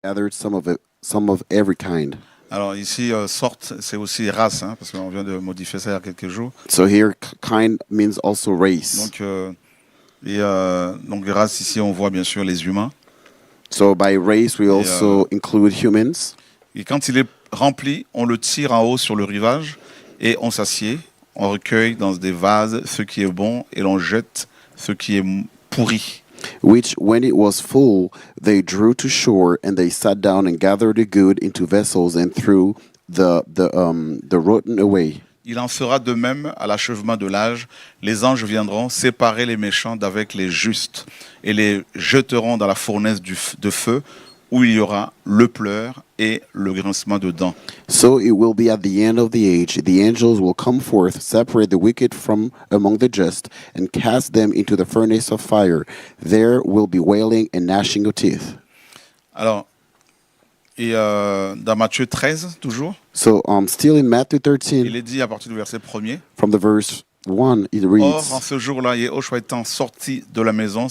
gathered some of every kind. Alors ici, sorte, c'est aussi race, hein, parce qu'on vient de modifier ça il y a quelques jours. So here, kind means also race. Donc race, ici, on voit bien sûr les humains. So by race, we also include humans. Et quand il est rempli, on le tire en haut sur le rivage et on s'assied. On recueille dans des vases ce qui est bon et l'on jette ce qui est pourri. Which, when it was full, they drew to shore, and they sat down and gathered the good into vessels and threw the rotten away. Il en sera de même à l'achèvement de l'âge. Les anges viendront séparer les méchants d'avec les justes et les jeteront dans la fournaise de feu où il y aura le pleur et le grincement de dents. So it will be at the end of the age. The angels will come forth, separate the wicked from among the just, and cast them into the furnace of fire. There will be wailing and gnashing of teeth. Alors, et dans Matthieu 13, toujours, So still in Matthew 13, il est dit à partir du verset 1er, from the verse 1, it Or, en reads, ce jour-là, Yehoshua étant sorti de la maison,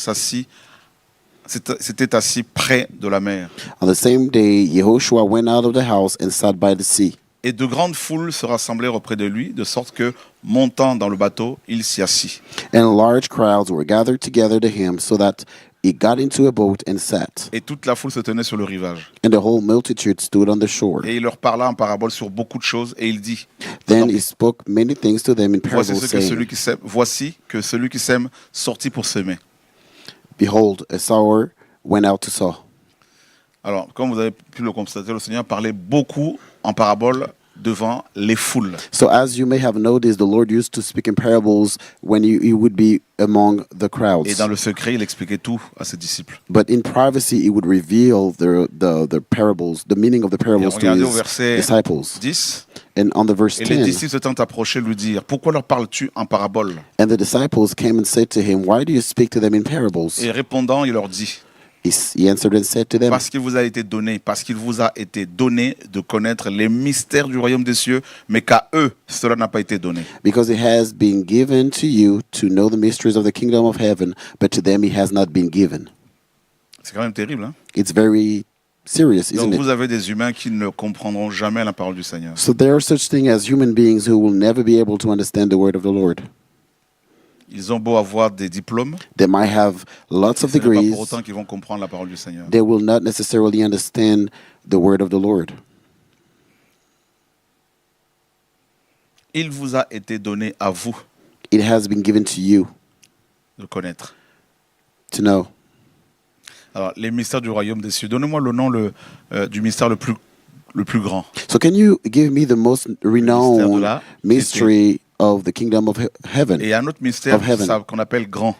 s'était assis près de la mer. On the same day, Yehoshua went out of the house and sat by the sea. Et de grandes foules se rassemblèrent auprès de lui, de sorte que, montant dans le bateau, il s'y assit. And large crowds were gathered together to him, so that he got into a boat and sat. Et toute la foule se tenait sur le rivage. And the whole multitude stood on the shore. Et il leur parla en parabole sur beaucoup de choses, et il dit, Then he spoke many things to them in parables, voici que celui qui sème sortit pour semer. Behold, a sower went out to sow. Alors, comme vous avez pu le constater, le Seigneur parlait beaucoup en parabole devant les foules. So as you may have noticed, the Lord used to speak in parables when he would be among the crowds. Et dans le secret, il expliquait tout à ses disciples. But in privacy, he would reveal the parables, the meaning of the parables to his disciples. 10, and on the verse et 10, les disciples s'étant approchés lui dirent, pourquoi leur parles-tu en parabole? And the disciples came and said to him, Why do you speak to them in parables? Et répondant, il leur dit, He answered and said to them, parce qu'il vous a été donné de connaître les mystères du royaume des cieux, mais qu'à eux, cela n'a pas été donné. Because it has been given to you to know the mysteries of the kingdom of heaven, but to them it has not been given. C'est quand même terrible, hein? It's very serious, isn't Donc it? vous avez des humains qui ne comprendront jamais la parole du Seigneur. So there are such things as human beings who will never be able to understand the word of the Lord. Ils ont beau avoir des diplômes, They might have lots of ce n'est pas degrees. pour autant qu'ils vont comprendre la parole du Seigneur. They will not necessarily understand the word of the Lord. Il vous a été donné à vous It has been given to you de connaître. to know. Alors, les mystères du royaume des cieux. Donnez-moi le nom du mystère le plus grand. So can you give me the most renowned la mystery of the kingdom of heaven? Et il y a un autre mystère Of heaven. qu'on appelle grand.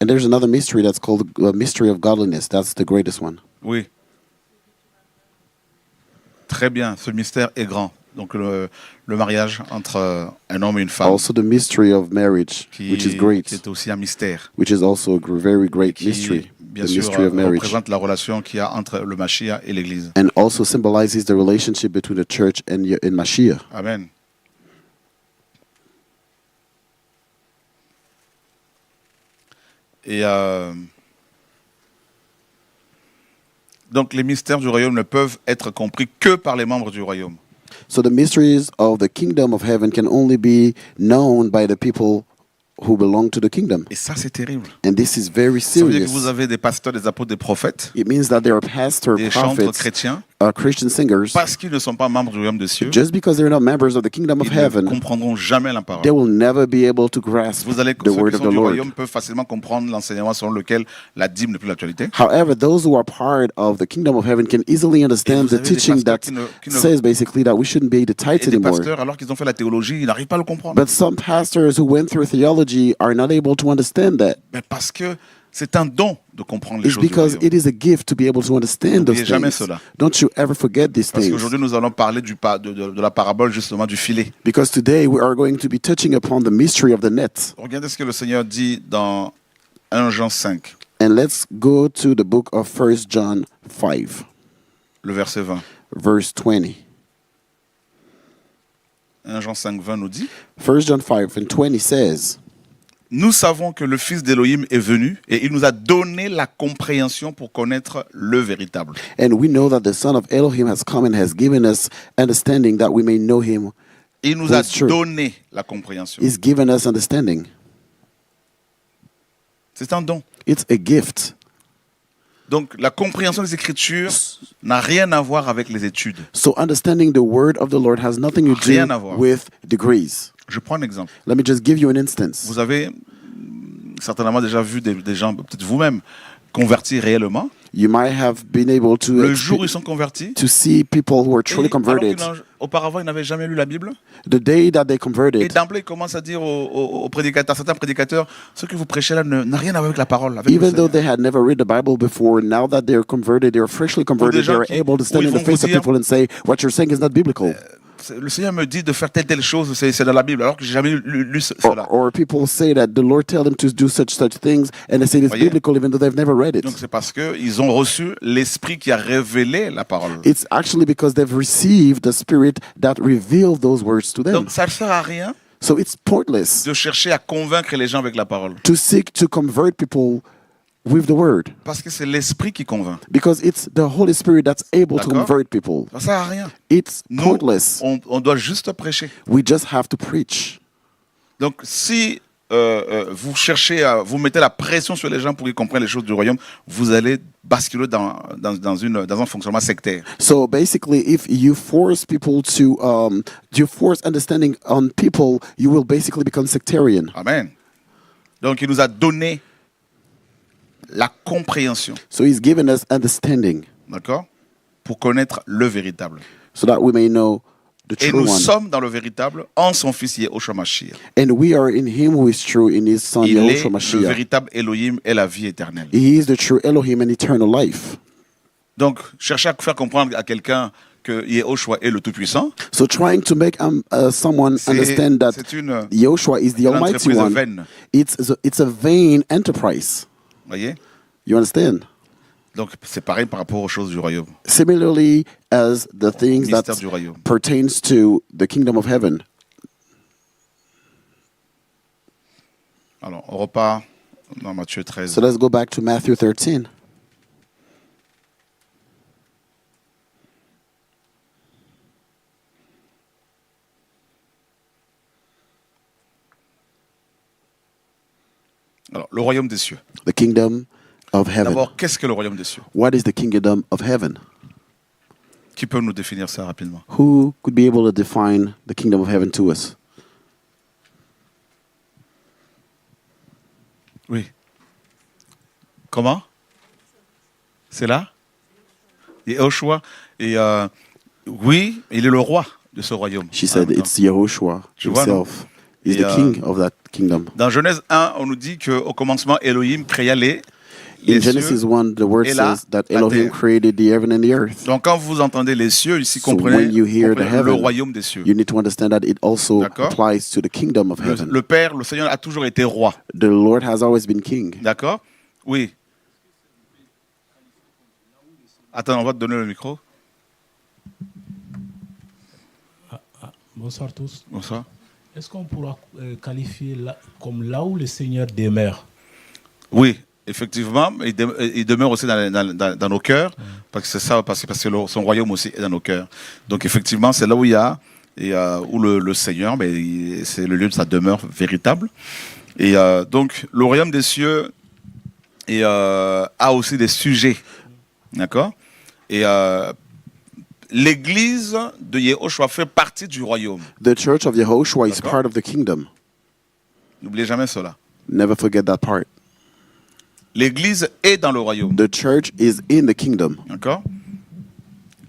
And there's another mystery that's called the mystery of godliness. That's the greatest one. Oui. Très bien, ce mystère est grand. Donc le mariage entre un homme et une femme, Also the mystery of marriage, which is qui great, est aussi un mystère. which is also a very great Qui, mystery, bien the sûr, mystery of marriage. représente la relation qu'il y a entre le Mashiach et l'Église. And also symbolizes the relationship between the church and Mashiach. Amen. Et donc les mystères du royaume ne peuvent être compris que par les membres du royaume. So the mysteries of the kingdom of heaven can only be known by the people who belong to the kingdom. Et ça, c'est terrible. And this is very Ça veut dire que serious. vous avez des pasteurs, des apôtres, des prophètes, It means that there are pastors, des chantres prophets, chrétiens, Christian singers. parce qu'ils ne sont pas membres du royaume des cieux, Just because they're not members of the kingdom of ils ne heaven, comprendront jamais la parole. they will never be able to grasp Vous allez, the ceux word qui of sont the du Lord. royaume peuvent facilement comprendre l'enseignement selon lequel la dîme n'est plus l'actualité. However, those who are part of the kingdom of heaven can easily understand vous the avez des teaching that pasteurs qui ne- says basically that we shouldn't pay the tithe Et des anymore. pasteurs, alors qu'ils ont fait la théologie, ils n'arrivent pas à le comprendre. But some pastors who went through theology are not able to understand that. Mais parce que c'est un don de comprendre les It's choses du because royaume. it is a gift to be able to understand those N'oubliez jamais things. cela. Don't you ever forget these Parce things. qu'aujourd'hui, nous allons parler de la parabole justement du filet. Because today we are going to be touching upon the mystery of the net. Regardez ce que le Seigneur dit dans 1 Jean 5, And let's go to the book of 1 John 5, le verset 20. verse 20. 1 Jean 5, 20 nous dit, 1 John 5 and 20 says, nous savons que le Fils d'Élohim est venu et il nous a donné la compréhension pour connaître le véritable. And we know that the Son of Elohim has come and has given us understanding that we may know him. Il nous a That's true. donné la compréhension. He's given us understanding. C'est un don. It's a gift. Donc la compréhension des Écritures n'a rien à voir avec les études. So understanding the word of the Lord has nothing to Rien à do voir. with degrees. Je prends un exemple. Let me just give you an instance. Vous avez certainement déjà vu des gens, peut-être vous-même, convertis réellement. You might have been able to Le jour où ils sont convertis, to see people who are et truly alors converted. auparavant ils n'avaient jamais lu la Bible. The day that they Et converted, d'emblée, ils commencent à dire aux prédicateurs, certains prédicateurs, ce que vous prêchez là n'a rien à voir avec la parole. Avec le even though Seigneur. they had never read the Bible before, now that they're converted, they're freshly converted, gens they're qui- able to où stand ils in the vont face vous of dire- people and say, what you're saying is not biblical. Le Seigneur me dit de faire telle chose, c'est dans la Bible, alors que j'ai jamais lu cela. Or people say that the Lord tell them to do such things, and they say it's Voyez? biblical even though they've never read it. Donc c'est parce qu'ils ont reçu l'Esprit qui a révélé la parole. It's actually because they've received the Spirit that revealed those words to them. Donc ça ne sert à rien So it's pointless de chercher à convaincre les gens avec la parole. to seek to convert people with the word, Parce que c'est l'Esprit qui convainc. because it's the Holy Spirit that's able to D'accord. convert people. Ça ne sert à rien. It's Nous, pointless. on doit juste prêcher. We just have to preach. Donc si vous cherchez vous mettez la pression sur les gens pour qu'ils comprennent les choses du royaume, vous allez basculer dans un fonctionnement sectaire. So basically, if you force people to, you force understanding on people, you will basically become sectarian. Amen. Donc il nous a donné la compréhension, So he's given us understanding d'accord, pour connaître le véritable. so that we may know the Et true nous one. sommes dans le véritable en son fils Yehoshua Mashiach. And we are in him who is true, in his son Il est Yahushua le Mashiach. véritable Elohim et la vie éternelle. He is the true Elohim and eternal life. Donc chercher à faire comprendre à quelqu'un que Yehoshua est le Tout-Puissant, So trying to make someone understand that c'est une Yahushua is the Almighty entreprise One, vaine. it's a vain enterprise. Voyez? You understand? Donc c'est pareil par rapport aux choses du royaume. Similarly as the things that Mystère du royaume. pertains to the kingdom of heaven. Alors on repart dans Matthieu 13. So let's go back to Matthew 13. Alors le royaume des cieux. The kingdom of heaven. D'abord, qu'est-ce que le royaume des cieux? What is the kingdom of heaven? Qui peut nous définir ça rapidement? Who could be able to define the kingdom of heaven to us? Oui. Comment? C'est là? Yehoshua. Et oui, il est le roi de ce royaume. She En said même temps. it's Yahushua Tu vois, non? himself. He's Et, the king of that kingdom. Dans Genèse 1, on nous dit qu'au commencement, Elohim créa les In cieux. Genesis 1, the word et la- says that la Elohim terre. created the heaven and the earth. Donc quand vous entendez les cieux, ici, So comprenez, when you hear the comprenez le heaven, royaume des cieux. You need to understand that it also D'accord. applies to the kingdom of heaven. Le Père, le Seigneur a toujours été roi. The Lord has always been king. D'accord? Oui. Attends, on va te donner le micro. Bonsoir tous. Bonsoir. Est-ce qu'on pourra qualifier comme là où le Seigneur demeure? Oui, effectivement, il demeure aussi dans nos cœurs, parce que c'est ça, parce que son royaume aussi est dans nos cœurs. Donc effectivement, c'est là où il y a, où le Seigneur, c'est le lieu de sa demeure véritable. Et donc le royaume des cieux a aussi des sujets, d'accord? Et l'église de Yehoshua fait partie du royaume. The church of Yehoshua is D'accord. part of the kingdom. N'oubliez jamais cela. Never forget that part. L'église est dans le royaume. The church is in the kingdom. D'accord?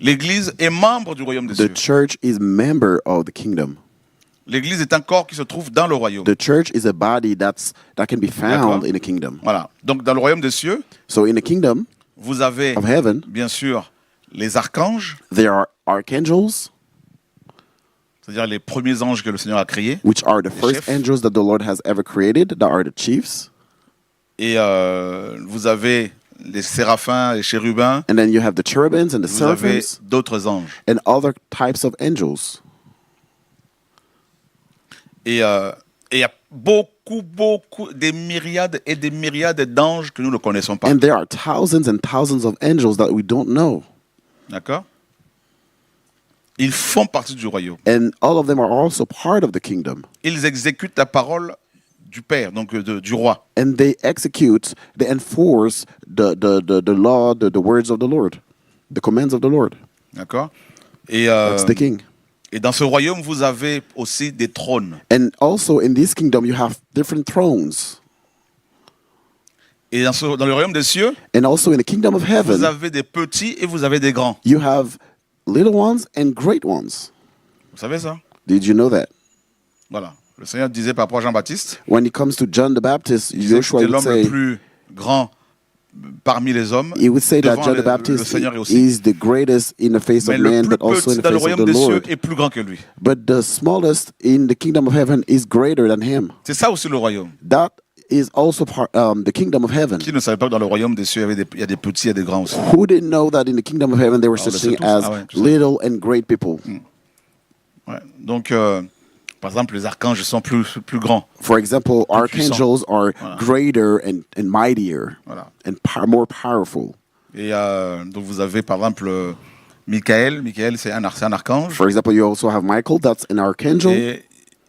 L'église est membre du royaume des cieux. The church is member of the kingdom. L'église est un corps qui se trouve dans le royaume. The church is a body that can be found D'accord. in the kingdom. Voilà. Donc dans le royaume des cieux, So in the kingdom vous avez of heaven, bien sûr les archanges, there are archangels, c'est-à-dire les premiers anges que le Seigneur a créés. which are the first chefs. angels that the Lord has ever created, that are the chiefs. Et vous avez les séraphins, les chérubins. And then you have the cherubims and the Vous avez seraphims d'autres anges. and other types of angels. Et Et il y a beaucoup, des myriades et des myriades d'anges que nous ne connaissons pas. And there are thousands and thousands of angels that we don't know. D'accord? Ils font partie du royaume. And all of them are also part of the kingdom. Ils exécutent la parole du Père, donc du roi. And they enforce the law, the words of the Lord, the commands of the Lord. D'accord? Et, That's the king. et dans ce royaume, vous avez aussi des trônes. And also in this kingdom, you have different thrones. Et dans le royaume des cieux, And also in the kingdom of vous heaven, avez des petits et vous avez des grands. you have little ones and great ones. Vous savez ça? Did you know that? Voilà. Le Seigneur disait par rapport à Jean-Baptiste, When it comes to John the Baptist, il disait que Joshua c'était would l'homme le say, plus grand parmi les hommes. he would say that devant John the le Baptist Seigneur aussi. is the greatest in the face Mais of le man, plus but also in petit the dans le face of royaume the des cieux Lord. est plus grand que lui. But the smallest in the kingdom of heaven is greater than him. C'est ça aussi le royaume. That is also the kingdom of heaven. Qui ne savait pas que dans le royaume des cieux, il y a des petits et des grands aussi. Who didn't know that in the kingdom of heaven there were Ah, on le such sait things tous. as Ah ouais, tout ça. little and great people? Ouais. Donc, par exemple, les archanges sont plus grands. For example, archangels are Voilà. greater and mightier Voilà. and more powerful. Et donc, vous avez par exemple Michael. Michael, c'est un archange. For example, you also have Michael, that's an archangel.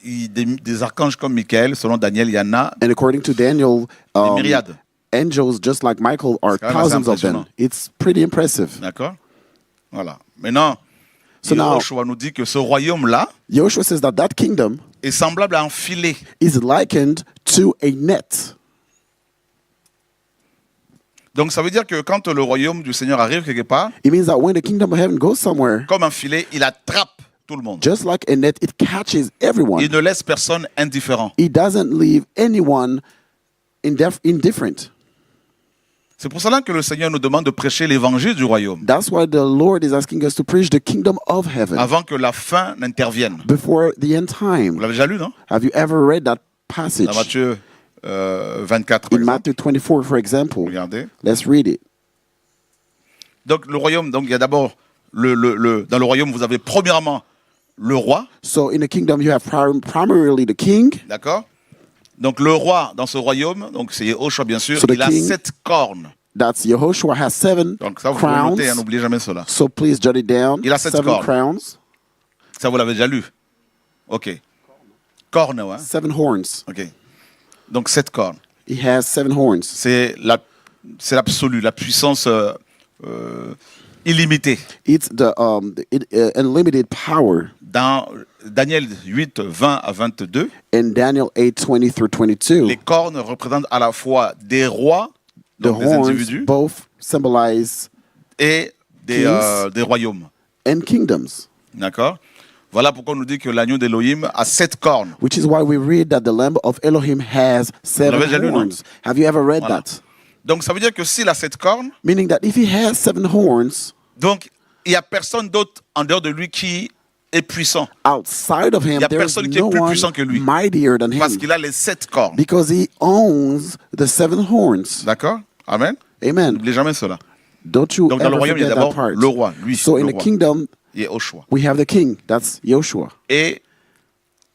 Et des archanges comme Michael, selon Daniel, il y en a And according to Daniel, des myriades. angels just like Michael are C'est quand même assez thousands of them. impressionnant. It's pretty impressive. D'accord? Voilà. Maintenant, So now- Joshua nous dit que ce royaume-là Joshua says that kingdom est semblable à un filet. is likened to a net. Donc, ça veut dire que quand le royaume du Seigneur arrive quelque part, It means that when the kingdom of heaven goes somewhere, comme un filet, il attrape tout le monde. just like a net, it catches everyone. Il ne laisse personne indifférent. It doesn't leave anyone indifferent. C'est pour cela que le Seigneur nous demande de prêcher l'évangile du royaume That's why the Lord is asking us to preach the kingdom of heaven avant que la fin n'intervienne. before the end Vous time. l'avez déjà lu, non? Have you ever read that passage? Dans Matthieu 24, par In exemple. Matthew 24, for example. Regardez. Let's read it. Donc, le royaume, donc il y a d'abord, dans le royaume, vous avez premièrement le roi, So in the kingdom, you have primarily the king. d'accord? Donc, le roi dans ce royaume, donc c'est Yehoshua, bien sûr, So the il a king- 7 cornes. That's Yehoshua has 7 Donc, ça, vous pouvez crowns. noter, hein, n'oubliez jamais cela. So please jot it down. Il a 7 7 cornes. crowns, Ça, vous l'avez déjà lu. OK. Cornes, ouais. 7 horns. OK. Donc, 7 cornes. He has 7 horns. C'est l'absolu, la puissance illimitée. It's the unlimited power. Dans Daniel 8, 20 à 22, In Daniel 8, 20 through 22, les cornes représentent à la fois des rois, the donc des horns individus, both symbolize et des royaumes. and kingdoms, D'accord? Voilà pourquoi on nous dit que l'agneau d'Élohim a 7 cornes. which is why we read that the Lamb of Elohim has 7 l'avez déjà lu, non? horns. Have you ever read Voilà. that? Donc ça veut dire que s'il a 7 cornes, Meaning that if he has 7 horns, donc il n'y a personne d'autre en dehors de lui qui est puissant. outside of him, Y a there's personne qui est no plus one puissant que lui. mightier than Parce him qu'il a les 7 cornes. because he owns the 7 horns. D'accord? Amen? Amen. N'oubliez jamais cela. Don't you Donc dans le ever royaume, il y a forget that d'abord part. le roi, lui, So in le the roi, kingdom, Yehoshua. we have the king. That's Joshua. Et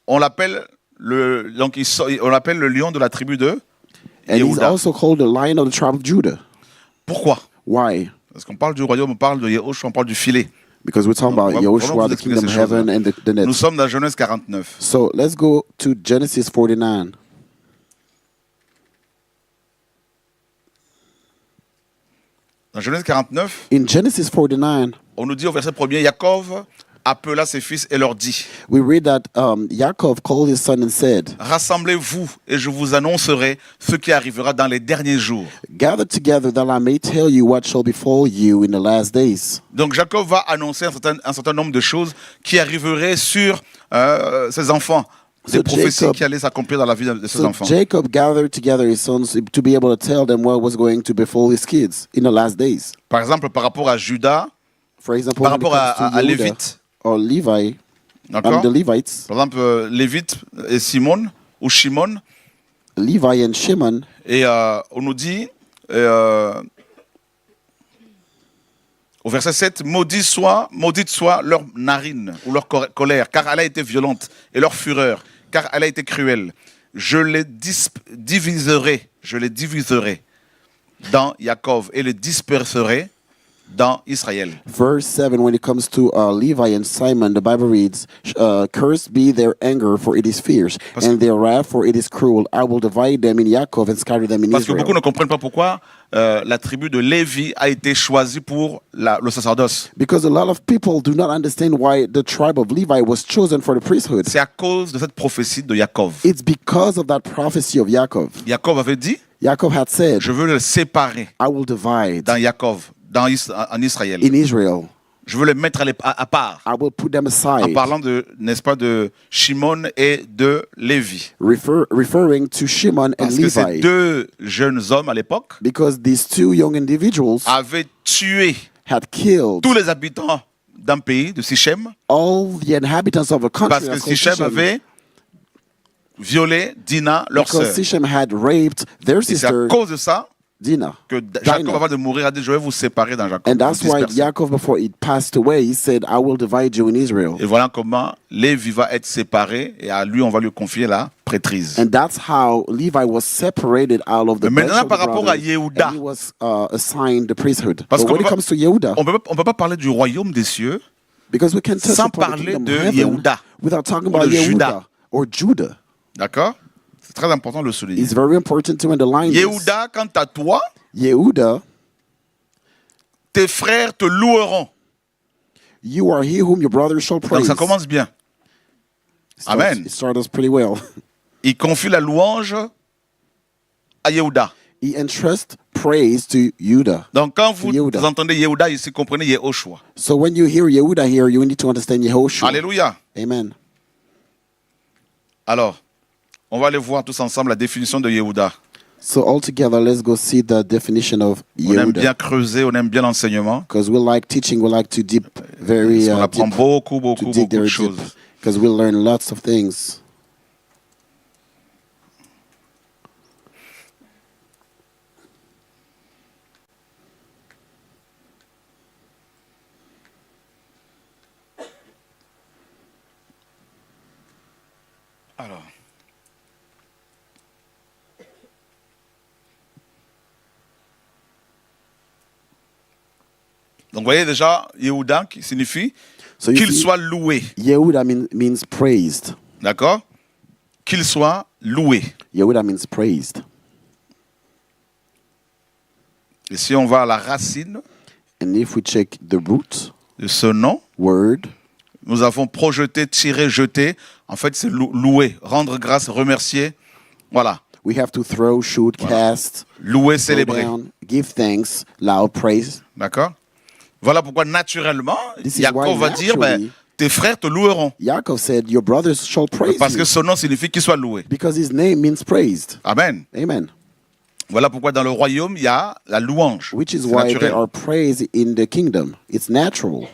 on l'appelle on l'appelle le lion de la tribu de And he's Yehuda. also called the lion of the tribe of Judah. Pourquoi? Why? Parce qu'on parle du royaume, on parle de Yehoshua, on parle du filet. Because we're talking Donc, about on va vraiment Joshua, vous the expliquer kingdom of ces choses-là. heaven, and the Nous net. sommes dans Genèse 49. So let's go to Genesis 49. Dans Genèse 49, In Genesis 49, on nous dit au verset 1er, Jacob appela ses fils et leur dit, we read that Yaakov called his son and said, rassemblez-vous et je vous annoncerai ce qui arrivera dans les derniers jours. "Gather together that I may tell you what shall befall you in the last days." Donc Jacob va annoncer un certain nombre de choses qui arriveraient sur ses enfants. Des So prophéties Jacob- qui allaient s'accomplir dans la vie de ses So enfants. Jacob gathered together his sons to be able to tell them what was going to befall his kids in the last days. Par exemple, par rapport à Judas, For example, par when it rapport à comes to Judah Lévite, or Levi, d'accord? the Levites, Par exemple, Lévite et Simon, ou Shimon, Levi and Shimon, et on nous dit, au verset 7, maudite soit leur narine ou leur colère, car elle a été violente, et leur fureur, car elle a été cruelle. je les diviserai dans Jacob et les disperserai dans Israël. Verse 7, when it comes to Levi and Simon, the Bible reads, Cursed be their anger, for it is fierce, and their wrath, for it is cruel. I will divide them in Yaakov and scatter them in Parce que Israel. beaucoup ne comprennent pas pourquoi la tribu de Lévi a été choisie pour le sacerdoce. Because a lot of people do not understand why the tribe of Levi was chosen for the priesthood. C'est à cause de cette prophétie de Jacob. It's because of that prophecy of Yaakov. Jacob avait dit, Yaakov had said, je veux le séparer I will divide dans Jacob, en Israël. in Israel. Je veux les mettre à part. I will put them En aside. parlant de, n'est-ce pas, de Shimon et de Lévi. Referring to Shimon and Parce que ces Levi. deux jeunes hommes à l'époque Because these two young individuals avaient tué had killed tous les habitants d'un pays, de Sichem, all the inhabitants of a country. parce que that's called Sichem Sichem. avait violé Dina, leur Because sœur. Sichem had raped their Et c'est à sister cause de ça Dinah. que Jacob, Dinah. avant de mourir, a dit, je vais vous séparer dans Jacob. And that's vous why disperser. Yaakov, before he passed away, he said, I will divide you in Israel. Et voilà comment Lévi va être séparé et à lui, on va lui confier la prêtrise. And that's how Levi was separated out of the Mais bunch maintenant, of par rapport à brothers, Yehuda. and he was assigned the priesthood. Parce But qu'on when it peut comes to Yehuda, On ne peut pas parler du royaume des cieux because we can touch sans upon the parler kingdom de of heaven Yehuda without talking ou about de Yehuda Juda. or Judah. D'accord? C'est très important de le souligner. It's very important to underline this. Yehuda, quant à toi, Yehuda, tes frères te loueront. you are he whom your brothers shall Donc praise. ça commence bien. Amen. It starts us pretty well. Il confie la louange à Yehuda. He entrusts praise to Judah. Donc quand vous Yehuda. entendez Yehuda ici, comprenez Yehoshua. So when you hear Yehuda here, you need to understand Yehoshua. Alléluia. Amen. Alors, on va aller voir tous ensemble la définition de Yehuda. So all together, let's go see the definition of On aime bien Yehuda. creuser, on aime bien l'enseignement. Because we like teaching, we like to deep, very Parce qu'on apprend deep, beaucoup to dig de very deep. choses. Because we learn lots of things. Alors. Donc, vous voyez déjà, Yehuda qui signifie So you qu'il see, soit loué. Yehuda means praised. D'accord? Qu'il soit loué. Yehuda means praised. Et si on va à la racine And if we check the root de ce nom, word, nous avons projeté, tiré, jeté. En fait, c'est louer, rendre grâce, remercier. Voilà. we have to throw, shoot, cast, Louer, throw célébrer. down, give thanks, loud praise. D'accord? Voilà pourquoi, naturellement, This is Jacob why va dire, naturally- tes frères te loueront. Yaakov said, your brothers shall praise Parce you. que son nom signifie qu'il soit loué. Because his name means praised. Amen. Amen. Voilà pourquoi dans le royaume, il y a la louange. Which is C'est why naturel. there are praise in the kingdom. It's natural.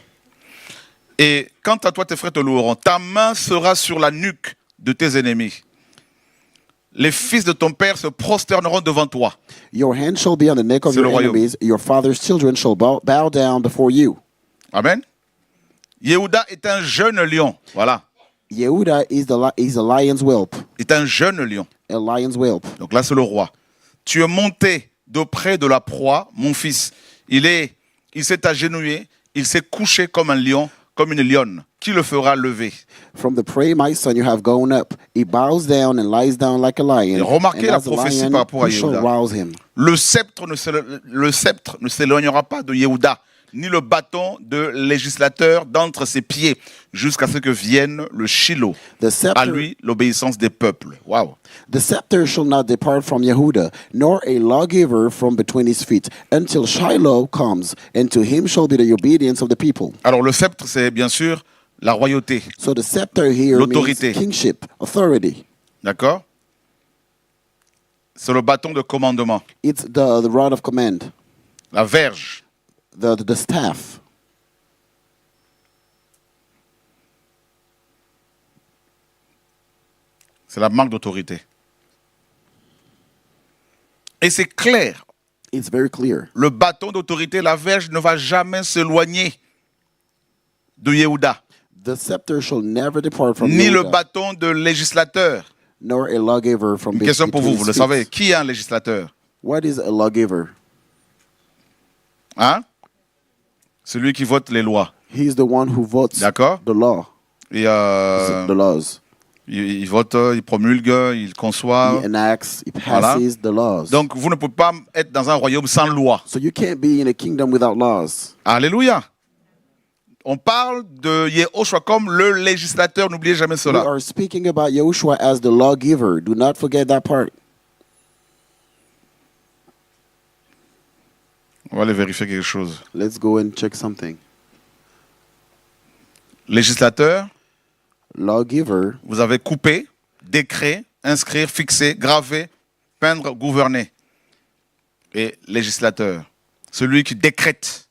Et quant à toi, tes frères te loueront. Ta main sera sur la nuque de tes ennemis. Les fils de ton père se prosterneront devant toi. Your hand shall be on the neck of C'est le your royaume. enemies. Your father's children shall bow down before you. Amen. Yehuda est un jeune lion. Voilà. Yehuda is a lion's whelp. Est un jeune lion. A lion's whelp. Donc là, c'est le roi. Tu es monté d'auprès de la proie, mon fils. Il s'est agenouillé, il s'est couché comme un lion, comme une lionne. Qui le fera lever? From the prey, my son, you have gone up. He bows down and lies down like a lion. Et remarquez And la as a prophétie lion, par rapport à who shall Yehuda. rouse him? Le sceptre ne s'éloignera pas de Yehuda, ni le bâton de législateur d'entre ses pieds, jusqu'à ce que vienne le Shiloh. The À scepter, lui, l'obéissance des peuples. Waouh! the scepter shall not depart from Yehuda, nor a lawgiver from between his feet, until Shiloh comes, and to him shall be the obedience of the people. Alors le sceptre, c'est bien sûr la royauté. So the scepter here means L'autorité. kingship, authority. D'accord? C'est le bâton de commandement. It's the rod of command, La verge. the staff. C'est la marque d'autorité. Et c'est clair. It's very clear. Le bâton d'autorité, la verge, ne va jamais s'éloigner de Yehuda. The scepter shall never depart from Ni le Yehuda, bâton de législateur. nor a lawgiver from Une question pour between vous, vous le his feet. savez. Qui est un législateur? What is a lawgiver? Hein? Celui qui vote les lois. He's the one who votes D'accord? the law, Et the laws. il vote, il promulgue, il conçoit. He enacts, he Voilà. passes the laws. Donc vous ne pouvez pas être dans un royaume sans loi. So you can't be in a kingdom without laws. Alléluia. On parle de Yehoshua comme le législateur, n'oubliez jamais We cela. are speaking about Yahushua as the lawgiver. Do not forget that part. On va aller vérifier quelque chose. Let's go and check something. Législateur, Lawgiver, vous avez coupé, décret, inscrire, fixer, graver, peindre, gouverner. Et législateur, celui qui décrète.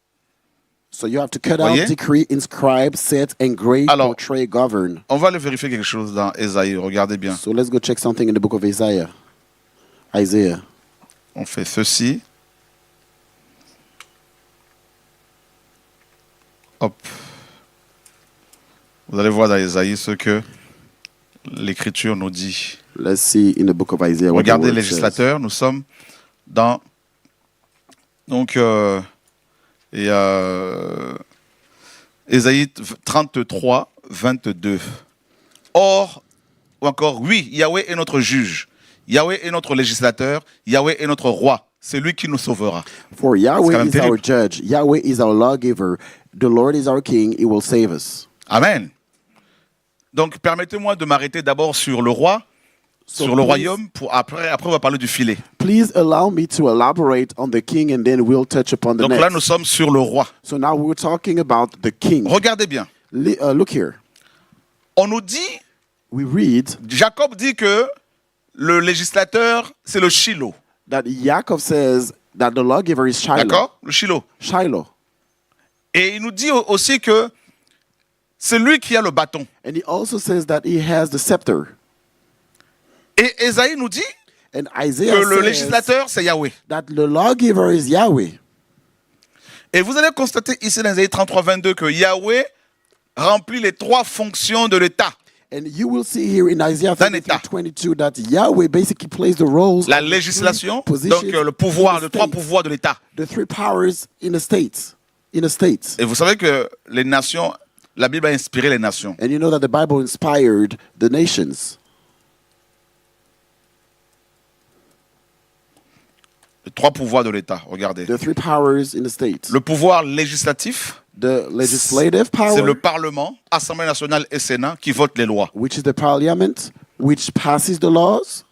so you have to cut Voyez? out, decree, inscribe, set, engrave, Alors- portray, govern. On va aller vérifier quelque chose dans Ésaïe, regardez bien. So let's go check something in the book of Isaiah. Isaiah. On fait ceci. Hop. Vous allez voir dans Ésaïe ce que l'Écriture nous dit. Let's see in the book of Isaiah what the Regardez, word says. législateur, nous sommes dans donc Ésaïe 33, 22. Or, ou encore, oui, Yahweh est notre juge, Yahweh est notre législateur, Yahweh est notre roi, c'est lui qui nous sauvera. For C'est Yahweh quand même is our terrible. judge. Yahweh is our lawgiver. The Lord is our king. He will save us. Amen. Donc, permettez-moi de m'arrêter d'abord sur le roi, So sur le please- royaume, pour après on va parler du filet. Please allow me to elaborate on the king and then we'll touch upon the Donc là, next. nous sommes sur le roi. So now we're talking about the king. Regardez bien. Look here. On nous dit, We read Jacob dit que le législateur, c'est le Shiloh. that Yaakov says that the lawgiver is Shiloh. D'accord? Le Shiloh. Shiloh. Et il nous dit aussi que c'est lui qui a le bâton. And he also says that he has the scepter. Et Ésaïe nous dit And que Isaiah le says législateur, c'est Yahweh. that the lawgiver is Yahweh. Et vous allez constater ici dans Ésaïe 33, 22 que Yahweh remplit les trois fonctions de l'État. And you will see here in Isaiah D'un 33, État. 22 that Yahweh basically plays the roles La of the législation, three positions donc le pouvoir, in the les trois state. pouvoirs de l'État. The three powers in the states. In the states. Et vous savez que les nations, la Bible a inspiré les nations. And you know that the Bible inspired the nations. Les trois pouvoirs de l'État, regardez. The three powers in the states. Le pouvoir législatif, The legislative c'est le power, Parlement, Assemblée nationale et Sénat qui votent les lois. which is the parliament, which passes the laws.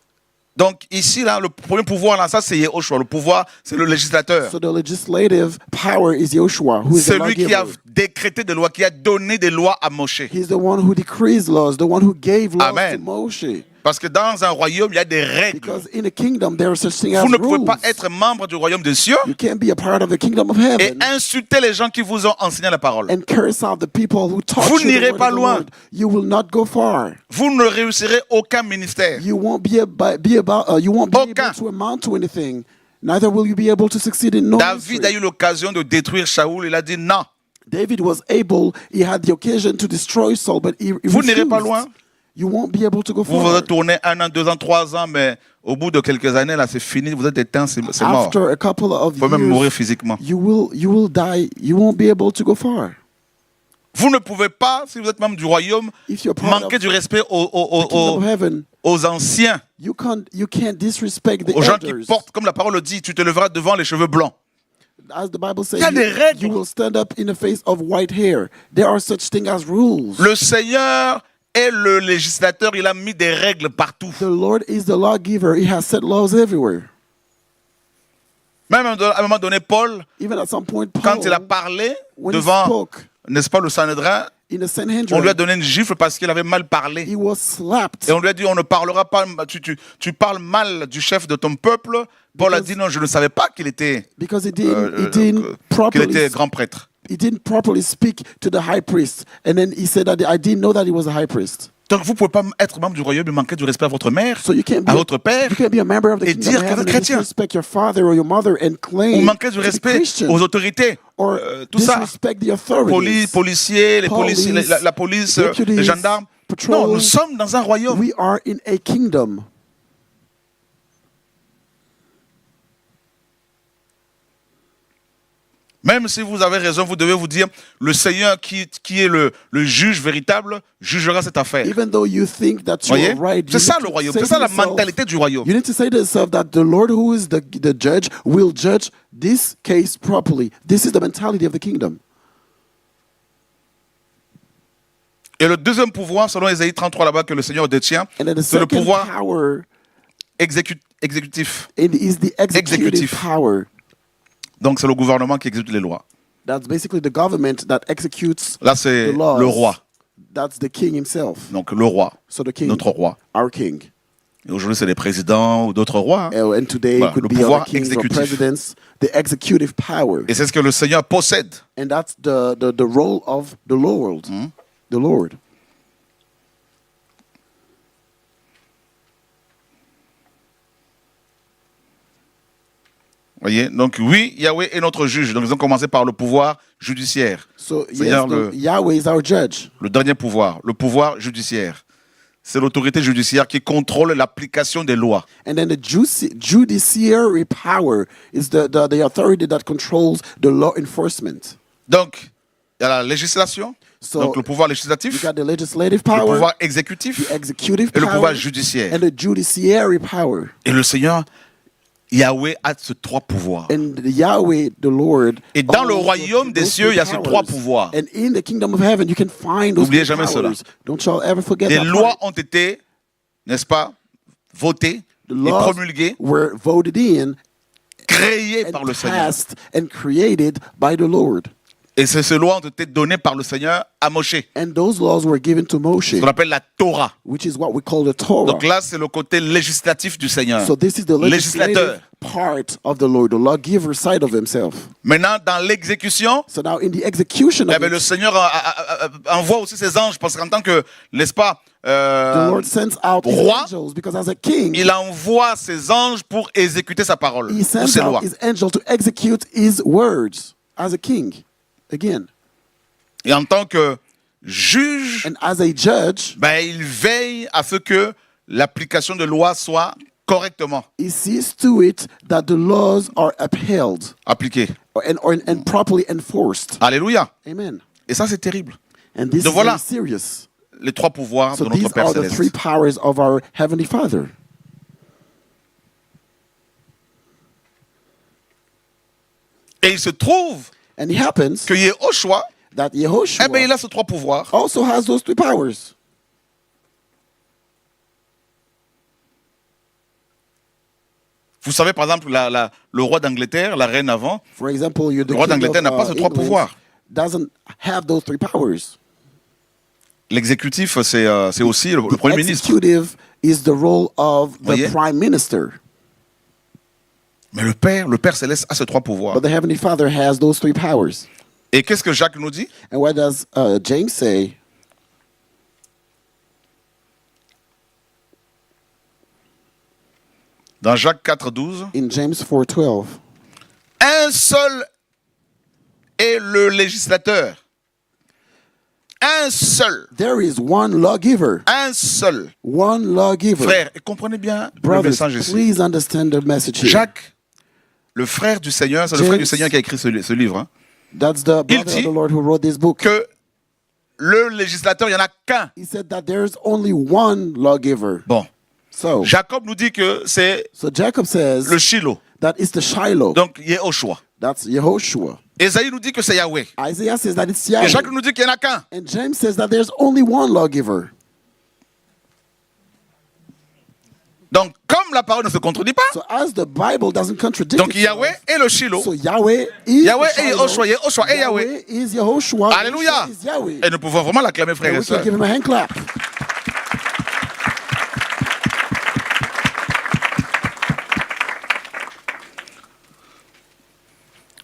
Donc ici, là, le premier pouvoir, là, ça c'est Yehoshua. Le pouvoir, c'est le législateur. So the legislative power is Joshua, who is the Celui qui a lawgiver. décrété des lois, qui a donné des lois à Moshe. He's the one who decrees laws, the one who gave laws Amen. to Moshe. Parce que dans un royaume, il y a des règles. Because in a kingdom, there are such things as Vous ne pouvez rules. pas être membre du royaume des cieux You can't be a part of the kingdom of et heaven insulter les gens qui vous ont enseigné la parole. and curse out the people who taught Vous you the n'irez word pas of the loin. Lord. You will not go far. Vous ne réussirez aucun ministère. You won't be you won't be Aucun. able to amount to anything. Neither will you be able to succeed in no David a ministry. eu l'occasion de détruire Shaoul. Il a dit non. David was able, he had the occasion to destroy Saul, but he Vous n'irez pas refused. loin. You won't be able to go Vous far. vous tournez 1 an, 2 ans, 3 ans, mais au bout de quelques années, là, c'est fini. Vous êtes éteint, c'est mort. After a couple of Vous pouvez même mourir years, physiquement. you will die. You won't be able to go far. Vous ne pouvez pas, si vous êtes membre du royaume, If you're part manquer of du respect the kingdom of heaven, aux anciens, you can't disrespect the aux gens qui elders. portent, comme la parole le dit, tu te leveras devant les cheveux blancs. As the Bible says, Il y a des règles. you will stand up in the face of white hair. There are such things as rules. Le Seigneur est le législateur, il a mis des règles partout. The Lord is the lawgiver. He has set laws everywhere. Même à un moment donné, Paul, Even at some point, Paul, quand il a parlé when he devant, spoke n'est-ce pas, le Sanhédrin, in the on Sanhedrin, lui a donné une gifle parce qu'il avait mal parlé. he was slapped. Et on lui a dit, on ne parlera pas, tu parles mal du chef de ton peuple. Paul a dit, non, je ne savais pas qu'il était, Because he didn't qu'il properly était grand prêtre. he didn't properly speak to the high priest, and then he said that I didn't know that he was a high priest. Donc vous ne pouvez pas être membre du royaume et manquer du respect à votre mère, So you can't be à votre père, you can't be a member of the et kingdom dire of que vous heaven êtes and chrétien. disrespect your father or your mother and ou claim manquer du to be respect Christian, aux autorités. or Tout ça, disrespect the authorities. policiers, les Police, la police, deputies, les gendarmes, patrol. Non, nous sommes dans un royaume. We are in a kingdom. Même si vous avez raison, vous devez vous dire, le Seigneur qui est le juge véritable, jugera cette affaire. Even though you think that Voyez? you're right, C'est ça le royaume, c'est ça la mentalité du royaume. You need to say to yourself that the Lord who is the judge will judge this case properly. This is the mentality of the kingdom. Et le deuxième pouvoir, selon Ésaïe 33 là-bas, que le Seigneur détient, And then the c'est le second pouvoir power exécutif. is the executive Exécutif. power. Donc c'est le gouvernement qui exécute les lois. That's basically the government that executes Là c'est the laws. le roi. That's the king himself. Donc le roi, So the king, notre roi. our king. Et aujourd'hui c'est les présidents ou d'autres rois. Hein. And today Voilà, it could le be pouvoir other kings or exécutif. presidents, the executive power. Et c'est ce que le Seigneur possède. And that's the role of the Lord. The Lord. Voyez? Donc oui, Yahweh est notre juge. Donc nous allons commencer par le pouvoir judiciaire. So yes, Seigneur, le Yahweh is our judge. dernier pouvoir, le pouvoir judiciaire. C'est l'autorité judiciaire qui contrôle l'application des lois. And then the judiciary power is the authority that controls the law enforcement. Donc, il y a la législation, So, donc le pouvoir You législatif, got the legislative le power, pouvoir exécutif the executive et le power, pouvoir judiciaire. and the judiciary power. Et le Seigneur, Yahweh, a ces trois pouvoirs. And Yahweh, the Lord. Et dans le owns royaume des those cieux, il y a three ces trois powers. pouvoirs. And in the kingdom of heaven, you can find those N'oubliez three jamais cela. powers. Don't y'all ever forget Des that lois part. ont été, n'est-ce pas, votées The et laws promulguées, were voted in créées par and le Seigneur. passed and created by the Lord. Et ces lois ont été données par le Seigneur à Moshe, And those laws were given to Moshe, ce qu'on appelle la Torah. which is what we call the Torah. Donc là, c'est le côté législatif du Seigneur. So this is the legislative Législateur. part of the Lord, the lawgiver side of himself. Maintenant, dans l'exécution, So now in the execution eh of bien, le it, Seigneur envoie aussi ses anges, parce qu'en tant que, n'est-ce pas, the Lord sends out his roi, angels because as a king, il envoie ses anges pour exécuter sa parole, he ou sends ses out lois. his angel to execute his words as a king. Again. Et en tant que juge, And as a judge, ben, il veille à ce que l'application de loi soit correctement he sees to it that the laws are upheld appliquée. and properly enforced. Alléluia. Amen. Et ça, c'est terrible. And this Donc is voilà. very serious. Les trois pouvoirs So de notre these Père are the three Céleste. powers of our Heavenly Father. Et il se trouve And it happens que Yehoshua, that eh Yehoshua ben, il a ces trois pouvoirs. also has those three powers. Vous savez, par exemple, le roi d'Angleterre, la reine avant, For example, le roi d'Angleterre n'a pas ces trois England pouvoirs. doesn't have those three powers. L'exécutif, c'est aussi le Premier ministre. Executive is the role of the Voyez? prime minister. Mais le Père Céleste a ces trois pouvoirs. But the Heavenly Father has those three powers. Et qu'est-ce que Jacques nous dit? And what does James say? Dans Jacques 4,12, In James 4:12, un seul est le législateur. Un seul. there is one lawgiver. Un seul. One lawgiver. Frère, et comprenez bien le Brothers, message ici. please understand the message here. Jacques, le frère du Seigneur, c'est le James. frère du Seigneur qui a écrit ce livre, hein, That's the brother of dit the Lord who wrote this book. que le législateur, il n'y en a qu'un. He said that there's only one lawgiver. Bon, So Jacob nous dit que c'est Jacob says le Shiloh, that it's the Shiloh. donc Yehoshua. That's Yehoshua. Ésaïe nous dit que c'est Yahweh. Isaiah says that it's Et Yahweh. Jacques nous dit qu'il n'y en a qu'un. And James says that there's only one lawgiver. Donc, comme la parole ne se contredit pas, So as the Bible doesn't contradict donc itself, Yahweh est le Shiloh. so Yahweh is Yahweh the et Shiloh. Yehoshua, Yehoshua et Yahweh. Yahweh is Yehoshua. Alléluia. Yehoshua is Yahweh. Et nous pouvons vraiment l'acclamer, frères And et we can sœurs. give him a hand clap.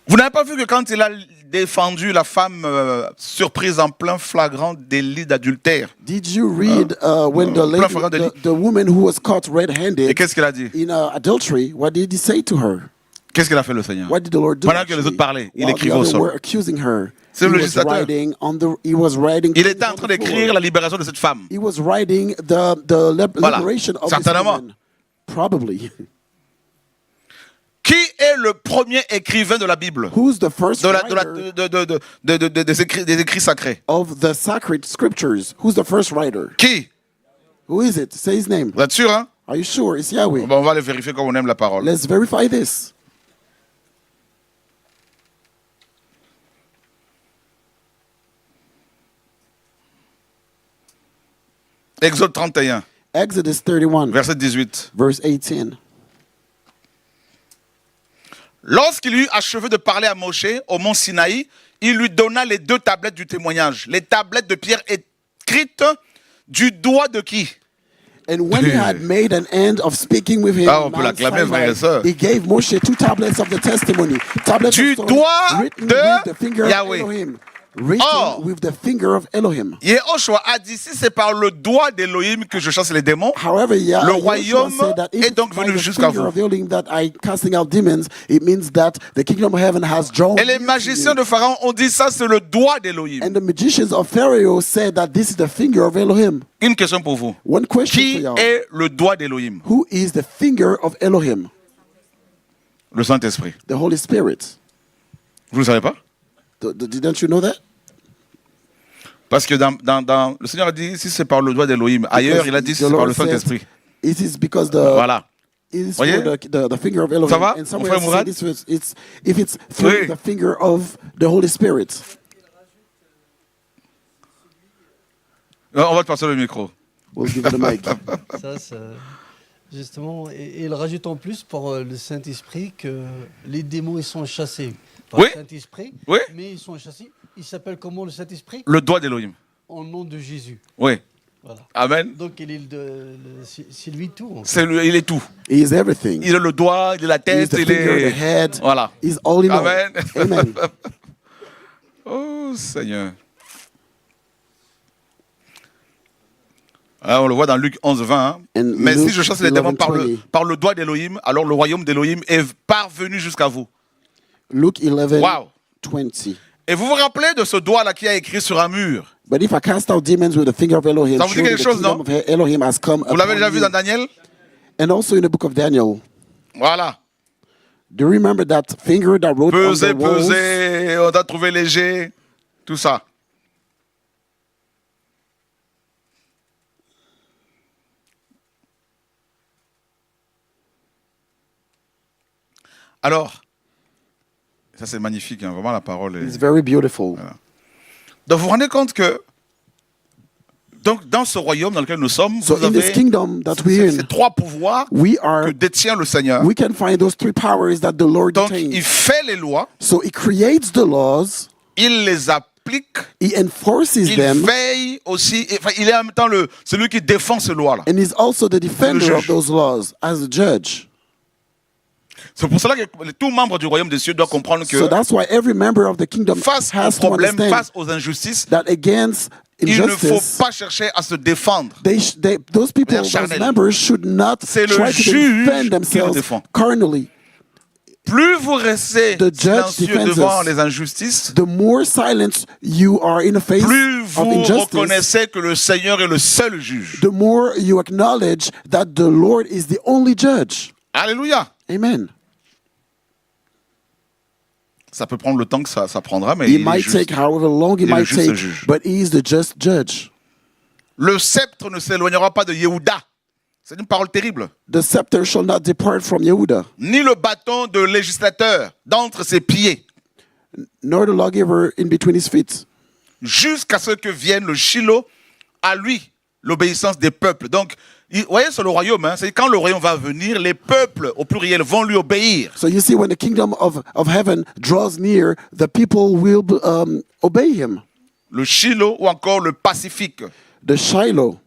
Vous n'avez pas vu que quand il a défendu la femme surprise en plein flagrant délit d'adultère, Did you read when the lady, flagrant délit. the woman who was caught et red-handed qu'est-ce qu'il a dit? in adultery, what did he say to her? Qu'est-ce qu'il a fait le Seigneur? What did the Lord do? Pendant que les actually? autres parlaient, il While the écrivait au others sol. were accusing her. C'est He le was législateur. writing on the. He was writing. Il était en train d'écrire la libération de cette femme. He was writing the Voilà. liberation of this Certainement. woman. Probably. Qui est le premier écrivain de la Bible? Who's the first De des écrits sacrés. of the sacred scriptures? Who's the first writer? Qui? Who is it? Say his name. Vous êtes sûr, hein? Are you sure? It's Yahweh. Bon, on va le vérifier comme on aime la parole. Let's verify this. Exode 31, Exodus 31, verset 18. verse 18. Lorsqu'il eut achevé de parler à Moshe au mont Sinaï, il lui donna les 2 tablettes du témoignage. Les tablettes de pierre écrites du doigt de qui? And when he had made an end of speaking with him, Ah, on peut Mount l'acclamer, frères et sœurs. Sinai, he gave Moshe 2 tablets of the testimony. Tablets Du of stone doigt written de with the finger Yahweh. of Elohim. Written Or, with the finger of Elohim. Yehoshua a dit, si c'est par le doigt d'Élohim que je chasse les démons, However, le Joshua royaume said that if est donc it's by venu the jusqu'à finger vous. of Elohim that I casting out demons, it means that the kingdom of heaven has drawn Et les near to magiciens you. de Pharaon ont dit, ça c'est le doigt d'Élohim. And the magicians of Pharaoh said that this is the finger of Elohim. Une question pour vous. One question Qui for y'all. est le doigt d'Élohim? Who is the finger of Elohim? Le Saint-Esprit. The Holy Spirit. Vous ne le savez pas? Didn't you know that? Parce que le Seigneur a dit, si c'est par le doigt d'Élohim. Ailleurs, il a dit, si The c'est par Lord le said, Saint-Esprit. It is because Voilà. it is Voyez? for the finger of Elohim. Ça va, And mon somewhere frère else Mourad? it says it's if it's through Oui. the finger of the Holy Spirit. On va te passer le micro. We'll give you the mic. Justement, et il rajoute en plus pour le Saint-Esprit que les démons ils sont chassés par Oui. le Saint-Esprit, Oui. mais ils sont chassés. Il s'appelle comment le Saint-Esprit? Le doigt d'Élohim. Au nom de Jésus. Oui. Voilà. Amen. Donc il est c'est lui tout. En fait. C'est lui, il est tout. He is everything. Il est le doigt, il est la He's tête, the il finger, est... the head. Voilà. He's all in all. Amen. Amen. Oh Seigneur. Ah, on le voit dans Luc 11, 20. hein. And Mais si Luke je chasse les démons 11:20. par le doigt d'Élohim, alors le royaume d'Élohim est parvenu jusqu'à vous. Luke 11, Wow. 20. Et vous vous rappelez de ce doigt-là qui a écrit sur un mur? But if I cast out demons with the finger of Elohim, Ça vous dit surely quelque the chose, kingdom non? of Elohim has come Vous l'avez upon déjà vu you. dans Daniel? And also in the book of Daniel. Voilà. Do you remember that finger that wrote on Peser, the walls? peser, on t'a trouvé léger, tout ça. Alors, ça c'est magnifique, hein, vraiment la parole It's est... very beautiful. Donc vous vous rendez compte que donc, dans ce royaume dans lequel nous sommes, So vous in this avez kingdom that we're ces in, 3 pouvoirs we que are détient le Seigneur. we can find those 3 powers that the Lord Donc detains. il fait les lois, So he creates the laws, il les applique, he enforces il them, veille aussi, enfin, il est en même temps celui qui défend ces lois-là. and he's also the defender juge. of those laws as a judge. C'est pour cela que tout membre du royaume des cieux doit comprendre que So that's why every member of the kingdom face aux has to problèmes, understand face aux injustices, that against il ne faut injustice, pas chercher à se défendre. those people, manière those charnelle. members should not C'est le try to juge defend qui le themselves défend. carnally. Plus vous restez The judge silencieux defends devant us. les injustices, The more silence you are in the face plus of vous injustice, reconnaissez que le Seigneur est le seul juge. the more you acknowledge that the Lord is the only judge. Alléluia. Amen. Ça peut prendre le temps que ça prendra, mais It il est might juste. take however long it Il est might juste take, juge. but he is the just judge. Le sceptre ne s'éloignera pas de Yehuda. C'est une parole terrible. The scepter shall not depart from Yehuda, Ni le bâton de législateur d'entre ses pieds, nor the lawgiver in between his feet, jusqu'à ce que vienne le Shiloh, à lui, l'obéissance des peuples. Donc, vous voyez, sur le royaume, hein, c'est quand le royaume va venir, les peuples, au pluriel, vont lui obéir. So you see, when the kingdom of heaven draws near, the people will obey him. Le Shiloh ou encore le Pacifique. The Shiloh,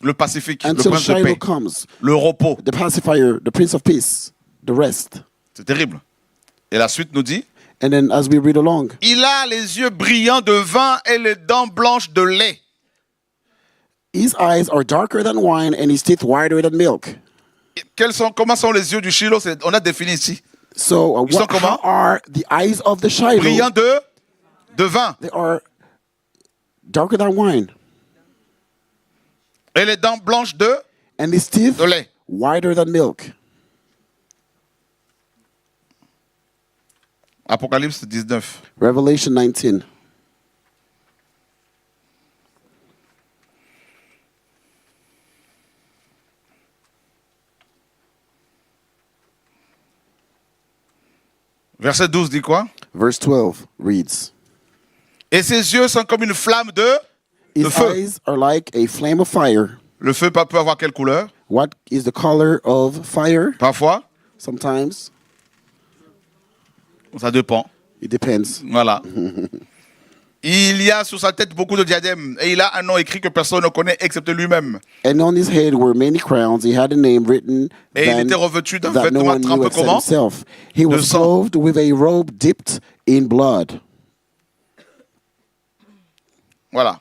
Le Pacifique, le until prince de Shiloh paix. comes, Le repos. the pacifier, the prince of peace, the rest. C'est terrible. Et la suite nous dit, And then as we read along, il a les yeux brillants de vin et les dents blanches de lait. his eyes are darker than wine and his teeth whiter than milk. Comment sont les yeux du Shiloh? On a défini ici. So Ils sont how comment? are the eyes of the Shiloh? Brillant de de vin. They are darker than wine. Et les dents blanches de And his teeth lait. whiter than milk. Apocalypse 19. Revelation 19. Verset 12 dit quoi? Verse 12 reads, Et ses yeux sont comme une flamme de his feu. eyes are like a flame of fire. Le feu peut avoir quelle couleur? What is the color of fire? Parfois, Sometimes. ça dépend. It depends. Voilà. Il y a sur sa tête beaucoup de diadèmes et il a un nom écrit que personne ne connaît excepté lui-même. And on his head were many crowns. He had a name written Et il than- était revêtu d'un that no vêtement one knew trempé except comment? himself. He was sang. clothed with a robe dipped in blood. Voilà.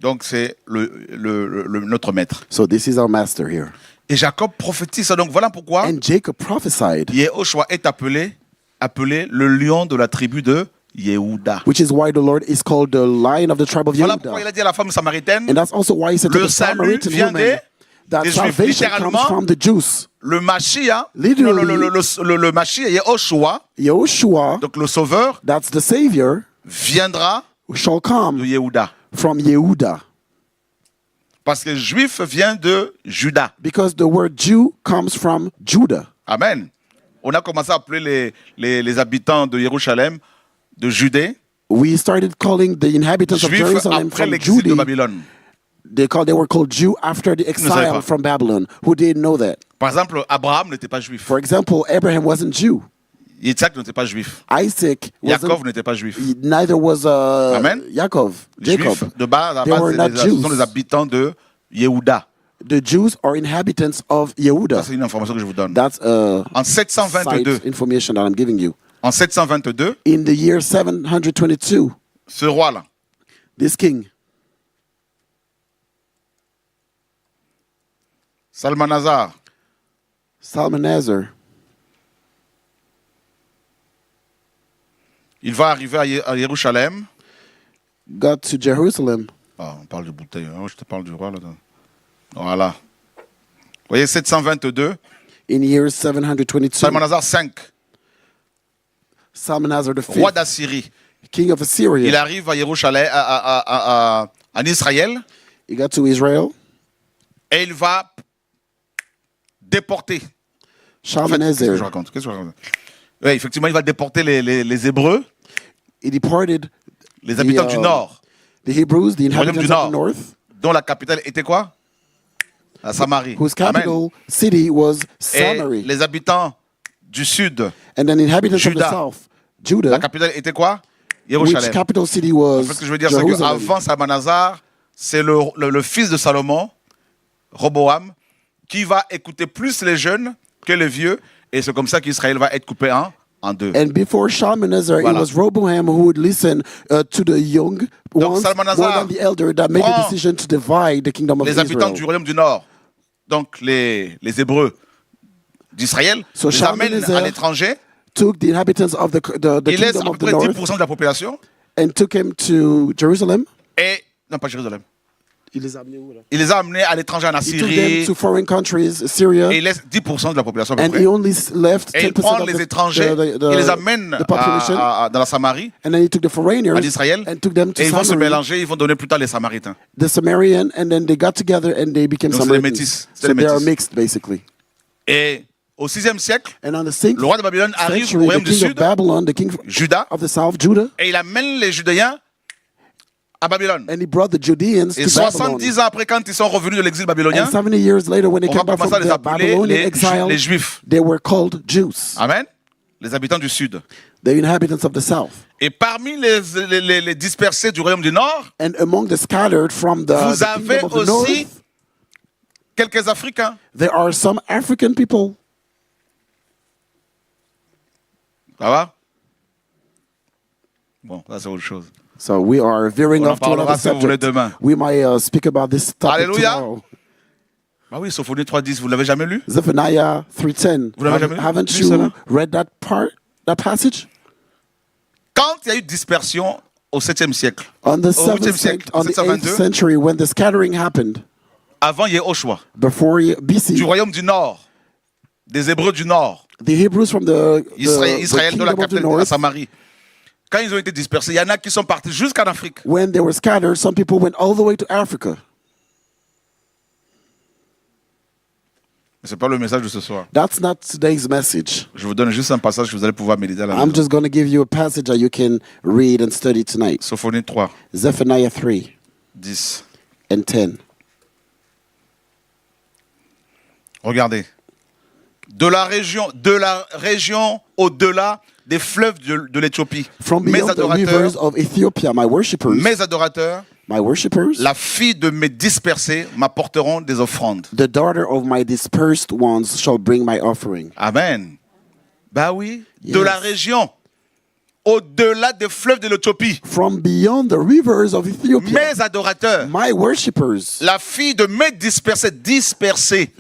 Donc c'est notre maître. So this is our master here. Et Jacob prophétise. Donc voilà pourquoi And Jacob prophesied, Yehoshua est appelé le lion de la tribu de Yehuda. which is why the Lord is called the Lion of the tribe of Voilà pourquoi il Yehuda. a dit à la femme samaritaine, And that's also why he said to Le the salut Samaritan vient woman that des Juifs. salvation comes Littéralement, from the Jews. le Mashiach, Literally. le Mashiach, Yehoshua, Yehoshua, donc le sauveur, that's the Savior, viendra shall de come Yehuda. from Yehuda. Parce que juif vient de Juda. Because the word Jew comes from Judah. Amen. On a commencé à appeler les habitants de Jérusalem de Judée, We started calling the inhabitants of juifs Jerusalem après from l'exil de Judah. Babylone. They were called Jew after the savais exile pas. from Babylon. Who didn't know that? Par exemple, Abraham n'était pas juif. For example, Abraham wasn't Jew. Isaac n'était pas juif. Isaac Jacob wasn't. n'était pas juif. Neither was Amen. Jacob. Jacob. Juifs, de base, à They were not base, ce sont Jews. les habitants de Yehuda. The Jews are inhabitants of Ça, Yehuda. c'est une information que je vous donne. That's En side 722, information that I'm giving you. en 722, In the year 722, ce roi-là, this king, Salmanazar, Salmanazar, il va arriver à Jérusalem. got to Jerusalem. Ah, on parle de bouteille. Oh, je te parle du roi là. Voilà. Vous voyez, 722, In year 722, Salmanazar 5, Salmanazar the roi fifth, d'Assyrie. king of Il Assyria, arrive à Jérusalem, en Israël, he got to Israel. et il va déporter. En fait, qu'est-ce que je Shalmaneser, raconte? Oui, effectivement, il va déporter les Hébreux, he departed les habitants du Nord, the Hebrews, the royaume inhabitants du of Nord, the north, dont la capitale était quoi? La Samarie. whose Amen. capital city was Et Samaria. les habitants du Sud, And then the inhabitants of the Judah. south, la Judah, capitale était quoi? which Jérusalem. capital city En was fait, ce que je veux dire, c'est Jerusalem. qu'avant Salmanazar, c'est le fils de Salomon, Roboam, qui va écouter plus les jeunes que les vieux. Et c'est comme ça qu'Israël va être coupé en deux. And before Shalmaneser, Voilà. it was Roboam who would listen to the young ones Salmanazar more than the elder that made the prend decision to divide the kingdom of Les habitants Israel. du royaume du Nord, donc les Hébreux d'Israël, So les amène Shalmaneser à l'étranger. Took the inhabitants of the Il laisse à kingdom peu of the près north 10% de la population. and took him to Jerusalem. Et, non pas Jérusalem, Il les a amenés où, là? il les a amenés à l'étranger en He took them Assyrie. to foreign countries, Syria, Et il laisse 10% de la population à peu and près. he only left Et 10% il prend of les étrangers, il les amène the population, dans la Samarie, and then he took the foreigners en Israël, and took them to et ils vont se Samaria, mélanger, ils vont donner plus tard les Samaritains. the Samaritan, and then they got together and they became Donc, c'est des Samaritans. métis. C'est So des they are métis. mixed, basically. Et au 6e siècle, And on the 6th le roi de Babylone arrive au century, the royaume du king of Sud, Babylon, the king Juda, of the south, Judah, et il amène les Judéens à Babylone. and he brought the Judeans Et to Babylon. 70 ans après, quand ils sont revenus de l'exil babylonien, And 70 years later, when they on came va back from commencer à les the appeler Babylonian les exile, Juifs. they were called Jews, Amen. Les habitants du Sud. the inhabitants of the south. Et parmi les dispersés du royaume du Nord, And among the scattered from the vous kingdom avez of the aussi north, quelques Africains. there are some African people. Ça va? Bon, ça c'est autre chose. So we are veering On en off to another parlera si vous voulez subject. demain. We might speak about this topic Alléluia. tomorrow. Ah oui, Sophonie 3.10, vous l'avez jamais lu? Zephaniah 3:10. Vous l'avez jamais lu? Haven't Lu you cela? read that part, that passage? Quand il y a eu dispersion au 7e siècle, On the au 8e 7th, siècle, on the 8th 722, century, when the scattering happened, avant Yehoshua, before BC, du royaume du Nord, des Hébreux du Nord, the Hebrews from the Israël de la kingdom of the capitale à north, Samarie, quand ils ont été dispersés, il y en a qui sont partis jusqu'en Afrique. when they were scattered, some people went all the way to Africa. Mais ce n'est pas le message de ce soir. That's not today's message. Je vous donne juste un passage que vous allez pouvoir méditer à la I'm maison. just going to give you a passage that you can read and study tonight. Sophonie 3, Zephaniah 3 10. and 10. Regardez. De la région au-delà des fleuves de l'Éthiopie. From Mes beyond the rivers adorateurs, of Ethiopia, my worshippers, la fille de mes dispersés m'apporteront des offrandes. the daughter of my dispersed ones shall bring my offering. Amen. Bah oui, de Yes. la région au-delà des fleuves de l'Éthiopie. From beyond the rivers of Ethiopia, Mes adorateurs, my worshippers, la fille de mes dispersés,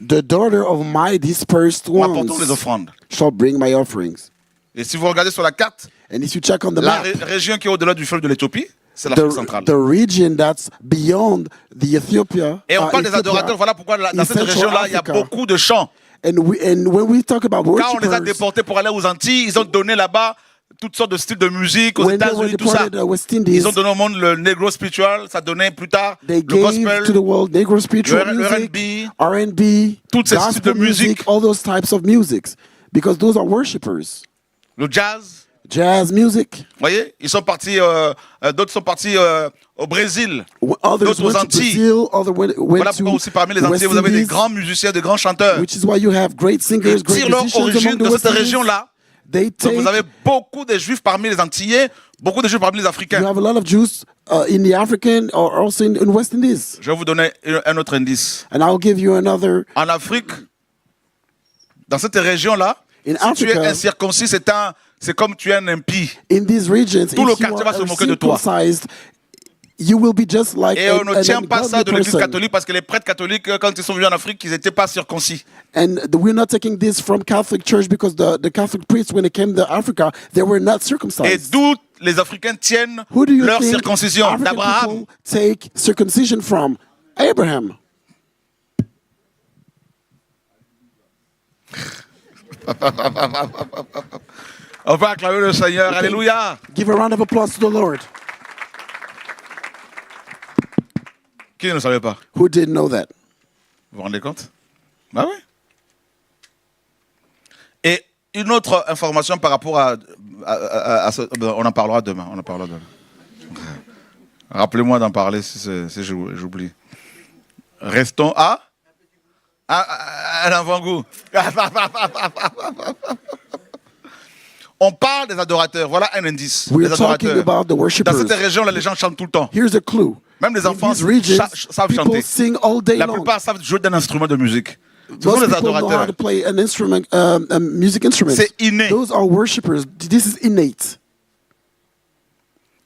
the daughter of my dispersed m'apporteront des ones offrandes. shall bring my offerings. Et si vous regardez sur la carte, And if you check on the la map, région qui est au-delà du fleuve de l'Éthiopie, c'est l'Afrique centrale. the region that's beyond the Ethiopia, Et on parle des Ethiopia adorateurs, voilà pourquoi dans is cette Central région-là, il y a Africa. beaucoup de chants. And when we talk about Quand on les a worshipers, déportés pour aller aux Antilles, ils ont donné là-bas toutes sortes de styles de musique, aux when they were États-Unis, tout ça. deported to West Indies, Ils ont donné au monde le negro spiritual, ça donnait plus tard they le gave to gospel, the world Negro spiritual le music, R&B, R&B, toutes ces styles de gospel music, musique. all those types of musics, because those are worshipers. le jazz. Jazz music. Vous voyez, ils sont partis, d'autres sont partis au Brésil. Others D'autres aux went to Antilles. Brazil, others went Voilà to pourquoi aussi parmi les the Antilles, West vous avez des Indies, grands musiciens, des grands chanteurs. which is why you have great singers, Ils great tirent leur musicians origine among the de West cette Indies. région-là. They Donc take, vous avez beaucoup de Juifs parmi les Antillais, beaucoup de Juifs parmi les you Africains. have a lot of Jews in the African or also in West Indies. Je vais vous donner un autre indice. And I'll give you another. En Afrique, dans cette région-là, In si tu es Africa, incirconcis, c'est comme tu es un impie. in these regions, Tout le if you quartier va se are moquer de toi. circumcised, you will be just like Et on ne tient pas ça de ungodly l'église person. catholique parce que les prêtres catholiques, quand ils sont venus en Afrique, ils n'étaient pas circoncis. And we're not taking this from Catholic Church because the Catholic priests, when they came to Africa, they were not Et circumcised. d'où les Africains tiennent Who do you leur think circoncision African d'Abraham. people take circumcision from? Abraham. On va acclamer le Seigneur. Alléluia. Give a round of applause to the Lord. Qui ne le savait pas? Who didn't know that? Vous vous rendez compte? Ah oui. Et une autre information par rapport à on en parlera demain. On en parlera demain. Rappelez-moi d'en parler si j'oublie. Restons à un avant-goût. On parle des adorateurs. Voilà un indice. We're Les talking adorateurs. about the Dans worshipers. cette région-là, les gens chantent tout le temps. Here's a clue. Même les In enfants these regions, savent people chanter. sing all day La long. plupart savent jouer d'un instrument de musique. Ce sont Most les people know how adorateurs. to play an instrument, a music instrument. C'est inné. Those are worshipers. This is innate.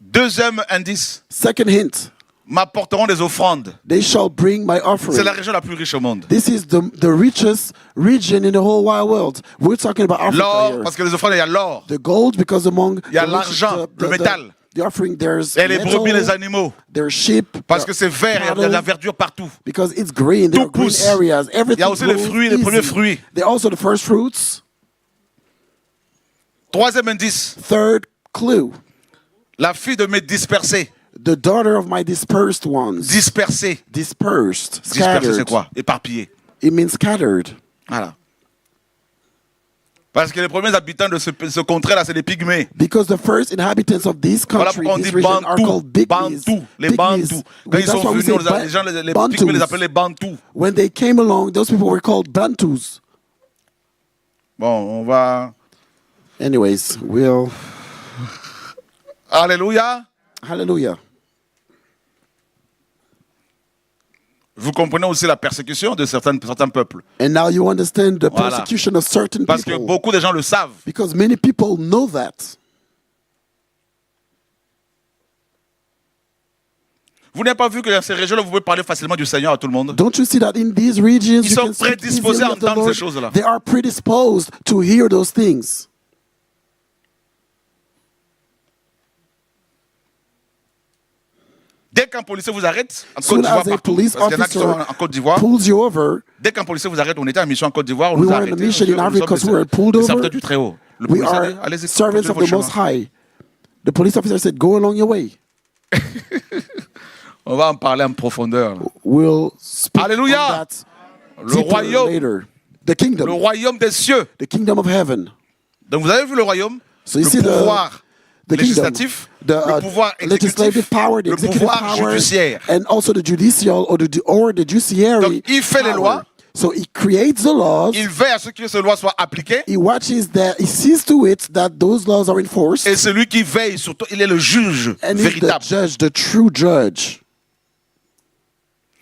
Deuxième indice, Second hint. m'apporteront des offrandes. They shall bring my C'est offering. la région la plus riche au monde. This is the richest region in the whole wide world. We're talking about Africa L'or, here. parce que les offrandes, il y a l'or. The gold, because among Il y a the l'argent, le métal. the offering, there's Et les metal, brebis, les animaux. there's sheep, Parce que c'est vert, il y a de la verdure partout. because it's green. There Tout are green pousse. areas. Il y Everything a aussi les grows fruits, les easy. premiers fruits. They're also the first fruits. Troisième indice, Third clue. la fille de mes dispersés. The daughter of my dispersed ones. Dispersés. Dispersed. Dispersés, Scattered. c'est quoi? Éparpillés. It means scattered. Voilà. Parce que les premiers habitants de ce contrée-là, c'est les pygmées. Because the first inhabitants of this Voilà country, pourquoi on this dit region, are called Bantou. Pygmies. Bantou. Les Pygmies. Bantous. Quand ils That's sont why we venus, say les gens, les Bantous. pygmées les appelaient les Bantous. When they came along, those people were called Bantus. Bon, on va... Anyways, we'll... Alléluia. Hallelujah. Vous comprenez aussi la persécution de certains peuples. And now you understand the Voilà. persecution of certain Parce que people. beaucoup de gens le savent. Because many people know that. Vous n'avez pas vu que dans ces régions-là, vous pouvez parler facilement du Seigneur à tout le monde? Don't you see that in these regions, Ils you sont can speak prédisposés easily à of the entendre Lord. ces choses-là. They are predisposed to hear those things. Dès qu'un policier vous arrête, en Soon Côte d'Ivoire, as a partout, police parce qu'il y en a qui sont officer en Côte d'Ivoire, pulls you over, dès qu'un policier vous arrête, on était en mission en Côte d'Ivoire, on We nous a were on a arrêtés. mission in Nous Africa sommes because we were pulled les over. serviteurs du Très-Haut. Le we policier a are dit, allez-y, servants continuez of votre the Most chemin. High. The police officer said, go along your way. On va en parler en profondeur. We'll speak Alléluia. on that Le deeper royaume, later. The le kingdom, royaume des cieux. the kingdom of heaven. Donc vous avez vu le royaume, So you le see pouvoir the kingdom, législatif, the le pouvoir legislative exécutif, power, the le executive pouvoir power, judiciaire. and also the judicial or the judiciary. Donc il fait les power. lois, So he creates the laws. il veille à ce que ces lois soient appliquées, He watches that. He sees to it that those laws are enforced. et celui qui veille surtout, il est le juge And he's the véritable. judge, the true judge.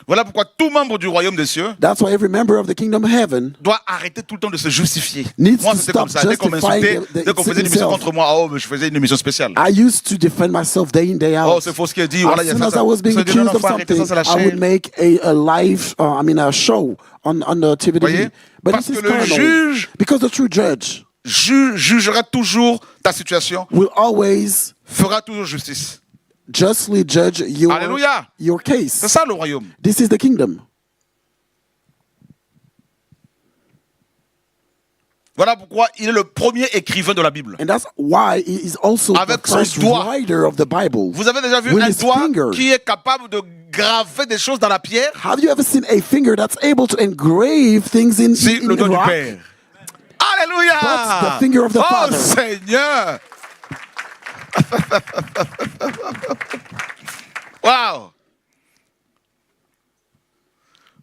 Voilà pourquoi tout membre du royaume des cieux That's why every member of the kingdom of heaven doit arrêter tout le temps de se justifier. Needs Moi, to c'était comme stop ça. Dès qu'on justifying m'insultait, dès qu'on faisait une émission himself. contre moi, oh, mais je faisais une émission spéciale. I used to defend myself day in, day out. Oh, c'est faux ce qu'il dit. Voilà, As il y a soon ça. as ça. I was being Ça dit, non, accused non, of faut arrêter something, ça, c'est la I would chair. make a live, a show on the TV. Voyez? But Parce this is que le carnal. juge Because the true judge jugera toujours ta situation, will always fera toujours justice. justly judge Alléluia. your C'est case. ça le royaume. This is the kingdom. Voilà pourquoi il est le premier écrivain de la Bible. And that's why he is also Avec the son first doigt. writer of the Bible. Vous avez déjà vu With un his doigt finger. qui est capable de graver des choses dans la pierre? Have you ever seen a finger that's able to engrave things in, C'est in le doigt du rock? Père. Alléluia! That's the finger of the oh Father. Seigneur! Wow!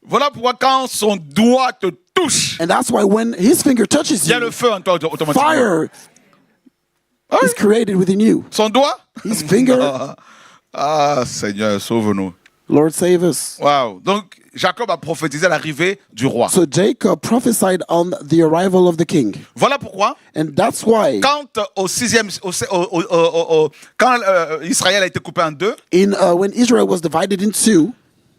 Voilà pourquoi quand son doigt te touche, And that's why when his finger touches il y a you, le feu en toi automatiquement. fire is created within you. Son doigt? His finger, Ah, Seigneur, sauve-nous. Lord save us. Wow. Donc, Jacob a prophétisé l'arrivée du roi. So Jacob prophesied on the arrival of the king. Voilà pourquoi, And that's why quand Israël a été coupé en deux, when Israel was divided in two,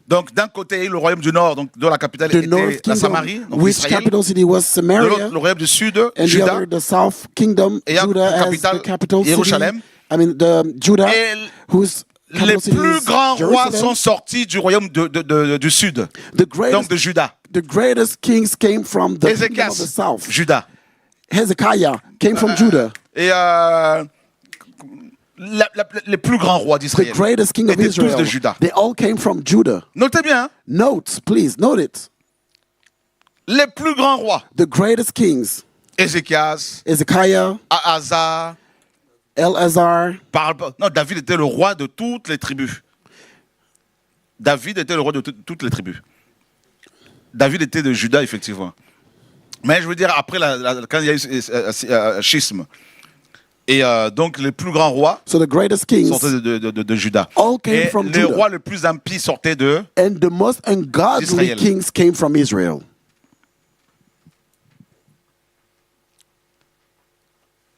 donc d'un côté le royaume du nord, donc dont la capitale the était north la Samarie, kingdom, donc which Israël, capital city was de Samaria, l'autre le royaume du sud, and the Juda, other, the south kingdom, ayant Judah pour as capitale the capital city. Jérusalem. I mean, the Judah, Et whose les capital city plus is grands rois Jerusalem. sont sortis du royaume du sud, The donc greatest, de Juda. the greatest kings came from the kingdom of the Ézéchias, south. Juda. Hezekiah came from Judah. Et les plus grands rois The d'Israël greatest king of étaient tous Israel. de Juda. They all came from Judah. Notez bien, hein, Note, please, note it. les plus grands rois, The greatest kings, Ézéchias, Hezekiah, Asa, Eleazar. non, David était le roi de toutes les tribus. David était le roi de toutes les tribus. David était de Juda, effectivement. Mais je veux dire, après, quand il y a eu schisme, et donc les plus grands rois So the greatest kings sortaient de Juda. all came Et from les Judah. rois les plus impies sortaient de... And the most ungodly Israel. kings came from Israel.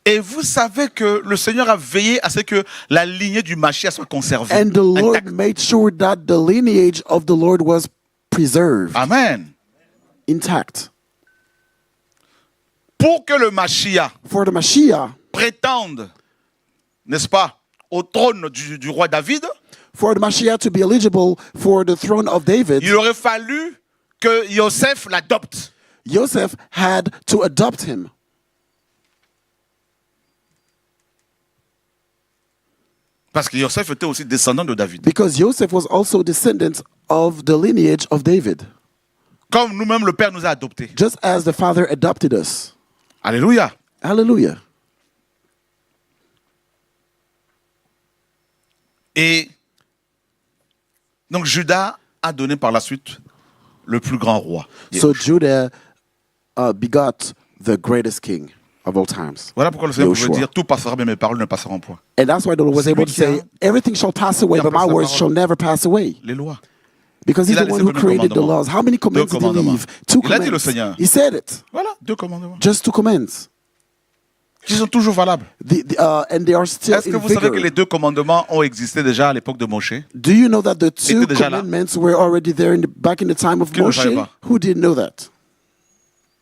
Et vous savez que le Seigneur a veillé à ce que la lignée du Mashiach soit conservée. And the Lord intacte. made sure that the lineage of the Lord was preserved, Amen. intact. Pour que le Mashiach For the Mashiach, prétende, n'est-ce pas, au trône du roi David, for the Mashiach to be eligible for the throne of David, il aurait fallu que Yosef l'adopte. Joseph had to adopt him. Parce que Yosef était aussi descendant de David. Because Joseph was also descendant of the lineage of David, Comme nous-mêmes, le Père nous a adoptés. just as the Father adopted us. Alléluia. Hallelujah. Et donc Judas a donné par la suite le plus grand roi. So Judah begot the greatest king of all times. Voilà pourquoi le Seigneur pouvait Joshua. dire tout passera, mais mes paroles ne passeront point. And that's why the Lord was C'est able lui to qui a say, everything shall pass away, mis en but my place la words parole. shall never pass away. Les lois. Because he's Il a the one laissé who combien de created the commandements? laws. How many commands did he commandements. leave? Two Il a dit le commands. Seigneur. He said it. Voilà, 2 commandements. Just 2 commands. Qui sont toujours valables. And they are still Est-ce que in vous savez que vigor. les 2 commandements ont existé déjà à l'époque de Moshe? Do you know that the 2 Étaient déjà là. commandments were already there back in the time of Qui ne le Moshe? savait pas? Who didn't know that?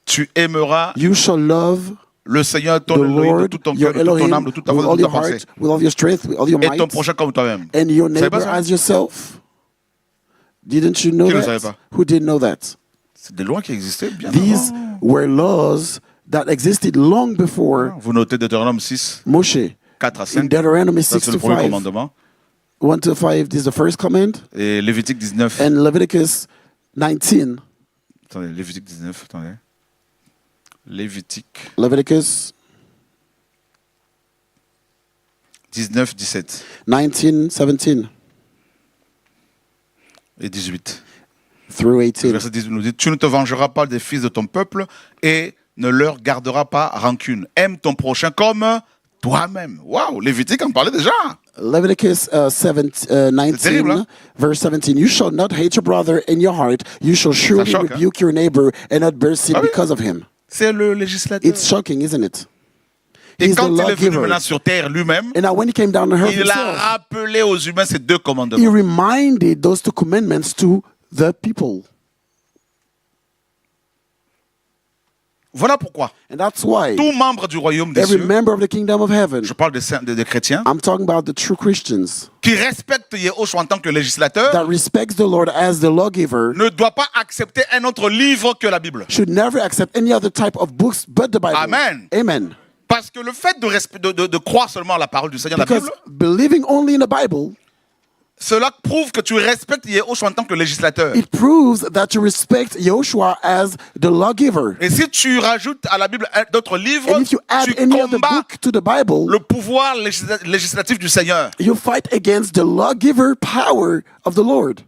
Tu aimeras You shall love Le Seigneur, ton The Elohim, de Lord, tout ton your cœur, de toute ton Elohim, âme, de toute ta with force, all de toute your ta pensée. heart, with all your strength, with all your Et ton might, prochain comme toi-même. and your Vous savez pas neighbor ça? as yourself. Didn't you know Qui ne le savait that? pas? Who didn't know that? C'est des lois qui existaient bien These avant. were laws that existed long before Vous notez Deutéronome 6, Moshe. 4 à In 5. Deuteronomy Ça, 6 c'est le to premier 5, commandement. 1 to 5 is the first command, Et Lévitique 19. and Leviticus 19, Attendez, Lévitique 19, attendez. Lévitique Leviticus 19, 17 19, 17 et 18. through Le 18. verset 18 nous dit, tu ne te vengeras pas des fils de ton peuple et ne leur garderas pas rancune. Aime ton prochain comme toi-même. Waouh, Lévitique en parlait déjà. Leviticus 19, terrible, hein? verse 17. You shall not hate your brother in your heart. You shall surely choque, hein? rebuke your neighbor and not bear sin Ah oui. because of him. C'est le législateur. It's shocking, isn't it? Et He's the quand il est venu lawgiver. maintenant sur terre lui-même, And now when he came down to earth il a himself, rappelé aux humains ces deux he commandements. reminded those two commandments to the people. Voilà pourquoi And that's why tout membre du royaume des every cieux, member of the kingdom of heaven, je parle des, des chrétiens, I'm talking about the true Christians, qui respectent Yehoshua en tant que législateur, that respects the Lord as the lawgiver, ne doit pas accepter un autre livre que la Bible. should never accept any other type of books but the Bible. Amen. Amen. Parce que le fait de croire seulement à la parole du Seigneur, la Because Bible, believing only in the Bible, cela prouve que tu respectes Yehoshua en tant que législateur. it proves that you respect Joshua as the lawgiver. Et si tu rajoutes à la Bible d'autres livres, And if you add tu any other combats book to the Bible, le pouvoir législatif du Seigneur. you fight against the lawgiver power of the Lord.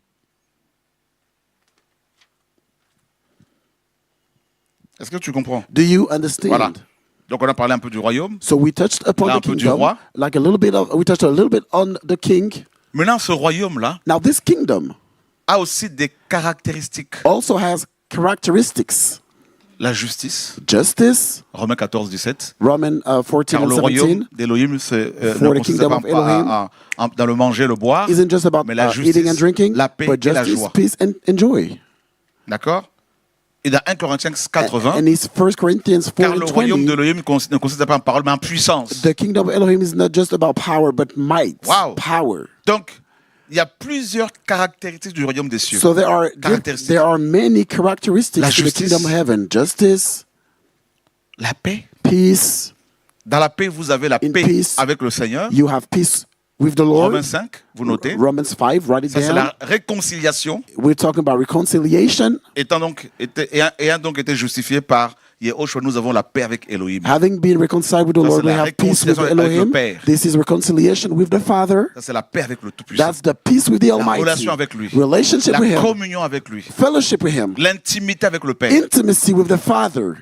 Est-ce que tu comprends? Do you understand? Voilà. Donc on a parlé un peu du royaume. So we touched upon Là, the un peu du kingdom, roi. like a little bit of, we touched a little bit on the king. Maintenant, ce royaume-là Now this kingdom a aussi des caractéristiques. also has characteristics. La justice, Justice, Romains 14, 17. Roman 14 Car and le 17, royaume d'Elohim For ne the consiste kingdom pas of Elohim dans le manger et le boire, isn't just about mais la eating and justice, drinking, la paix but et la justice, joie. peace, and joy. D'accord? Et dans 1 Corinthiens 4, 20, And it's 1 Corinthians 4 car and le royaume 20. d'Elohim ne consiste pas en parole, mais en puissance. The kingdom of Elohim is not just about power, but might. Wow. Power. Donc, il y a plusieurs caractéristiques du royaume des cieux. So there Caractéristiques. are many characteristics La to the justice. kingdom of heaven. Justice, La paix. peace. Dans la paix, vous avez la In paix peace, avec le Seigneur. You have peace with the Lord. Romains 5, vous notez. Romans 5, write it Ça, c'est down. la réconciliation, We're talking about reconciliation. ayant donc été justifié par Yehoshua, nous avons la paix avec Elohim. Having been reconciled with the Ça, Lord, c'est we la have peace with réconciliation avec le Elohim. Père. This is reconciliation with the Father. Ça, c'est la paix avec le Tout-Puissant. That's the peace with the La Almighty. relation avec lui. Relationship La with Him. communion avec lui. Fellowship with Him. L'intimité avec le Père. Intimacy with the Father.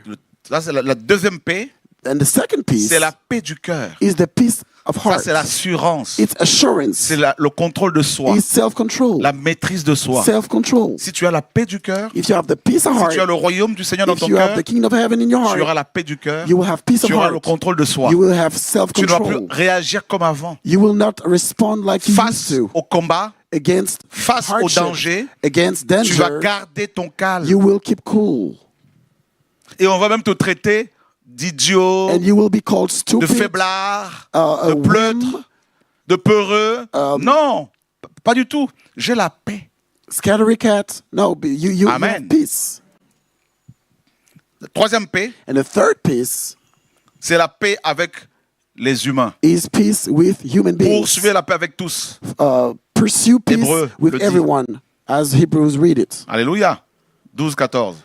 Ça, c'est la deuxième paix. And the second peace C'est la paix du cœur. is the peace of Ça, heart. c'est l'assurance. It's assurance. C'est le contrôle de soi. It's self-control. La maîtrise de soi. Self-control. Si tu as la paix du cœur, If you have the peace of si heart, tu as le royaume du Seigneur dans if ton you have cœur, the kingdom of heaven in your tu auras heart, la paix du cœur, you will have peace of tu auras le heart. contrôle de soi. You will have Tu ne vas plus self-control. réagir comme avant. You will not respond like you used Face to au combat, against face au hardship, danger, against tu vas danger. garder ton calme. You will keep cool. Et on va même te traiter d'idiot, And you will be called de stupid, faiblard, a de pleutre, whim, de peureux. Non, pas du tout. J'ai la paix. scattery cat. No, you have Amen. peace. La troisième paix, And the third peace c'est la paix avec les humains. is peace with human beings. Poursuivez la paix avec tous. Pursue peace Hébreux with le dit. everyone, as Hebrews read it. Alléluia. 12, 14.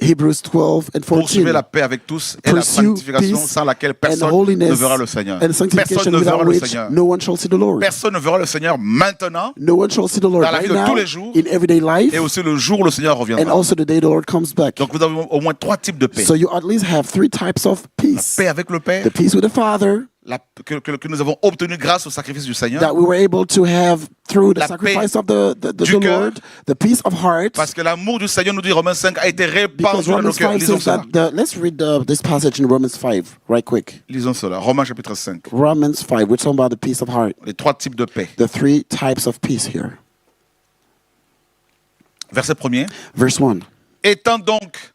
Hebrews 12 and 14. Poursuivez la paix avec tous et la Pursue sanctification peace sans laquelle and personne holiness ne verra le Seigneur. and sanctification Personne ne verra without le which Seigneur. no one shall see the Lord. Personne ne verra le Seigneur maintenant No one shall see the Lord Dans la right vie de now, tous les jours, in everyday life, et aussi le jour où le Seigneur and reviendra. also the day the Lord comes back. Donc vous avez au moins trois types de paix. So you at least have three types of La peace. paix avec le Père, The peace with the Father que nous avons obtenue grâce au sacrifice du Seigneur. that we were able to have through the La sacrifice paix of the du cœur. Lord, the peace of heart. Parce que l'amour du Seigneur, nous dit Romains 5, a été Because répandu dans nos Romans cœurs. 5 Lisons says cela. that, let's read this passage in Romans 5 right quick. Lisons cela. Romains chapitre 5. Romans 5, we're talking about the peace of heart. Les trois types de paix. The three types of peace here. Verset 1er. Verse 1. Étant donc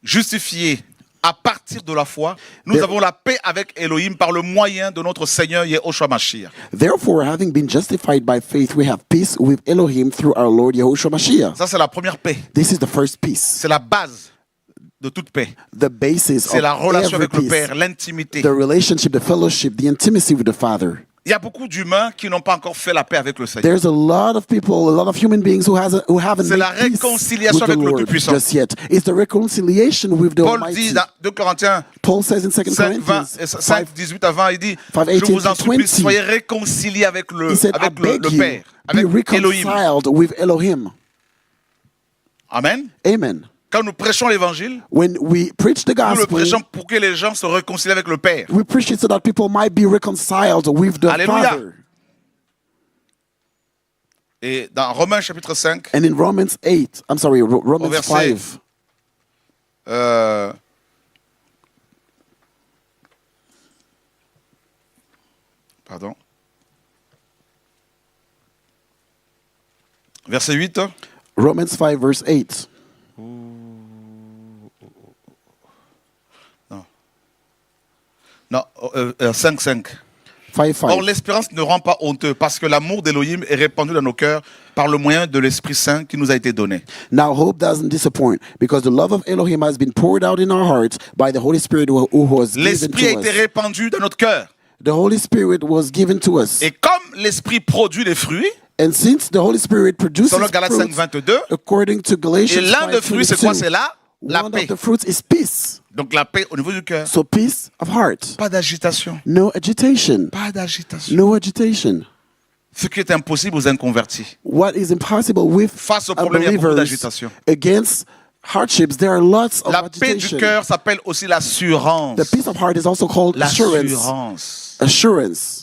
justifiés à partir de la foi, nous avons la paix avec Elohim par le moyen de notre Seigneur Yehoshua Mashiach. Therefore, having been justified by faith, we have peace with Elohim through our Lord Yahushua Mashiach. Ça, c'est la première paix. This is the first peace, C'est la base de toute paix. the basis C'est of la relation every avec le peace, Père, l'intimité. the relationship, the fellowship, the intimacy with the Father. Il y a beaucoup d'humains qui n'ont pas encore fait la paix avec le Seigneur. There's a lot of people, a lot of human beings who haven't C'est made la peace réconciliation with the avec le Lord Tout-Puissant. just yet. It's the reconciliation with the Paul Almighty. dit dans 2 Corinthiens Paul says in 2 5, 20, Corinthians 5, 5, 18 à 20, il dit, 5, je vous en 18 to supplie, 20. soyez réconciliés avec le, he said, I avec beg le you, Père, be avec Elohim. reconciled with Elohim. Amen. Amen. Quand nous prêchons l'évangile, When we preach the nous le gospel, prêchons pour que les gens se réconcilient avec le Père. we preach it so that people might be reconciled with the Alléluia. Father. Et dans Romains chapitre 5, And in Romans 8, I'm sorry, Romans verset- 5, pardon. Verset 8. Romans 5 verse 8. Non, 5, 5. 5, 5. Or, l'espérance ne rend pas honteux parce que l'amour d'Elohim est répandu dans nos cœurs par le moyen de l'Esprit Saint qui nous a été donné. Now hope doesn't disappoint because the love of Elohim has been poured out in our hearts by the Holy Spirit who was given L'Esprit a to été us. répandu dans notre cœur. The Holy Spirit was given to us. Et comme l'Esprit produit des fruits, And since the Holy Spirit produces selon Galates 5, fruits, 22, according to et Galatians l'un des fruits, c'est quoi? C'est 5:22, la one paix. of the fruits is peace. Donc la paix au niveau du cœur. So peace of heart. Pas d'agitation. No agitation. Pas d'agitation. No agitation. Ce qui est impossible aux inconvertis. What is impossible with Face au problème, il y a beaucoup unbelievers d'agitation. against hardships, there are lots of La paix du agitation. cœur s'appelle aussi l'assurance. The peace of heart is also called assurance. L'assurance. Assurance.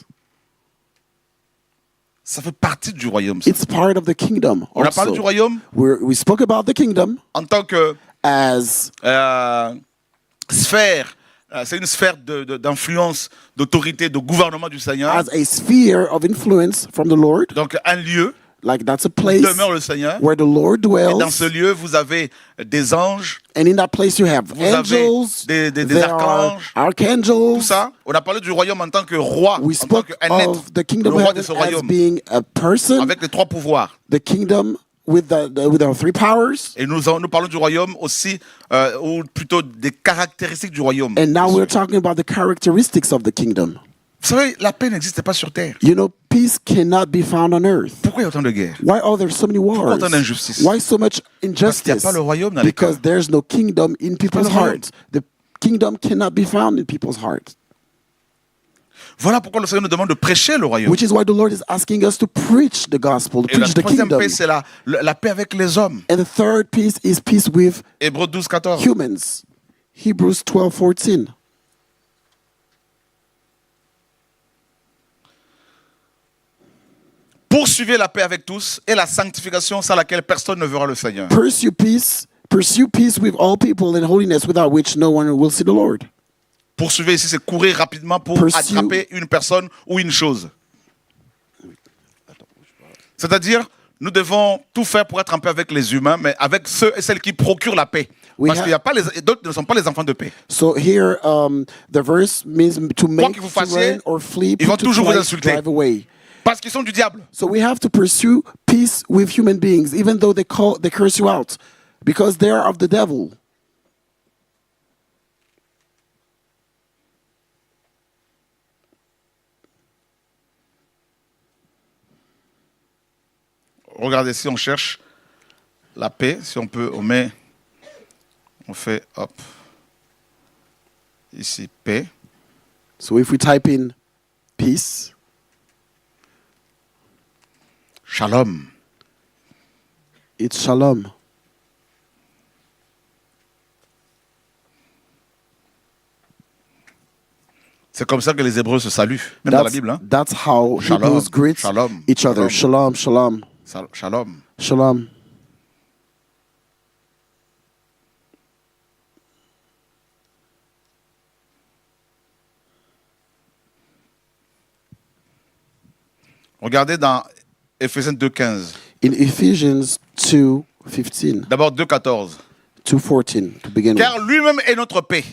Ça fait partie du royaume. Ça. It's part of the kingdom. On a parlé du Also. royaume We spoke about the kingdom en tant que as sphère. C'est une sphère d'influence, d'autorité, de gouvernement du Seigneur. a sphere of influence from the Lord. Donc un lieu Like that's a où place demeure le Seigneur. where the Lord Et dans dwells. ce lieu, vous avez des anges, And in that place you have vous avez angels, des there are archanges, archangels. tout ça. On a parlé du royaume en tant que roi, We en tant spoke qu'un être, of the le kingdom roi of de ce heaven as royaume, being a person, avec les trois pouvoirs. the kingdom with our three powers. Et nous parlons du royaume aussi, ou plutôt des caractéristiques du royaume. And now we're talking about the characteristics of the kingdom. Vous savez, la paix n'existe pas sur terre. You know, peace cannot be found on earth. Pourquoi il y a autant de guerres? Why are there so many wars? autant d'injustice? Why so much Parce qu'il n'y a injustice? pas le royaume dans les Because cœurs. there's no kingdom in people's le royaume. hearts. The kingdom cannot be found in people's hearts. Voilà pourquoi le Seigneur nous demande de prêcher le royaume. Which is why the Lord is asking us to preach the gospel, to Et la preach the troisième kingdom. paix, c'est la paix avec les hommes. And the third peace is peace with Hébreux 12, 14. humans. Hebrews 12:14. Poursuivez la paix avec tous et la sanctification sans laquelle personne ne verra le Seigneur. Pursue peace with all people and holiness, without which no one will see the Lord. Poursuivez ici, c'est courir rapidement pour Pursue. attraper une personne ou une chose. C'est-à-dire, nous devons tout faire pour être en paix avec les humains, mais avec ceux et celles qui procurent la paix. We Parce have- qu'il y a pas d'autres ne sont pas les enfants de paix. So here, the verse means to make, que vous to fassiez, run or flee, ils vont to toujours vous fly, insulter. drive away. Parce qu'ils sont du diable. So we have to pursue peace with human beings, even though they curse you out, because they are of the devil. Regardez, si on cherche la paix, si on peut, on fait, hop, ici, paix. So if we type in peace, Shalom. it's shalom. C'est comme ça que les Hébreux se saluent, même dans la Bible. Hein? That's how Shalom, Hebrews greet shalom, each other. shalom. Shalom, shalom, Shalom. shalom. Regardez dans Éphésiens 2.15. In Ephesians 2:15, D'abord 2.14. 2:14 to begin with. Car lui-même est notre paix.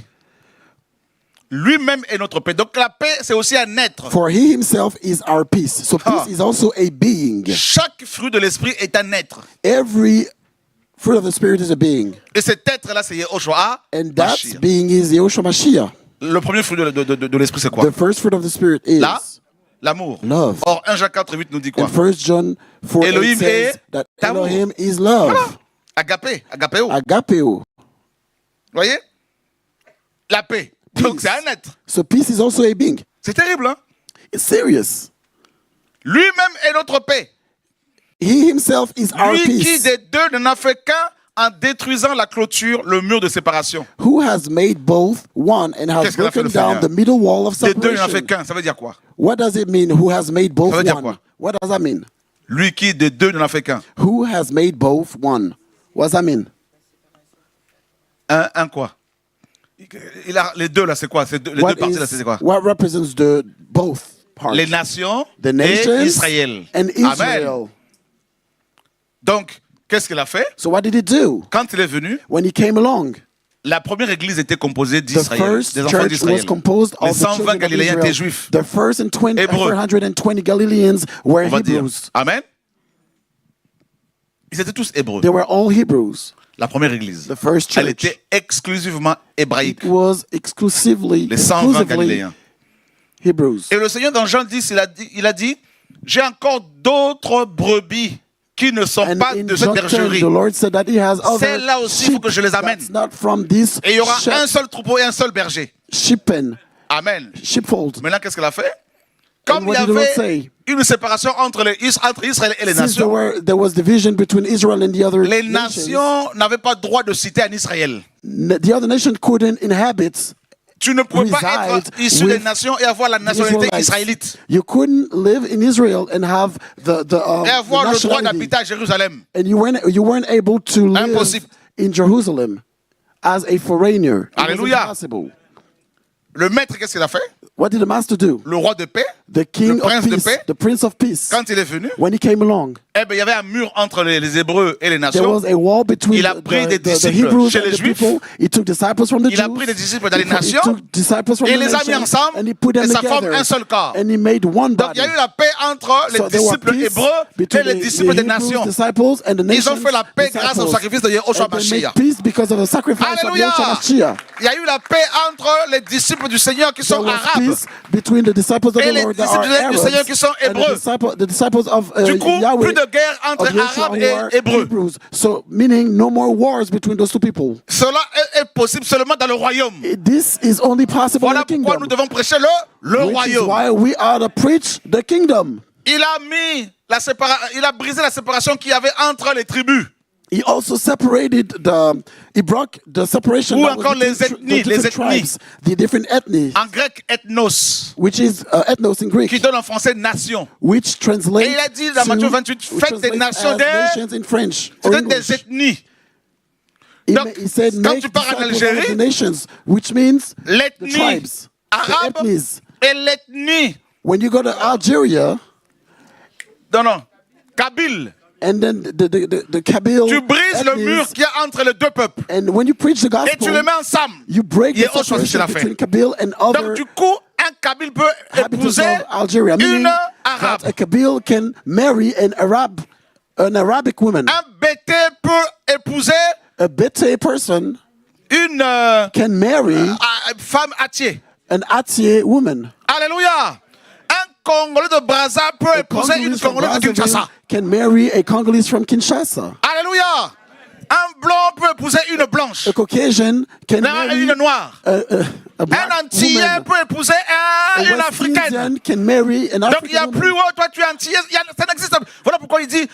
lui-même est notre paix. Donc la paix, c'est aussi un être. For he himself is our peace. So Ah. peace is also a being. Chaque fruit de l'esprit est un être. Every fruit of the Spirit is a being. Et cet être-là, c'est Yehoshua. And that Mashiach. being is Yahushua Mashiach. Le premier fruit de l'esprit, c'est quoi? The first fruit of the Spirit is Là, l'amour. love. Or, 1 Jacques 4, 8 nous dit quoi? In 1 John 4 Elohim says est that amour. Elohim is love. Voilà. Agapé, agapéo. Agapeo. Vous voyez? La paix. Donc c'est un être. So peace is also a being. C'est terrible, hein? It's serious. Lui-même est notre paix. He himself is our Lui qui peace. des deux n'en a fait qu'un en détruisant la clôture, le mur de séparation. Who has made both one and has Qu'est-ce qu'il a fait, broken le down Seigneur? the middle wall of Des deux, il n'en fait separation. qu'un. Ça veut dire quoi? What does it mean? Who has made both Ça veut dire one? quoi? What does that mean? Lui qui des deux n'en a fait qu'un. Who has made both one? What does that mean? Un quoi? Il a, les deux là, c'est quoi? Les deux parties là, c'est quoi? What represents the both parts? Les nations The et nations Israël. and Amen. Israel. Donc, qu'est-ce qu'il a fait? So what did he do? Quand il est venu, When he came along, la première église était composée the d'Israël, first des enfants church d'Israël. was composed Les of the 120 children of Galiléens étaient Israel. juifs. The first and Hébreux. 420 Galileans were On va dire. Hebrews. Amen. Ils étaient tous hébreux. They were all Hebrews. La première église, The first elle church. était exclusivement hébraïque. It was exclusively Les 120 Galiléens. Hebrews. Et le Seigneur, dans Jean 10, il a dit, j'ai encore d'autres brebis qui ne sont And pas in de cette John 10, bergerie. the Lord said that he has other Celles-là aussi, il faut sheep que je les amène. that's not from this Et il y aura un seul troupeau et un seul berger. sheeppen, Amen. sheepfold. Maintenant, qu'est-ce qu'elle a fait? Comme what il y did the Lord avait say? une séparation entre Israël et les Since nations, there was division between Israel and the other les nations, nations n'avaient pas droit de citer en Israël. the other nation couldn't inhabit Tu ne pouvais pas reside être issu des with nations et avoir la the nationalité Israelites. israélite. You couldn't live in Israel and have Et avoir the le droit nationality. d'habiter à Jérusalem. And you weren't able to live Impossible. in Jerusalem as a foreigner. It was Alléluia. impossible. Le maître, qu'est-ce qu'il a fait? What did the master do? Le roi de paix, The king le of prince de peace, paix, the prince of peace, quand il est venu, when he came along, eh ben, il y avait un mur entre les Hébreux et les there nations. was a wall between Il a pris des the disciples Hebrews chez and les the Juifs. people. He took disciples from the Il a Jews. pris des disciples dans les He nations took disciples from et the les a mis nations, ensemble and he put them et ça forme together, un seul corps. and he made one Donc il body. y a eu la paix entre les So there was disciples peace hébreux between et les disciples des Hebrews nations. disciples and the Ils ont nations fait la paix grâce au disciples. sacrifice de Yehoshua And they made Mashiach. peace because of the sacrifice Alléluia! of Yahushua Mashiach. Il y a eu la paix entre les disciples du Seigneur qui There sont was arabes. peace between the disciples of Et the les Lord that disciples are du Arabs Seigneur qui sont and hébreux. the disciples of Du coup, Yahweh, plus de guerre entre of Yahushua arabes who et are hébreux. Hebrews. So meaning no more wars between those two people. Cela est possible seulement dans le royaume. This is only possible Voilà in the pourquoi kingdom. nous devons prêcher le Which is royaume. why we are to preach the kingdom. Il a brisé la séparation qu'il y avait entre les tribus. He also he broke the separation Ou that was encore between les ethnies, the les different ethnies. tribes, the different ethnies, En grec, ethnos, which is ethnos in qui Greek, donne en français nation. which translates Et il a dit dans Matthieu 28, which faites des translates nations as nations in French or C'était des English. ethnies. Donc, He said, quand make tu pars en disciples of Algérie, the nations, which means the L'ethnie tribes, the arabe ethnies. et l'ethnie, When you go to Algeria, non, Kabyle. and then the Kabyle Tu brises le ethnies, mur qu'il y a entre les deux peuples. and when you preach the Et gospel, tu le mets ensemble. you break the Yehoshua, c'est ce qu'il separation a fait. between Kabyle and other Donc, du coup, un Kabyle peut habitants épouser of Algeria, meaning une arabe. that a Kabyle can marry an Arabic woman. Un Bété peut épouser A Bete person une can marry femme Atié. an Atie woman. Alléluia. Un Congolais de Brazza peut A épouser une Congolese from Congolaise de Brazzaville Kinshasa. can marry a Congolese from Kinshasa. Alléluia. Un blanc peut épouser une blanche. A Caucasian can Non, marry une noire. a black Un Antillais woman. peut épouser A une West Africaine. Indian can marry an Donc il African n'y a plus, woman. oh, toi tu es Antillais. Ça n'existe pas. Voilà pourquoi il dit,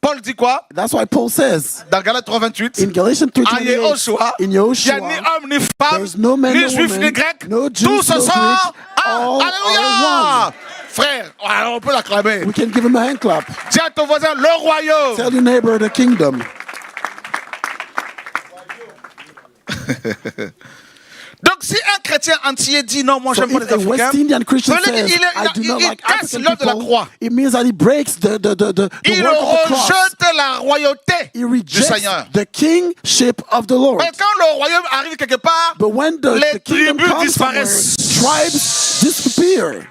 Paul dit quoi? That's why Paul says Dans Galates 3:28. in Galatians En 3:28, Yehoshua, in il n'y a ni Yehoshua, homme ni femme, there's no man, ni no juif woman, ni grec. no Jews, Tous se no sont Greek, un. all Alléluia. are Frère, alors on peut l'acclamer. we can give him a hand clap. Dis à ton voisin, le royaume. Tell your neighbor the kingdom. Donc si un chrétien entier dit non, moi So j'aime pas if les a West Africains, Indian Christian ça veut dire says, qu'il I do not il like casse African l'œuvre de la people, croix. it means that he breaks the Il work of the cross. rejette la royauté He du rejects Seigneur. the kingship of the Lord. Mais quand le royaume arrive quelque part, But when les the kingdom tribus comes somewhere, disparaissent. tribes disappear.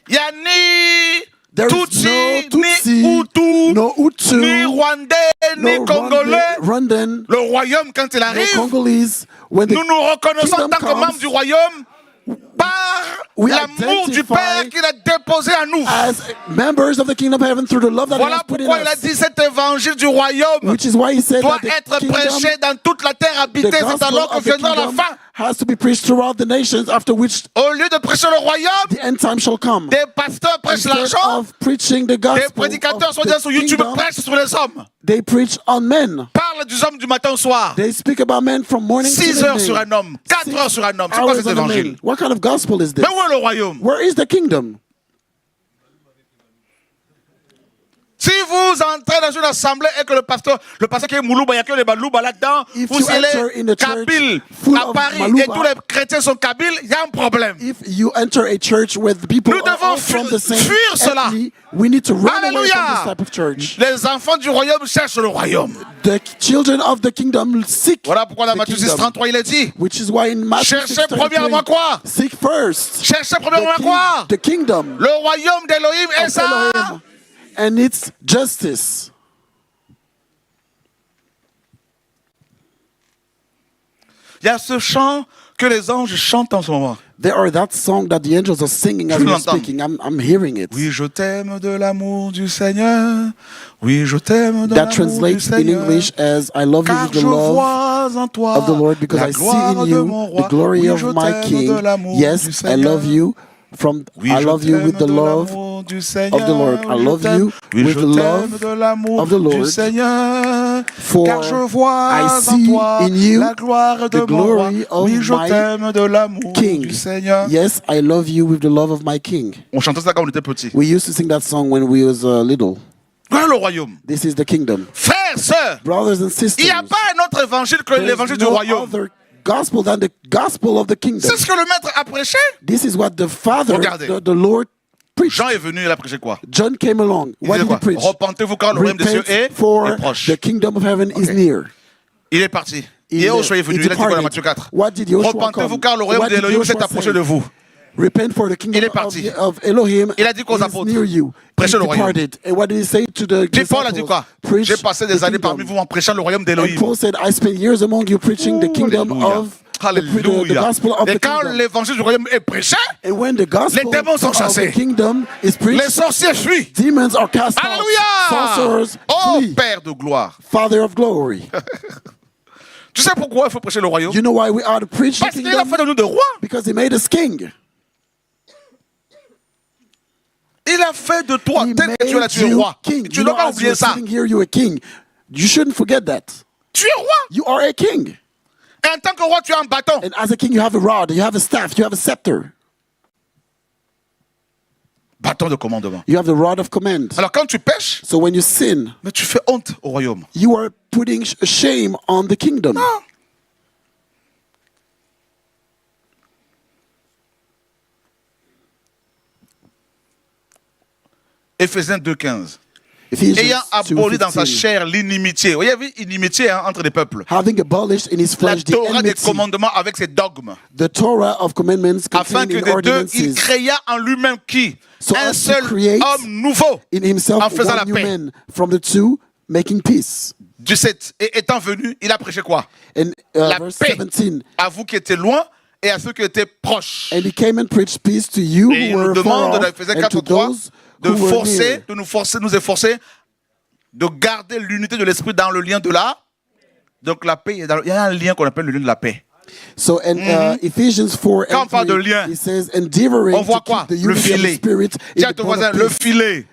il n'y a ni There is Tutsi, no Tutsi, ni Hutu, no Hutu, ni Rwandais, ni no Congolais. Rwandan, Le royaume, quand il no arrive, Congolese. When the nous nous reconnaissons en kingdom tant que membres comes, du royaume par we l'amour du identify Père qu'il a déposé en nous. as members of the kingdom of heaven through the love that he Voilà has put in pourquoi il a us. dit cet évangile du royaume Which is why he said doit that the être kingdom, prêché dans toute la terre the habitée. C'est gospel alors que of the viendra la kingdom fin. has to be preached throughout the nations, after which Au lieu de prêcher le royaume, the end time shall come. des pasteurs prêchent Instead l'argent, of preaching the des gospel prédicateurs of sont the sur YouTube kingdom, prêchent sur les hommes. they preach on men. Parle des hommes du matin au soir. They speak about men from morning to 6 heures evening. sur un homme, 4 6 heures sur un homme. C'est quoi hours cet on a man. évangile? What kind of gospel is this? Mais où est le royaume? Where is the kingdom? Si vous entrez dans une assemblée et que le pasteur qui est Moulouba, il n'y a que les Balouba là-dedans, If vous you enter allez in the church Kabyle full à of Paris Malouba, et tous les chrétiens sont Kabyles, il y a un problème. If you enter a church with people Nous are devons all from the same fuir cela. ethnicity, we need to run away from this Alléluia! type of church. Les enfants du royaume cherchent le royaume. The children of the kingdom seek Voilà pourquoi dans the Matthieu 6, kingdom. 33, il est dit, Which is why in Matthew cherchez 6:33, premièrement quoi? seek first Cherchez premièrement quoi? the kingdom Le royaume d'Élohim et of ça. Elohim and its justice. Il y a ce chant que les anges chantent en ce moment. There are that song that the angels are singing as Je we're l'entends. speaking. I'm hearing it. Oui, je t'aime de l'amour du Seigneur. Oui, je t'aime de That l'amour du translates in Seigneur. English as I love you Car with the je love vois en toi of the Lord, because la I see gloire in de you mon the roi. glory Oui, of je my t'aime King. de l'amour Yes, du I Seigneur. love you from Oui, I je love you with t'aime the de love l'amour du Seigneur. of the Lord. I Oui, love je t'aime. you Oui, with je the love t'aime de l'amour of the du Lord. Seigneur. For Car je vois I en see toi in you la gloire de the mon roi. glory of Oui, je my t'aime de l'amour King. du Seigneur. Yes, I love you with the love of my King. On chantait ça quand on était petits. We used to sing that song when we was little. Voilà le royaume. This is the kingdom. Frères, sœurs, Brothers and il sisters, n'y a pas un autre évangile que there's l'évangile du no royaume. other gospel than the gospel of the kingdom. C'est ce que le maître a prêché. This is what the Father, Regardez. the Lord preached. Jean est venu, il a prêché quoi? John came along. Il What disait did he quoi? preach? Repentez-vous car le royaume des cieux Repent for est proche. the kingdom of heaven is Ok. near. Il est parti. Il- Yehoshua est venu, he il a dit quoi dans departed. Matthieu 4? What did Joshua Repentez-vous come? car le royaume What did d'Élohim s'est Joshua approché say? de vous. Repent for the kingdom Il est parti. of Elohim Il a dit qu'aux is apôtres, near you. prêchez He le royaume. departed. And what did he say to the Puis Paul a dit disciples? quoi? Preach J'ai passé the des années kingdom. parmi vous en prêchant le royaume And d'Élohim. Paul said, I spent years among you preaching the kingdom Alléluia. of the Alléluia. gospel of Et the quand kingdom. l'évangile du royaume est prêché, And when the gospel les démons sont of chassés. the kingdom is les preached, sorciers fuient. demons are cast out. Alléluia! Sorcerers Oh flee. Père de gloire. Father of glory. Tu sais pourquoi il faut prêcher le royaume? You know why we are to preach the Parce qu'il a kingdom? fait de nous des rois. Because he made us king. Il a fait de toi, He tel que tu es là, made tu es you roi. king. Tu You ne know, dois pas as oublier you're ça. sitting here, you're a king. You shouldn't forget that. Tu es roi. You are a king. Et en tant que roi, tu as un bâton. And as a king, you have a rod, you have a staff, you have a scepter. Bâton de commandement. You have the rod of command. Alors quand tu pêches, So when you sin, mais tu fais honte au royaume. you are putting shame on the kingdom. Éphésiens 2,15. Ephesians Ayant aboli dans sa 2:15. chair l'inimitié. Vous voyez, inimitié entre les peuples. Having abolished in his La flesh the Torah des enmity, commandements avec ses dogmes. the Torah of commandments Afin que containing des deux, il ordinances, créa en lui-même qui? So Un as to seul create homme nouveau. in himself en faisant la one new paix. man from the two, making peace. Du 7. Et étant venu, il a prêché quoi? And La verse paix 17, à vous qui étiez loin et à ceux qui étaient proches. and he came and preached peace to you Et il who nous were far demande, dans off, Éphésiens and to 4:3, those de who were forcer, near. de nous efforcer de garder l'unité de l'esprit dans le lien de la. Donc la paix, il y a un lien qu'on appelle le lien de la paix. So in Ephesians 4 Quand on and parle de 3, lien, he says, endeavoring On voit to quoi? keep the Le unity of the filet. spirit Dis in à the ton bond voisin, of le peace. filet.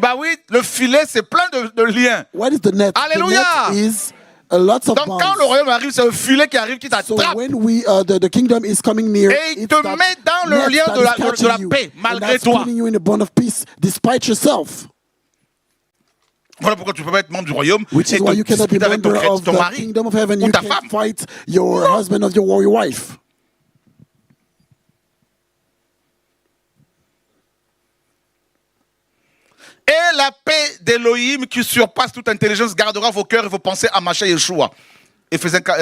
Bah oui, le filet, c'est plein de liens. What is the net? Alléluia. The net is a lot of Donc bonds. quand le royaume arrive, c'est un filet qui arrive, qui So t'attrape. when the kingdom is coming near, Et il it's te that met dans le net lien that de is la catching you, paix, and malgré that's toi. putting you in a bond of peace despite yourself. Voilà pourquoi tu ne peux pas être membre du royaume Which et is why you te cannot be disputer avec member of ton the mari kingdom of heaven. ou You ta can femme. fight your husband or your wife. Et la paix d'Élohim qui surpasse toute intelligence gardera vos cœurs et vos pensées à Mashiach Yeshua.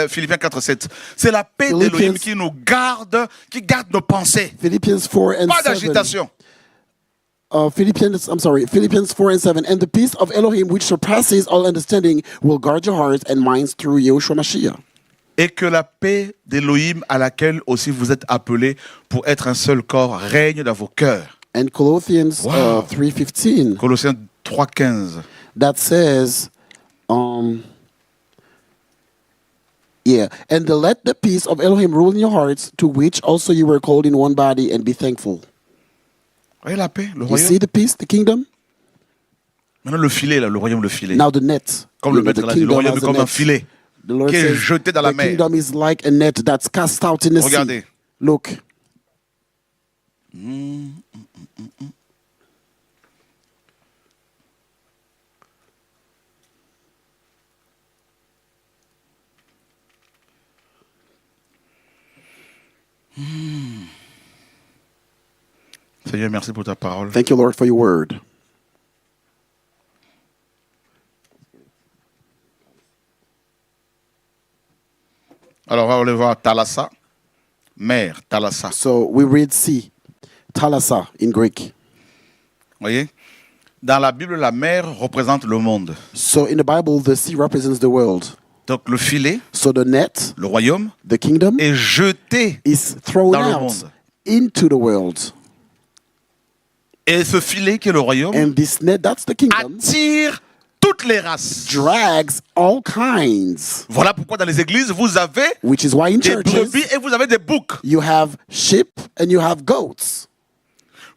Philippiens 4:7. C'est la paix d'Élohim qui nous garde, qui garde nos pensées. Philippians 4 and Pas 7. d'agitation. Philippians 4 and 7. And the peace of Elohim, which surpasses all understanding, will guard your hearts and minds through Yeshua Mashiach. Et que la paix d'Élohim à laquelle aussi vous êtes appelés pour être un seul corps règne dans vos cœurs. And Colossians Wow. 3:15 Colossiens 3:15. that says, and let the peace of Elohim rule in your hearts, to which also you were called in one body, and be thankful. Vous voyez la paix, le You royaume. see the peace, the kingdom? Maintenant le filet, là, le royaume, le filet. Now the net. Comme You le know, maître the l'a dit, le kingdom royaume as est a comme un net. filet The Lord qui est says, jeté dans la the mer. kingdom is like a net that's cast out in the Regardez. sea. Look. Seigneur, merci pour ta parole. Thank you, Lord, for your word. Alors, on va aller voir Thalassa, mer, Thalassa. So we read sea, thalassa in Greek. Vous voyez? Dans la Bible, la mer représente le monde. So in the Bible, the sea represents the world. Donc le filet, So the net, le royaume, the kingdom, est jeté. is thrown dans le out monde. into the world. Et ce filet qui est le royaume And this net, that's the kingdom, attire toutes les races. drags all kinds. Voilà pourquoi dans les églises, vous avez Which is why in des churches, brebis et vous avez des boucs. you have sheep and you have goats.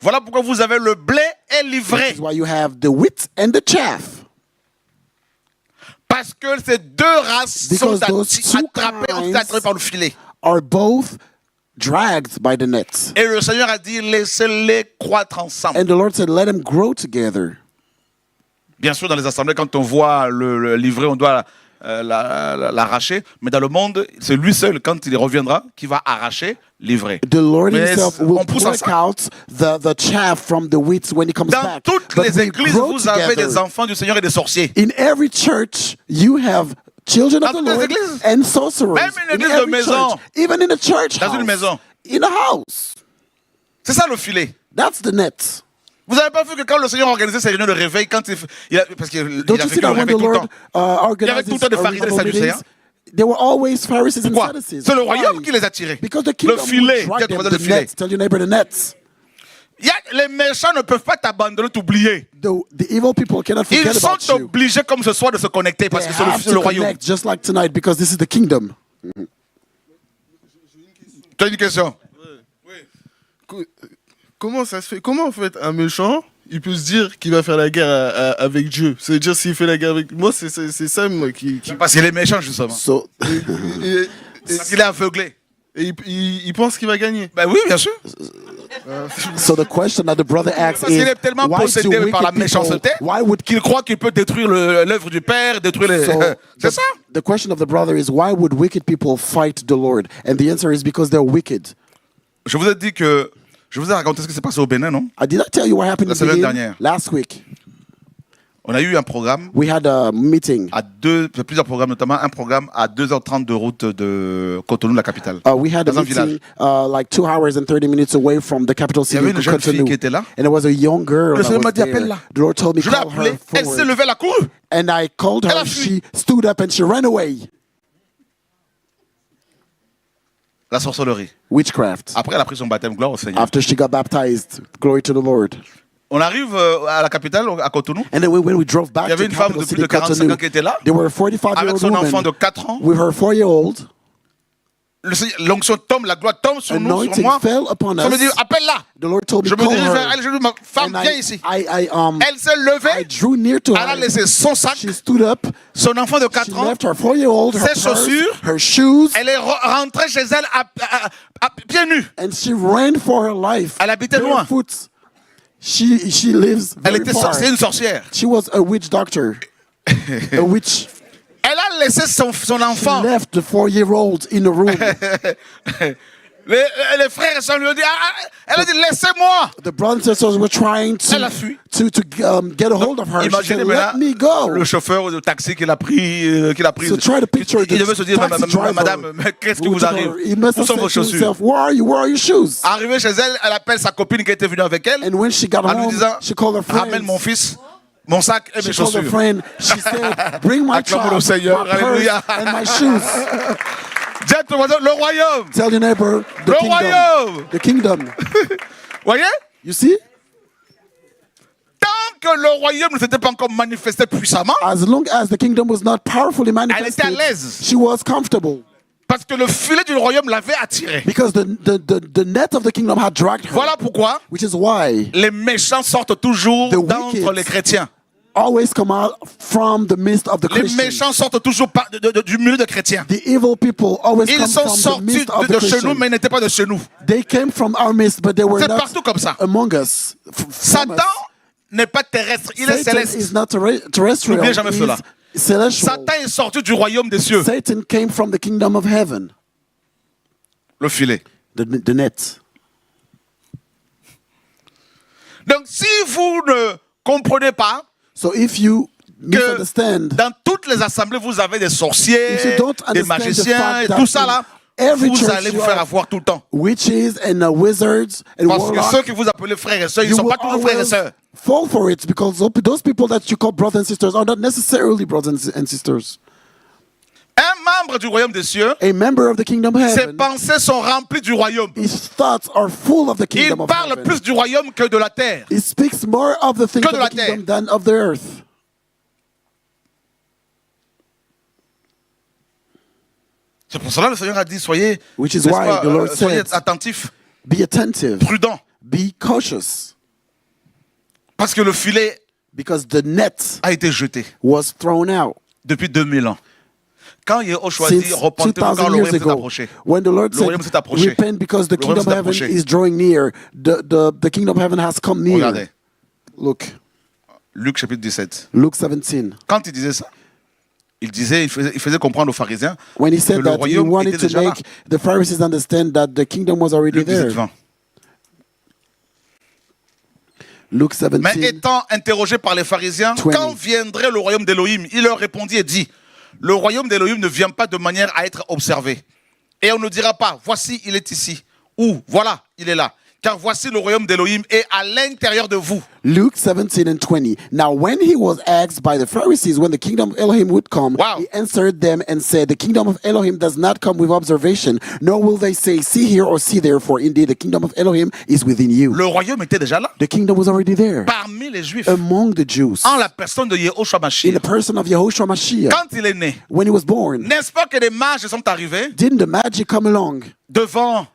Voilà pourquoi vous avez le blé et Which l'ivraie. is why you have the wheat and the chaff. Parce que ces deux races Because sont those two attrapées, ont été kinds attrapées par le filet. Are both dragged by the net. Et le Seigneur a dit, laissez-les croître ensemble. And the Lord said, let them grow together. Bien sûr, dans les assemblées, quand on voit le livret, on doit l'arracher. Mais dans le monde, c'est lui seul, quand il reviendra, qui va arracher livret. The Lord Mais himself on will pousse pluck ensemble. out the chaff from the wheat when he comes Dans back. toutes But les we églises, grow vous avez together. des enfants du Seigneur et des sorciers. In every church, you have children of Dans the toutes les Lord églises. and sorcerers. Même une In église de every maison. church, even in a church Dans une house, maison. in a house. C'est ça le filet. That's the net. Vous n'avez pas vu que quand le Seigneur organisait ses réunions de réveil, quand parce qu'il Don't a you vécu see le that when réveil the tout le Lord temps. Il y avait organizes tout le temps des pharisiens et des revival sadducéens. meetings, there were always Pharisees and Pourquoi? Sadducees. C'est le Why? royaume qui les a tirés. Because the Le kingdom filet. will drag them, Dites-moi the le filet. net. Tell your neighbor the net. Les méchants ne peuvent pas t'abandonner, t'oublier. The evil people cannot forget Ils sont about you. obligés comme ce soir de se connecter parce They que c'est have le to royaume. connect just like tonight because this is the kingdom. Tu as une question? Comment ça se fait? Comment en fait un méchant il peut se dire qu'il va faire la guerre avec Dieu? C'est-à-dire s'il fait la guerre avec moi, c'est ça moi qui... Parce qu'il est méchant justement. So et- Parce qu'il est aveuglé. et il pense qu'il va gagner. Ben oui, bien sûr. So the question that the brother asks Parce qu'il is, est tellement why do possédé par la wicked méchanceté people, why would qu'il croit qu'il peut détruire l'œuvre du Père, détruire les... so C'est ça. the question of the brother is, why would wicked people fight the Lord? And the answer is because they're wicked. Je vous ai dit que... Je vous ai raconté ce qui s'est passé au Bénin, non? Did I tell you what happened La in semaine Benin dernière. last week? On a eu un programme We had a meeting. plusieurs programmes, notamment un programme à 2h30 de route de Cotonou, la capitale. We had a Dans un meeting village. Like 2 hours and 30 minutes away from the capital Il y city avait of une jeune fille Cotonou. qui était là. And there was a young girl Le that Seigneur was m'a dit, there. appelle-la. The Lord told me, Je l'ai call appelée, her elle s'est forward. levée, elle a couru. And I called Elle her, a she fui. stood up and she ran away. La sorcellerie. Witchcraft. Après, elle a pris son baptême, gloire au Seigneur. After she got baptized, glory to the Lord. On arrive à la capitale, à Cotonou, And then when we drove back il y avait to une femme capital de plus city de 45 Cotonou, ans qui était là, there were a avec 45-year-old son enfant woman de 4 ans. with her 4-year-old. L'onction tombe, la gloire tombe sur nous, sur Anointing moi. fell upon Ça me us. dit, appelle-la. The Lord told me, Je me call dirige vers her. elle, je lui dis, ma femme, And viens ici. Elle s'est I levée, drew near to elle a her. laissé son sac, She stood up. son enfant de She 4 ans, left her 4-year-old, her ses purse, chaussures. her shoes, elle est rentrée chez elle à pieds nus. and she ran for her life. Elle habitait loin. Barefoot. She lives Elle very était far. c'est une sorcière. She was a witch doctor. A witch. Elle a laissé son She enfant. left the 4-year-old in a room. Les frères et sœurs lui ont dit, elle a dit, laissez-moi. The brothers and sisters were trying Elle a fui. to get a hold of her. She Imaginez said, maintenant let me go. le chauffeur de taxi qu'il a pris. So try to picture Il devait se dire, taxi driver madame, mais qu'est-ce qui who vous took arrive? her. He must Où have sont said vos to chaussures? himself, where are you? Where are your shoes? Arrivée chez elle, elle appelle sa copine qui était venue avec elle And when she got en lui home, disant, she called her ramène friends. mon fils, mon sac et mes She called her chaussures. friend. She said, bring my Acclamons child, le Seigneur. my purse, Alléluia. and my shoes. Dis à ton voisin, le royaume. Tell your neighbor, the Le kingdom. royaume. The kingdom. Voyez? You see? Tant que le royaume ne s'était pas encore manifesté puissamment, As long as the kingdom was not powerfully était à manifested, l'aise. she was comfortable. parce que le filet du royaume l'avait attiré. Because the net of the kingdom had dragged her. Voilà pourquoi Which is why les méchants sortent toujours The d'entre wicked les chrétiens. always come out from the midst of the Les Christians. méchants sortent toujours du milieu des chrétiens. The evil people always Ils come sont from the sortis midst of the de chez nous, Christians. mais ils n'étaient pas de chez nous. They came from our midst, but they were C'est not partout comme ça. among us. From Satan us. n'est pas terrestre, il est Satan is céleste. not terrestrial. N'oubliez jamais He cela. is celestial. Satan est sorti du royaume des cieux. Satan came from the kingdom of heaven. Le filet. The net. Donc si vous ne comprenez pas So if you que misunderstand, dans toutes les assemblées, vous avez des if sorciers, you don't des understand the magiciens fact et that tout ça là, in every vous church allez vous you faire are avoir tout le temps. witches and wizards and Parce que warlocks, ceux que vous appelez frères et sœurs, ils ne you sont will pas toujours frères et always sœurs. fall for it because those people that you call brothers and sisters are not necessarily brothers and sisters. Un membre du royaume des cieux, A member of the kingdom of ses heaven, pensées sont remplies du royaume. his thoughts are full of the Il kingdom of parle heaven. plus du royaume que de la terre. He speaks more of the things Que of de the la kingdom terre. than of the earth. C'est pour cela que le Seigneur a dit, soyez, Which is n'est-ce why pas, the Lord soyez said, attentifs, be attentive, prudents. be cautious, Parce que le filet because the net a été jeté was thrown out. depuis 2000 ans. Quand Yehoshua dit, Since repentez-vous quand 2,000 le years royaume s'est ago, approché. when the Lord Le royaume said, s'est approché. repent because the Le royaume kingdom of s'est heaven approché. is drawing near. The kingdom of heaven has come near. Regardez, Look, Luc chapitre 17. Luke 17. Quand il disait ça, il faisait comprendre aux pharisiens When he que said le that, he royaume wanted était to déjà là. make the Pharisees understand that the kingdom was already Luc 18, there. 20. Luke Mais 17. étant interrogé par les pharisiens, 20. quand viendrait le royaume d'Élohim, il leur répondit et dit, le royaume d'Élohim ne vient pas de manière à être observé. Et on ne dira pas, voici, il est ici. Ou, voilà, il est là. Car voici le royaume d'Élohim est à l'intérieur de vous. Luke 17 and 20. Now, when he was asked by the Pharisees when the kingdom of Elohim would come, Wow. he answered them and said, the kingdom of Elohim does not come with observation, nor will they say, see here or see there, for indeed the kingdom of Elohim is within you. Le royaume était déjà là, The kingdom was already there parmi les Juifs, among the Jews en la personne de Yehoshua in the Mashiach. person of Yehoshua Mashiach. Quand il est né, When he was born, n'est-ce pas que les mages sont arrivés didn't the magic come along? devant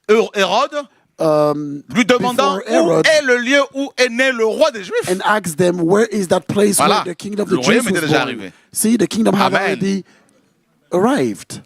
Hérode, lui demandant before Herod, où est le lieu où est né le roi des Juifs. and asked them, where is that place Voilà. where the king of Le the royaume Jews était was déjà born? arrivé. See, the kingdom had Amen. already arrived.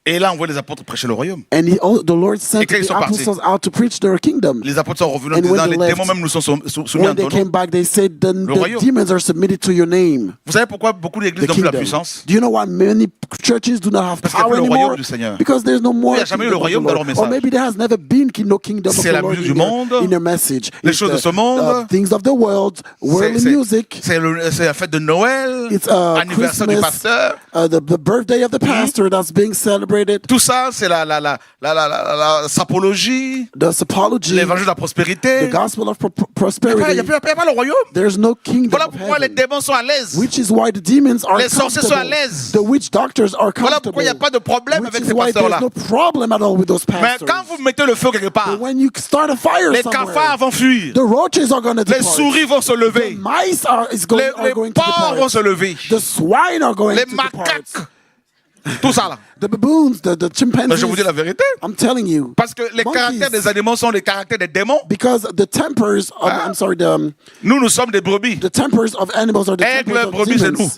Et là, on voit les apôtres prêcher le royaume. And the Lord sent Et quand ils the sont partis, apostles out to preach their kingdom. Les apôtres sont revenus en And when disant, they les left, démons même nous sont soumis When à they ton came nom. back, they said, the royaume. demons are submitted to your name. Vous savez pourquoi beaucoup d'églises The n'ont plus la kingdom. puissance? Do you know why many churches do not have Parce qu'il y a power plus le anymore? royaume du Seigneur. Because there's no more Il y a jamais eu le kingdom of the royaume dans Lord. leur Or message. maybe there has never been no kingdom of C'est the la Lord musique du monde, in their message. les It's choses de ce monde, things of the world, worldly music. C'est la fête de Noël, It's anniversaire du Christmas, pasteur. the birthday of the pastor that's being celebrated, Tout ça, c'est la sapologie, the sapology, l'évangile de la the prospérité. gospel of Il n'y prosperity. a pas le royaume. There's no kingdom Voilà of pourquoi les heaven. démons sont à l'aise. Which is why the demons are Les sorciers sont à comfortable. l'aise. The witch doctors are Voilà comfortable. pourquoi il n'y a pas de problème Which avec is ces why there's pasteurs-là. no problem at all with those Mais pastors. quand vous mettez le feu quelque part, But when you start a fire les somewhere, cafards vont fuir. the roaches are going to Les depart. souris vont se The lever. mice are Les going to porcs vont depart. se lever. The swine are going Les to depart. macaques. Tout ça là. The baboons, the chimpanzees. Mais je vous dis la vérité. I'm telling you. Parce que les Monkeys. caractères des animaux sont les caractères des démons. Because the tempers of, I'm sorry, Nous sommes des brebis. the tempers of animals are the Aigle, tempers of brebis, c'est nous. demons.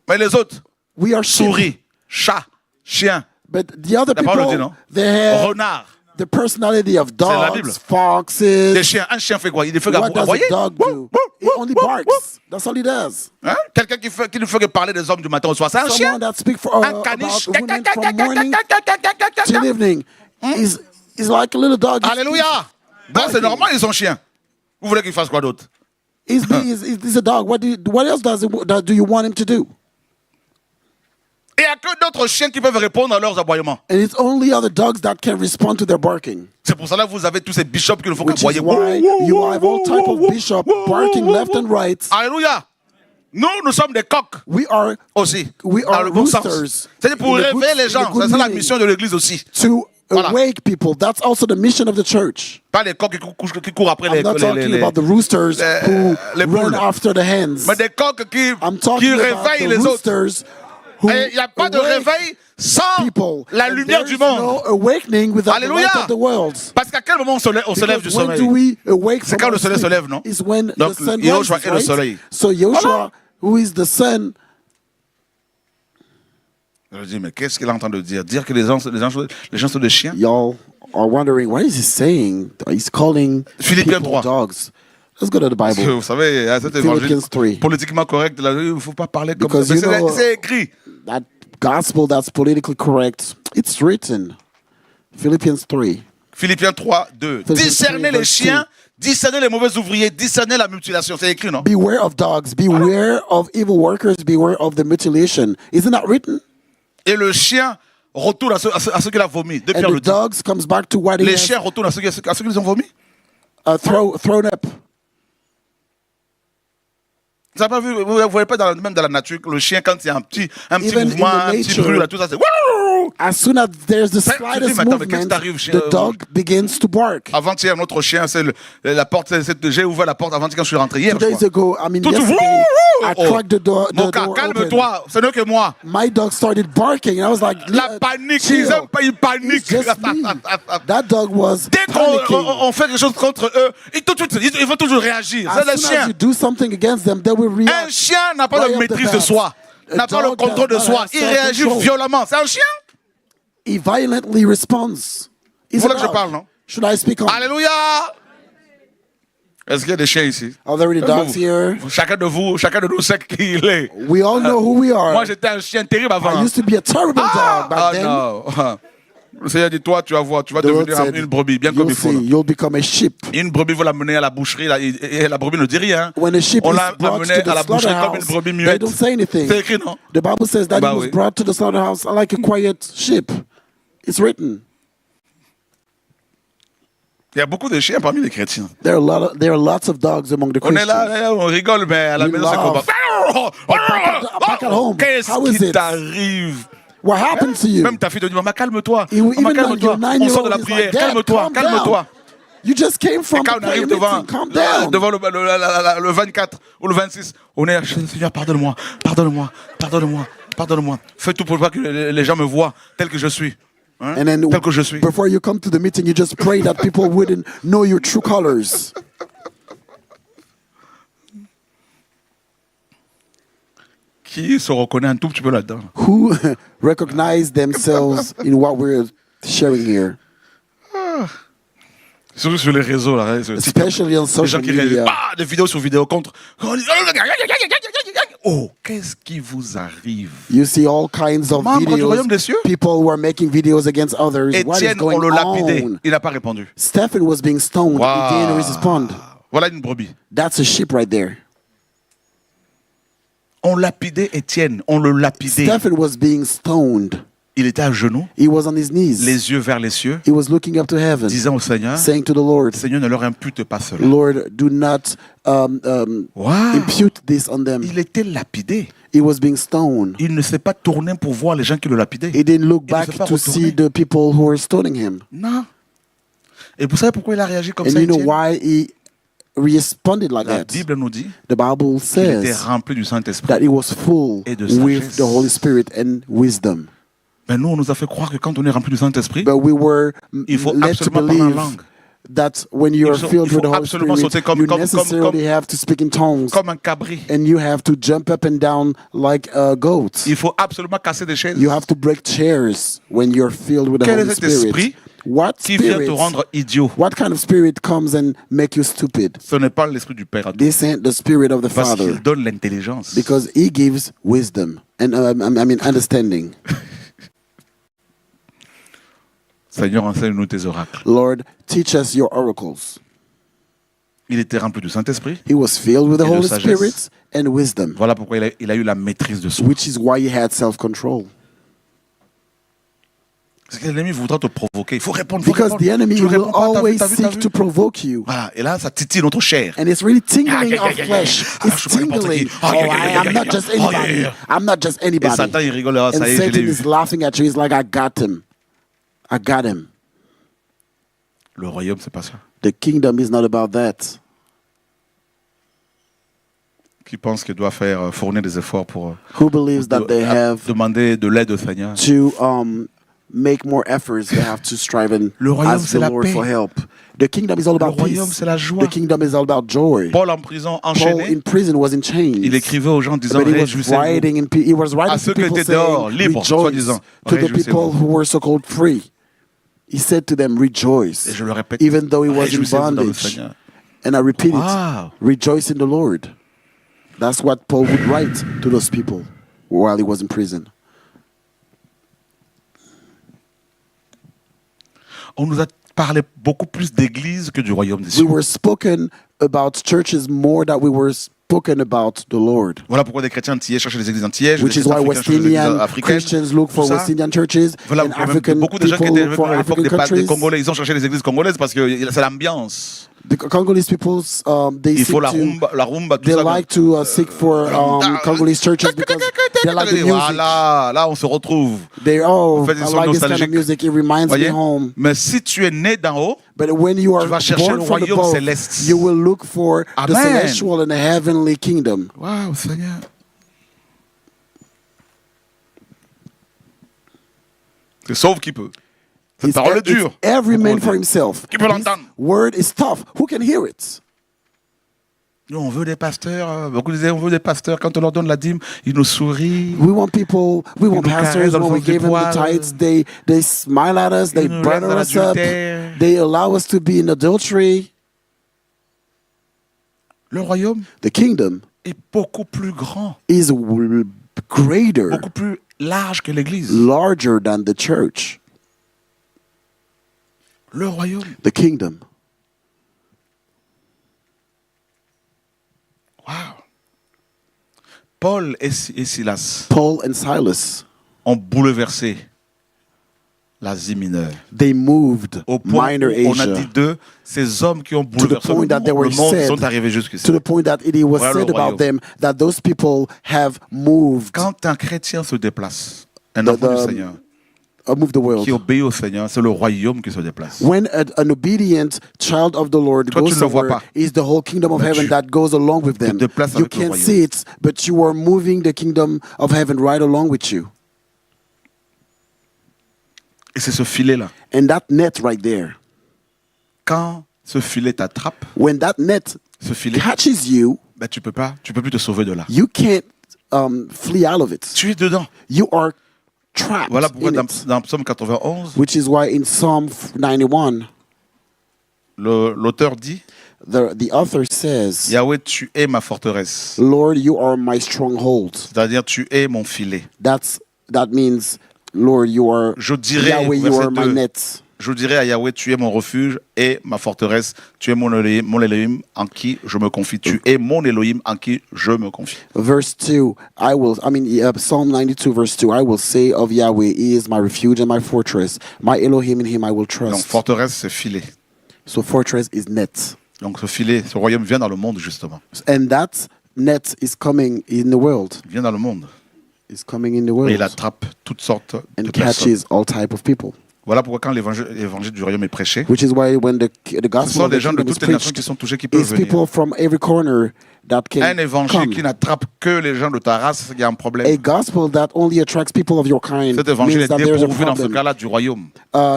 Mais les autres, We are sheep. souris, chats, chiens, But the other La parole people, dit, non? they have renards. the personality of la Bible. dogs, foxes. Un chien fait quoi? Il fait What does aboyer. a dog do? It only barks. That's all he does. Hein? Quelqu'un qui ne fait que parler des hommes du matin au soir, c'est un chien. Someone that speaks for Un about caniche. women from morning till evening is like a little dog. Alléluia. Donc c'est normal, ils sont chiens. Vous voulez qu'il fasse quoi d'autre? He's a dog. What else do you want him to do? Et il n'y a que d'autres chiens qui peuvent répondre à leurs aboiements. And it's only other dogs that can respond to their barking. C'est pour cela que vous avez tous ces bishops qui ne font Which qu'aboyer. is why you have all type of bishop barking left and right. Alléluia. Nous sommes des coqs We are aussi. We Dans are le bon sens. roosters. C'est pour In the réveiller good- les in gens. the good C'est ça la meaning. mission de l'église aussi. to Voilà. awake people. That's also the mission of the church. Pas les coqs qui courent après I'm not talking about the roosters who les run poules. after the hens. Mais des coqs qui I'm talking about réveillent the les autres. roosters who Et il n'y a pas de awake réveil sans people. la And lumière du there's monde. no awakening without Alléluia. the light of the world. Parce qu'à quel moment on se lève du Because when sommeil? do we awake C'est from quand our le soleil se sleep? lève, non? Is when Donc, the sun Yahushua rises, est le right? soleil. So Yahushua, Voilà. who is the sun, Je dis, mais qu'est-ce qu'il est en train de dire? Dire que les gens sont des chiens? y'all are wondering, what is he saying? He's calling Philippiens people 3. dogs. Let's go to the Parce que Bible. vous savez, à cet Philippians évangile 3. politiquement correct, là, il ne faut pas parler comme Because ça. you Mais know- c'est écrit. That gospel that's politically correct, it's written. Philippians 3. Philippiens 3, 2. Philippians Discernez 3, les verse chiens, discernez les mauvais ouvriers, discernez la mutilation. C'est écrit, non? Beware of dogs, beware of evil workers, beware of the mutilation. Isn't that written? Et le chien retourne à ceux qu'il a vomi. De And Pierre the le dit. dogs comes back to what he Les has chiens retournent à ceux qu'ils ont vomi. thrown up. Vous n'avez pas vu, vous voyez pas même dans la nature, que le chien, quand il y a un petit Even in mouvement, the un petit nature, bruit, là, tout ça, c'est wouh! As soon as there's the Je dis, slightest mais attends, mais qu'est-ce qui movement, t'arrive, chien? the dog begins to bark. Avant-hier, notre chien, c'est la porte, j'ai ouvert la porte avant-hier quand je suis rentré hier. 2 je days crois. ago, I mean Tout, yesterday, wouh! I Oh. cracked the door Mon gars, open. calme-toi, ce n'est que moi. My dog started barking, and I was like, La panique, chill. ils aiment pas, ils It's paniquent. just me. That dog was Dès panicking. qu'on fait quelque chose contre eux, ils vont toujours réagir. C'est As les soon as chiens. you do something against them, they will Un react. chien n'a pas Right de off the maîtrise de bat. soi, A n'a pas le dog contrôle de does soi. not Il have réagit self-control. violemment. C'est un chien. He violently responds. He's Voilà a que je dog. parle, non? Should I speak on? Alléluia. Est-ce qu'il y a des chiens ici? Are there any dogs here? Chacun de nous sait qui il est. We all know who we are. Moi, j'étais un chien terrible I avant. used to be a terrible dog back then. non. Le Seigneur dit, toi, tu vas voir, tu vas The Lord devenir said, une brebis, bien comme you'll il faut. see, là. you'll become a sheep. Une brebis, vous l'amener à la boucherie, là, et la brebis ne dit rien. When a sheep On is l'a brought amené to à la the boucherie comme une slaughterhouse, brebis they muette. don't say anything. C'est écrit, non? The Bible says that Bah he was oui. brought to the slaughterhouse like a quiet sheep. It's written. Il y a beaucoup de chiens parmi les chrétiens. There are lots of dogs among the On est Christians. là, on rigole, mais à la We maison, c'est laugh. combat. Back at home, how Qu'est-ce is qui it? t'arrive? What happened to you? Même ta fille te dit, maman, calme-toi. Even Maman, though calme-toi. your 9-year-old On sort de la is prière. like, Dad, Calme-toi, calm calme-toi. down. You just came Et from quand the on prayer arrive devant, meeting. Calm down. devant le 24 ou le 26, on est, Seigneur, pardonne-moi, pardonne-moi, pardonne-moi, pardonne-moi. Fais tout pour pas que les gens me voient tel que je suis. Hein? And then Tel que je suis. before you come to the meeting, you just pray that people wouldn't know your true colors. Qui se reconnaît un tout petit peu là-dedans? Who recognize themselves in what we're sharing here, Surtout sur les réseaux, là. Hein, sur TikTok. especially on Les gens social qui réagissent. media. Des vidéos sur vidéo contre. Oh, qu'est-ce qui vous arrive? You see all kinds of Membre du royaume des videos. cieux. People who are making videos against others. What is Étienne, going on le lapidait. on? Il n'a pas répondu. Stephen was being stoned. Wow. He didn't respond. Voilà une brebis. That's a sheep right there. On lapidait Étienne. On le lapidait. Stephen was being stoned. Il était à genoux, He was on his knees. les yeux vers les cieux, He was looking up to heaven, disant au Seigneur, saying to the Lord, Seigneur, ne leur impute pas cela. Lord, do not Wow. impute this on them. Il était lapidé. He was being stoned. Il ne s'est pas tourné pour voir les gens qui le lapidaient. He didn't look Il ne back s'est pas to retourné. see the people who were stoning him. Non. Et vous savez pourquoi il a réagi comme And ça, you know Étienne? why he responded like La that? Bible nous dit The Bible qu'il était says rempli du Saint-Esprit. that he was full Et de with sagesse. the Holy Spirit and wisdom. Mais nous, on nous a fait croire que quand on est rempli du Saint-Esprit, But we were il faut led to absolument parler en believe langue. that when you're Il faut filled with the Holy absolument Spirit, sauter comme- you comme- necessarily have to speak in tongues. Comme un cabri. And you have to jump up and down like a goat. Il faut absolument casser des chaises. You have to break chairs when you're filled with the Quel est Holy cet esprit Spirit. What qui vient te spirit? rendre idiot. What kind of spirit comes and make you stupid? Ce n'est pas l'esprit du Père, This ain't the spirit of the parce Father, qu'il donne l'intelligence. because He gives wisdom and understanding. Seigneur, enseigne-nous tes oracles. Lord, teach us your oracles. Il était rempli du Saint-Esprit. He was filled with the Et de Holy sagesse. Spirit and wisdom, Voilà pourquoi il a eu la maîtrise de soi. which is why he had self-control. Parce que l'ennemi voudra te provoquer. Il faut répondre. Faut Because répondre. the enemy Tu ne will réponds pas, always t'as vu. seek to provoke you. Voilà. Et là, ça titille notre chair. And it's really tingling Ah, our yeah, yeah, flesh. yeah. Ah, It's je suis pas n'importe tingling. qui. Ah, yeah, yeah, yeah, I'm not yeah, just yeah. Oh, yeah, anybody. yeah. I'm not just Et anybody. Satan, il rigole. Ah, And ça y est, je l'ai Satan eu. is laughing at you. He's like, I got him. I got him. Le royaume, c'est pas ça. The kingdom is not about that. Qui pense qu'il doit fournir des efforts pour Who believes that they have demander de l'aide au Seigneur. to make more efforts? They have to strive and Le royaume, ask c'est the la Lord paix. for help. The kingdom is all Le about royaume, peace. c'est la joie. The kingdom is all about joy. Paul en prison, Paul enchaîné, in prison was in chains. il écrivait aux gens en disant But he was réjouissez-vous. writing he was writing À to ceux qui people étaient dehors, saying, libres, rejoice. soi-disant. To the Réjouissez-vous. people who were so-called free. He said to them, rejoice. Et je le répète, Even though he was in réjouissez-vous dans le bondage. Seigneur. And I repeat Wow. it, rejoice in the Lord. That's what Paul would write to those people while he was in prison. On nous a parlé beaucoup plus d'église que du royaume des We cieux. were spoken about churches more than we were spoken about the Lord. Voilà pourquoi des chrétiens antillais cherchent les églises antillaises, Which des is why Africains cherchent les églises West Indian africaines. Christians look for Tout ça. West Indian churches Voilà and pourquoi même African beaucoup de gens qui people étaient look for venus à l'époque African des countries. Congolais, ils ont cherché les églises congolaises parce que c'est l'ambiance. The Congolese people, they Il faut seek to, la rumba, tout they ça. like to seek for Congolese churches because they like the music. Voilà, là on se retrouve. They En fait, ils I sont like this kind of nostalgiques. music. It reminds me Voyez? home. Mais si tu es né d'en haut, But when you are Tu vas chercher born le from the royaume above, céleste. you will look for the Amen. celestial and the heavenly kingdom. waouh Seigneur. C'est sauve qui peut. Cette It's, parole est it's dure. every Faut man qu'on for le dise. himself. Qui peut This l'entendre? word is tough. Who can hear it? Nous, on veut des pasteurs. Beaucoup disaient, on veut des pasteurs. Quand on leur donne la dîme, ils nous sourient. We want people, we want nous caressent pastors dans le when we sens du give them the poil. tithes. They smile at us, they Ils nous butter laissent us dans up, l'adultère. they allow us to be in adultery. Le royaume The kingdom est beaucoup plus grand, is greater, beaucoup plus large que l'Église. larger than the church. Le royaume. The kingdom. Waouh. Paul et Silas Paul and Silas, ont bouleversé l'Asie mineure. they moved Au point minor où on a Asia dit d'eux, ces hommes qui ont the bouleversé point that they were le monde said- sont arrivés jusqu'ici. to the point that it was Voilà le said about royaume. them that those people have moved, Quand un chrétien se déplace, un The- enfant du the- Seigneur, moved the world. qui obéit au Seigneur, c'est le royaume qui se déplace. When an obedient child of the Lord Toi, tu goes ne le vois somewhere, pas. is the whole kingdom of Mais heaven tu that goes along with them. déplaces You avec le can't royaume. see it, but you are moving the kingdom of heaven right along with you. Et c'est ce filet-là. And that net right there, Quand ce filet t'attrape, when that net ce filet, catches you, ben, tu peux plus te sauver de là. you can't flee out of it. Tu es dedans. You are trapped Voilà pourquoi in dans, it. dans Psaume 91, Which is why in Psalm 91, l'auteur dit, the author says, Yahweh, tu es ma forteresse. Lord, you are my stronghold. C'est-à-dire, tu es mon filet. That means, Lord, you are Je dirais, Yahweh, you verset are my 2, net. je dirais à Yahweh, tu es mon refuge et ma forteresse. Tu es mon Elohim en qui je me confie. Tu es mon Elohim en qui je me confie. Verse 2, Psalm 92, verse 2, I will say of Yahweh, He is my refuge and my fortress. My Elohim, in Him I will Donc, trust. forteresse, c'est filet. So fortress is net. Donc, ce filet, ce royaume vient dans le monde, justement. And that net is coming in the world. Il vient dans le monde. Is coming in the Et world. il attrape toutes sortes de And personnes. catches all type of people. Voilà pourquoi quand l'évangile du royaume est prêché, Which is why when the ce gospel sont of des the gens de kingdom is toutes les nations qui preached, sont touchés qui peuvent it's venir. people from every corner that Un can évangile come. qui n'attrape que les gens de ta race, il y a un problème. A gospel that only attracts people of your kind Cet évangile means est that there's a dépourvu dans ce problem. cas-là du royaume.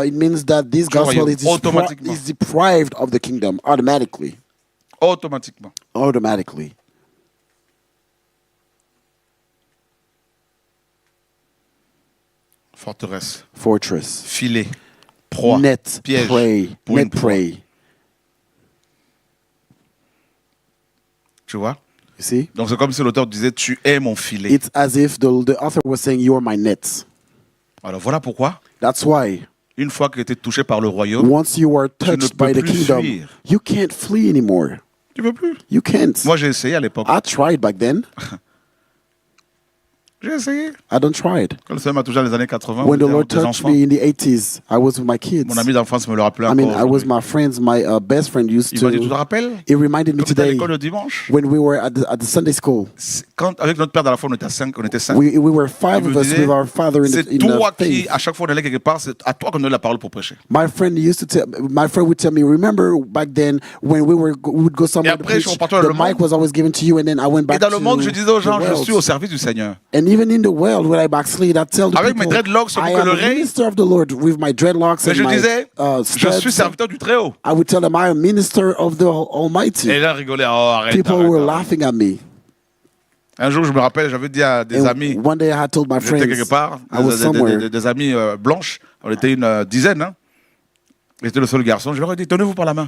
It means that this Du gospel royaume, automatiquement. is deprived of the kingdom automatically. Automatiquement. Automatically. Forteresse, Fortress, filet, proie. net Piège prey. pour une Net proie. prey. Tu vois? You see? Donc c'est comme si l'auteur disait, tu es mon filet. It's as if the author was saying, "You are my net." Alors voilà pourquoi, That's why une fois que tu étais touché par le royaume, once you are ne touched peux by the plus kingdom, fuir. you can't flee anymore. tu ne peux plus. You can't. Moi j'ai essayé à l'époque. I tried back then. J'ai essayé. I done tried. Quand le Seigneur m'a touché dans les années 80, When the j'étais Lord avec des touched enfants. me in the 80s, I was with my kids. Mon ami d'enfance me le rappelait I mean, encore. I was aujourd'hui. my friends. My best friend used Il m'a dit, tu te to. rappelles? It reminded me Quand tu étais à today l'école le dimanche, when we were at the Sunday school. quand, avec notre père dans la foi, on était cinq. We were five Il of me us disait, with our father in c'est the toi qui, faith. à chaque fois qu'on allait quelque part, c'est à toi qu'on donnait la parole pour prêcher. My friend would tell me, remember back then when we would go somewhere to après, preach, je repartais dans the le mic monde. was always given to you, and then I went Et back dans to le monde, je disais aux gens, the je world. suis au service du Seigneur. And even in the world, when I backslid, I tell the Avec mes people, dreadlocks sur I mon am a coloré. minister of the Lord with my dreadlocks Mais and je my disais, je studs. suis serviteur du Très-Haut. I would tell them I am minister of the Almighty. Et là, ils rigolaient, oh, arrête. People arrête, were arrête. laughing at me. Un jour, je me rappelle, j'avais dit à des And amis, one day I had told my j'étais quelque friends, part, I was somewhere. des amis blanches, on était une dizaine, hein. J'étais le seul garçon, je leur ai dit, tenez-vous par la main.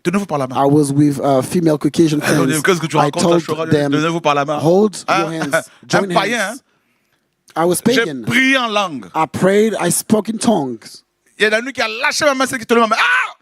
Tenez-vous par la main. I was with female Caucasian Ils ont dit, friends. qu'est-ce que tu I racontes, told Ashura? them, Tenez-vous par la main. hold Hein? your hands, join Un païen, hands. hein. I was J'ai pagan. prié en langue. I prayed, I spoke in tongues. Il y en a une qui a lâché ma main, celle qui tenait ma main. Ah!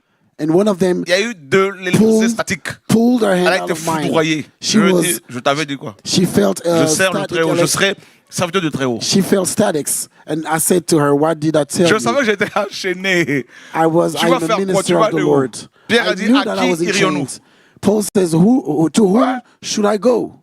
And one of them Il y a eu de l'électricité statique. pulled her hand Elle a out été of mine. foudroyée. She was, Je t'avais dit quoi? she felt Je sers le static. Très-Haut, je serai serviteur du Très-Haut. She felt statics. And I said to her, what did I tell Je you? savais que j'étais enchaîné. I was, Tu I'm vas a faire quoi? minister Tu vas of the aller où? Lord. Pierre a I dit, knew à that qui I was in irions-nous? chains. Paul says, to whom Ouais. should I go?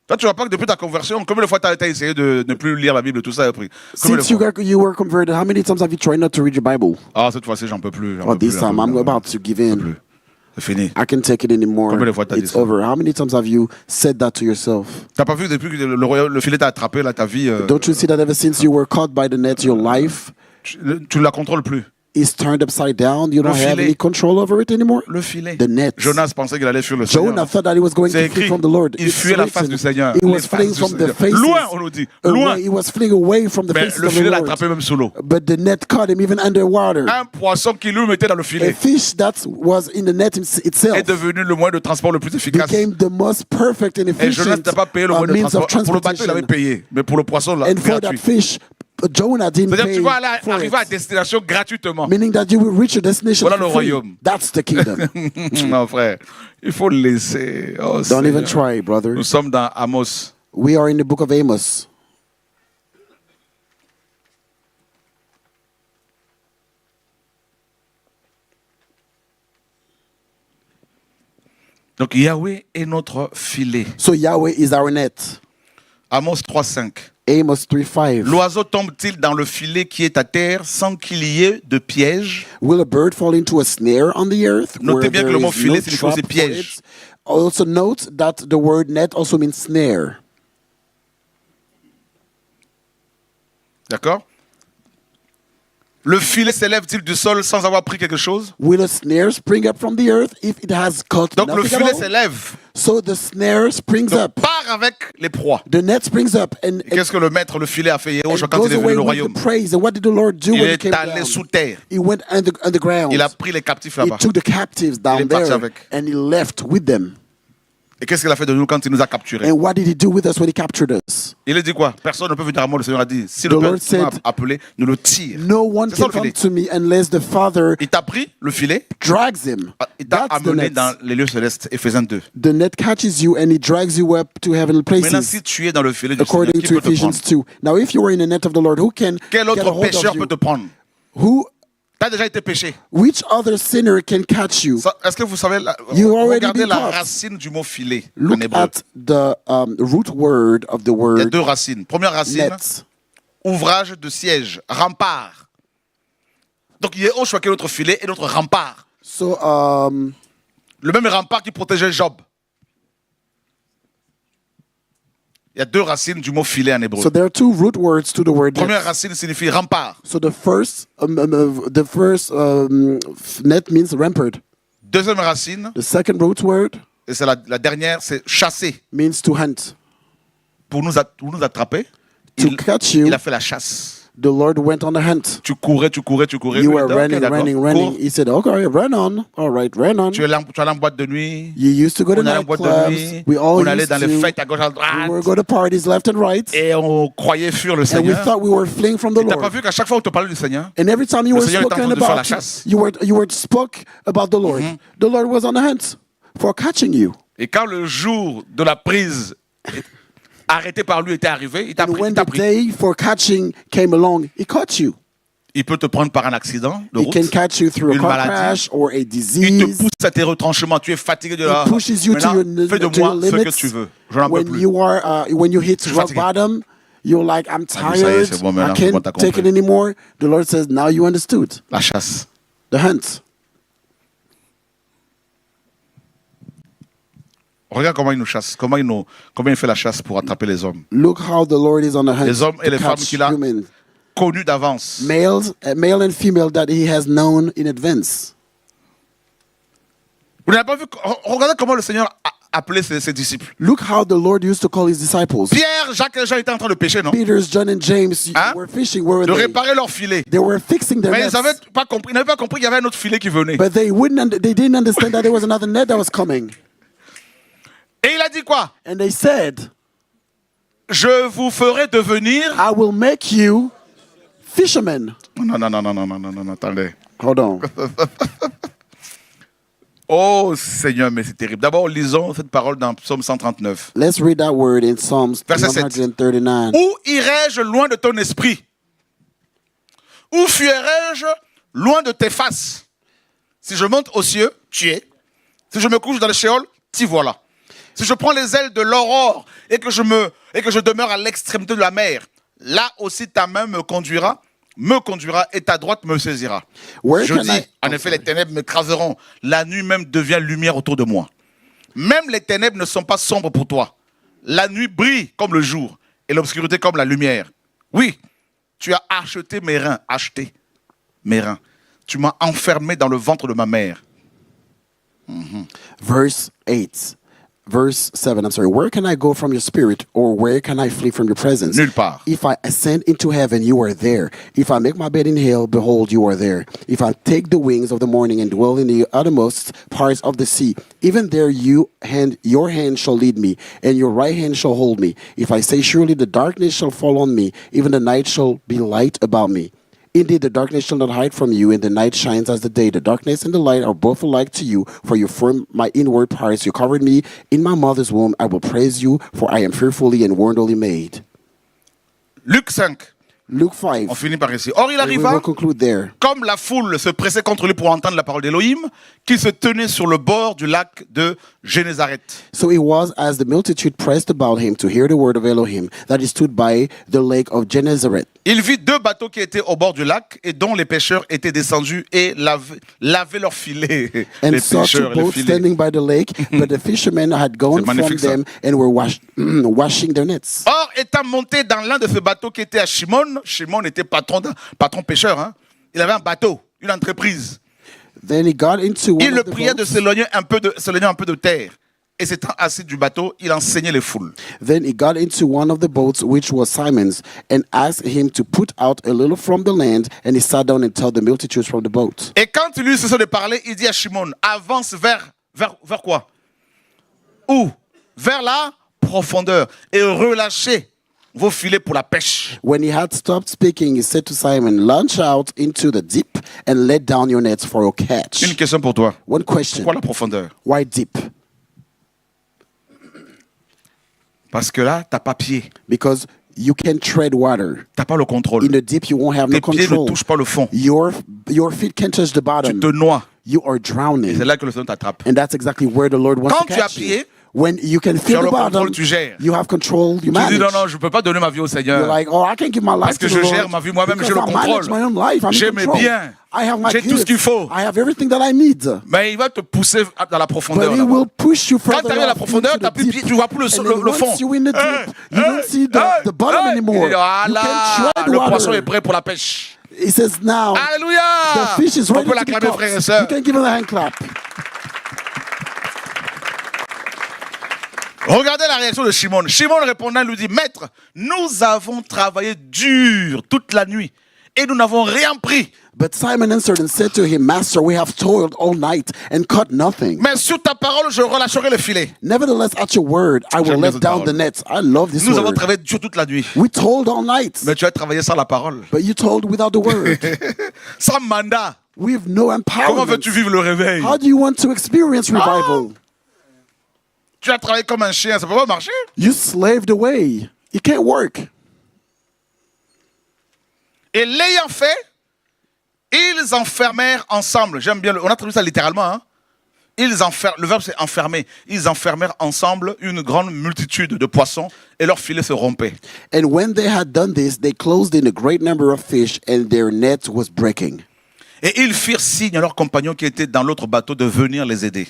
Toi, tu vois pas que depuis ta conversion, combien de fois tu as essayé de ne plus lire la Bible, tout ça, après? Combien de Since fois? you were converted, how many times have you tried not to read your Bible? Ah, cette fois-ci, j'en peux plus. Oh, this time I'm about to give in. C'est fini. I can't take it anymore. Combien de fois t'as dit It's ça? over. How many times have you said that to yourself? T'as pas vu depuis que le filet t'a attrapé, là, ta vie, Don't you see that ever since you were caught by the net, your life tu la contrôles plus. is turned upside down? You don't Le have filet. any control over it anymore? Le filet. The net. Jonas pensait qu'il allait fuir le Jonah Seigneur. thought that he was going C'est to flee écrit. from the Lord. Il It's fuyait la face written. du Seigneur. He Les was faces fleeing du from the Seigneur. faces. Loin, on nous dit. Loin. He was fleeing away from the Mais faces le of the filet l'a Lord. attrapé même sous l'eau. But the net caught him even underwater. Un poisson qui lui mettait dans le A filet fish that was in the net itself est devenu le moyen de transport le plus efficace. became the most perfect and Et Jonas efficient n'a pas payé le moyen de means of transport. Pour le bateau, il avait transportation. payé. Mais pour le poisson, là, And for that gratuit. fish, Jonah didn't C'est-à-dire que pay tu vas aller for arriver à it. destination gratuitement. Meaning that you will reach your destination Voilà for le free. royaume. That's the kingdom. Non, frère. Il faut le laisser. Oh, Don't even Seigneur. try, brother. Nous sommes dans Amos. We are in the book of Amos. Donc Yahweh est notre filet. So Yahweh is our net. Amos 3.5. Amos 3:5. L'oiseau tombe-t-il dans le filet qui est à terre sans qu'il y ait de piège? Will a bird fall into a snare on the earth? Notez where bien que there le mot is filet no signifie aussi trap for piège. it? Also note that the word net also means snare. D'accord? Le filet s'élève-t-il du sol sans avoir pris quelque chose? Will a snare spring up from the earth if it has caught Donc le nothing filet at all? s'élève. So the snare springs Donc, up. part avec les proies. The net springs up and, Et qu'est-ce que le maître, le filet, a fait Yehoshua quand goes il est venu away le with royaume? the praise. And what did the Lord do Il when he est came allé down? sous terre. He went underground. Il a pris les captifs He là-bas. took the captives Il down est parti there avec. and he left with them. Et qu'est-ce qu'il a fait de nous quand il nous a capturés? And what did he do with us when he captured us? Il a dit quoi? Personne ne peut venir à moi, le Seigneur a dit. Si le The Père Lord said, m'a appelé, nous le tire. No one C'est ça can le come filet. to me unless the Father Il t'a pris le filet, drags him. il t'a That's the amené net. dans les lieux célestes, Éphésiens 2. The net catches you and he drags you up to heavenly Maintenant, places. si tu es dans le filet du Seigneur, According qui to peut te Ephesians prendre? 2. Now, if you are in the net of the Lord, who can Quel get a autre hold pécheur of peut you? te prendre? Who? Tu as déjà été péché. Which other sinner can catch you? Est-ce que vous savez, You already regardez been la caught. racine du mot filet en Look hébreu. at the root word of the Il y a word deux racines. Première racine, net. ouvrage de siège, rempart. Donc Yehoshua qui est notre filet et notre rempart. So, Le même rempart qui protégeait Job. Il y a deux racines du mot filet en hébreu. so there are two root words to the word Première net. racine signifie rempart. So the first net means rampart. Deuxième racine, The second root word et c'est la dernière, c'est chasser. means to hunt. Pour nous attraper, To catch you, il a fait la chasse. the Lord went on a hunt. Tu courais. You Lui, were il dit, running, ok, d'accord, running. cours. He said, okay, run on. All right, run on. Tu allais en boîte de nuit. You used to go to On allait en boîte de nightclubs. nuit. We all On allait used dans les to. fêtes à gauche à We droite. were going to parties left and right. Et on croyait fuir le And we Seigneur. thought we were fleeing from the Et t'as pas Lord. vu qu'à chaque fois où on te parlait du Seigneur, And every time you Le were Seigneur était en spoken train de faire la about, chasse. you were spoke about the Lord. The Lord was on the hunt for catching you. et quand le jour de la prise arrêté par lui était arrivé, il t'a And pris. when Il t'a the pris. day for catching came along, he caught you. Il peut te prendre par un accident de He route. can catch you through a une car maladie. crash or a Il te disease. pousse à tes retranchements. Tu es fatigué de la. He pushes you to Maintenant, your, fais de to your moi ce que limits. tu veux. Je n'en peux When plus. when you hit suis rock fatigué. bottom, you're like, I'm Ah, mais ça y est, tired. c'est bon, I maintenant, c'est bon, can't t'as take it compris. anymore. The Lord says, now you understood. La chasse. The hunt. Regarde comment il nous chasse. Comment il fait la chasse pour attraper les hommes. Look how the Lord is on the hunt Les hommes et to les femmes catch qu'il a human. Connus d'avance. Male and female that he has known in advance. Vous n'avez pas vu. Regardez comment le Seigneur a appelé ses disciples. Look how the Lord used to call his disciples. Pierre, Jacques et Jean étaient en train de pêcher, non? Peter, John, and James Hein? were fishing. Where were De they? réparer leur filet. They were fixing their Mais ils nets. n'avaient pas compris qu'il y avait un autre filet qui venait. But they didn't understand that there was another net that was coming. Et il a dit quoi? And they said, Je vous ferai devenir. I will make you fishermen. Non, attendez. Hold on. Oh Seigneur, mais c'est terrible. D'abord, lisons cette parole dans Psaume 139. Let's read that word in Psalms Verset 7. 139. Où irai-je loin de ton esprit? Où fuirai-je loin de tes faces? Si je monte aux cieux, tu es. Si je me couche dans le Sheol, t'y voilà. Si je prends les ailes de l'aurore et que je demeure à l'extrémité de la mer, là aussi ta main me conduira et ta droite me saisira. Where Je can dis, I- en effet, les ténèbres m'écraseront. La nuit même devient lumière autour de moi. Même les ténèbres ne sont pas sombres pour toi. La nuit brille comme le jour et l'obscurité comme la lumière. Oui, tu as acheté mes reins. Tu m'as enfermé dans le ventre de ma mère. Verse 7, I'm sorry. Where can I go from your spirit, or where can I flee from your presence? Nulle part. If I ascend into heaven, you are there. If I make my bed in hell, behold, you are there. If I take the wings of the morning and dwell in the uttermost parts of the sea, even there your hand shall lead me, and your right hand shall hold me. If I say, surely the darkness shall fall on me, even the night shall be light about me. Indeed, the darkness shall not hide from you, and the night shines as the day. The darkness and the light are both alike to you, for you formed my inward parts. You covered me in my mother's womb. I will praise you, for I am fearfully and wonderfully made. Luc 5, Luke 5. on finit par ici. Or, il And we arriva, will conclude there. comme la foule se pressait contre lui pour entendre la parole d'Élohim, qu'il se tenait sur le bord du lac de Génézareth. So it was as the multitude pressed about him to hear the word of Elohim that he stood by the lake of Gennesaret. Il vit deux bateaux qui étaient au bord du lac et dont les pêcheurs étaient descendus et lavaient leurs filets. And Les saw two pêcheurs et les boats filets. standing by the lake, but the fishermen had gone C'est from magnifique, ça. them and were washing their nets. Or, étant monté dans l'un de ces bateaux qui était à Shimon était patron pêcheur, hein. Il avait un bateau, une entreprise. Then he got into one Il le of the priait de boats. s'éloigner un peu de terre. Et s'étant assis du bateau, il enseignait les foules. Then he got into one of the boats, which was Simon's, and asked him to put out a little from the land, and he sat down and taught the multitudes from the boat. Et quand il eut cessé de parler, il dit à Shimon, avance vers quoi? Où? Vers la profondeur. Et relâchez vos filets pour la pêche. When he had stopped speaking, he said to Simon, launch out into the deep and let down your nets for a catch. Une question pour toi. One question. Pourquoi la profondeur? Why deep? Parce que là, t'as pas pied. Because you can tread water. T'as pas le contrôle. In the deep, you won't have no Tes pieds ne control. touchent pas le fond. Your feet can touch the Tu bottom. te noies. You are Et drowning. c'est là que le Seigneur t'attrape. And that's exactly where the Lord wants Quand to tu as catch you. pied, When you can tu feel as the le bottom, contrôle, tu gères. you have control, you Tu dis manage. non, je peux pas donner ma vie au You're Seigneur. like, oh, I can't give my life Parce que to the je Lord gère ma vie moi-même, j'ai le because I manage contrôle. my own life. I'm J'ai in mes control. biens. I have my J'ai tout ce kids. qu'il faut. I have everything that I need. Mais il va te pousser dans la profondeur. But he là-bas. will push you Quand further tu arrives à la off profondeur, into t'as the plus deep. pied, tu vois plus And le then fond. once you're in the deep, you don't see the bottom anymore. Ah You là, can tread le poisson est water. prêt pour la pêche. He says now, Alléluia! the fish is On ready peut to be l'acclamer, frères et caught. sœurs. You can give him a hand clap. Regardez la réaction de Shimon. Shimon répondant lui dit, Maître, nous avons travaillé dur toute la nuit et nous n'avons rien pris. But Simon answered and said to him, Master, we have toiled all night and caught nothing. Mais sur ta parole, je relâcherai le filet. Nevertheless, at your word, I will J'aime bien let cette down parole. the nets. I love this Nous avons word. travaillé dur toute la nuit. We told all night, Mais tu as travaillé sans la parole, but you told without the word. sans mandat. We have no Comment empowerment. veux-tu vivre le réveil? How do you want to experience revival? Tu as travaillé comme un chien, ça peut pas marcher. You slaved away. It can't work. Et l'ayant fait, ils enfermèrent ensemble. J'aime bien, on a traduit ça littéralement. Hein? Le verbe c'est enfermer. Ils enfermèrent ensemble une grande multitude de poissons et leur filet se rompait. And when they had done this, they closed in a great number of fish, and their net was breaking. Et ils firent signe à leurs compagnons qui étaient dans l'autre bateau de venir les aider.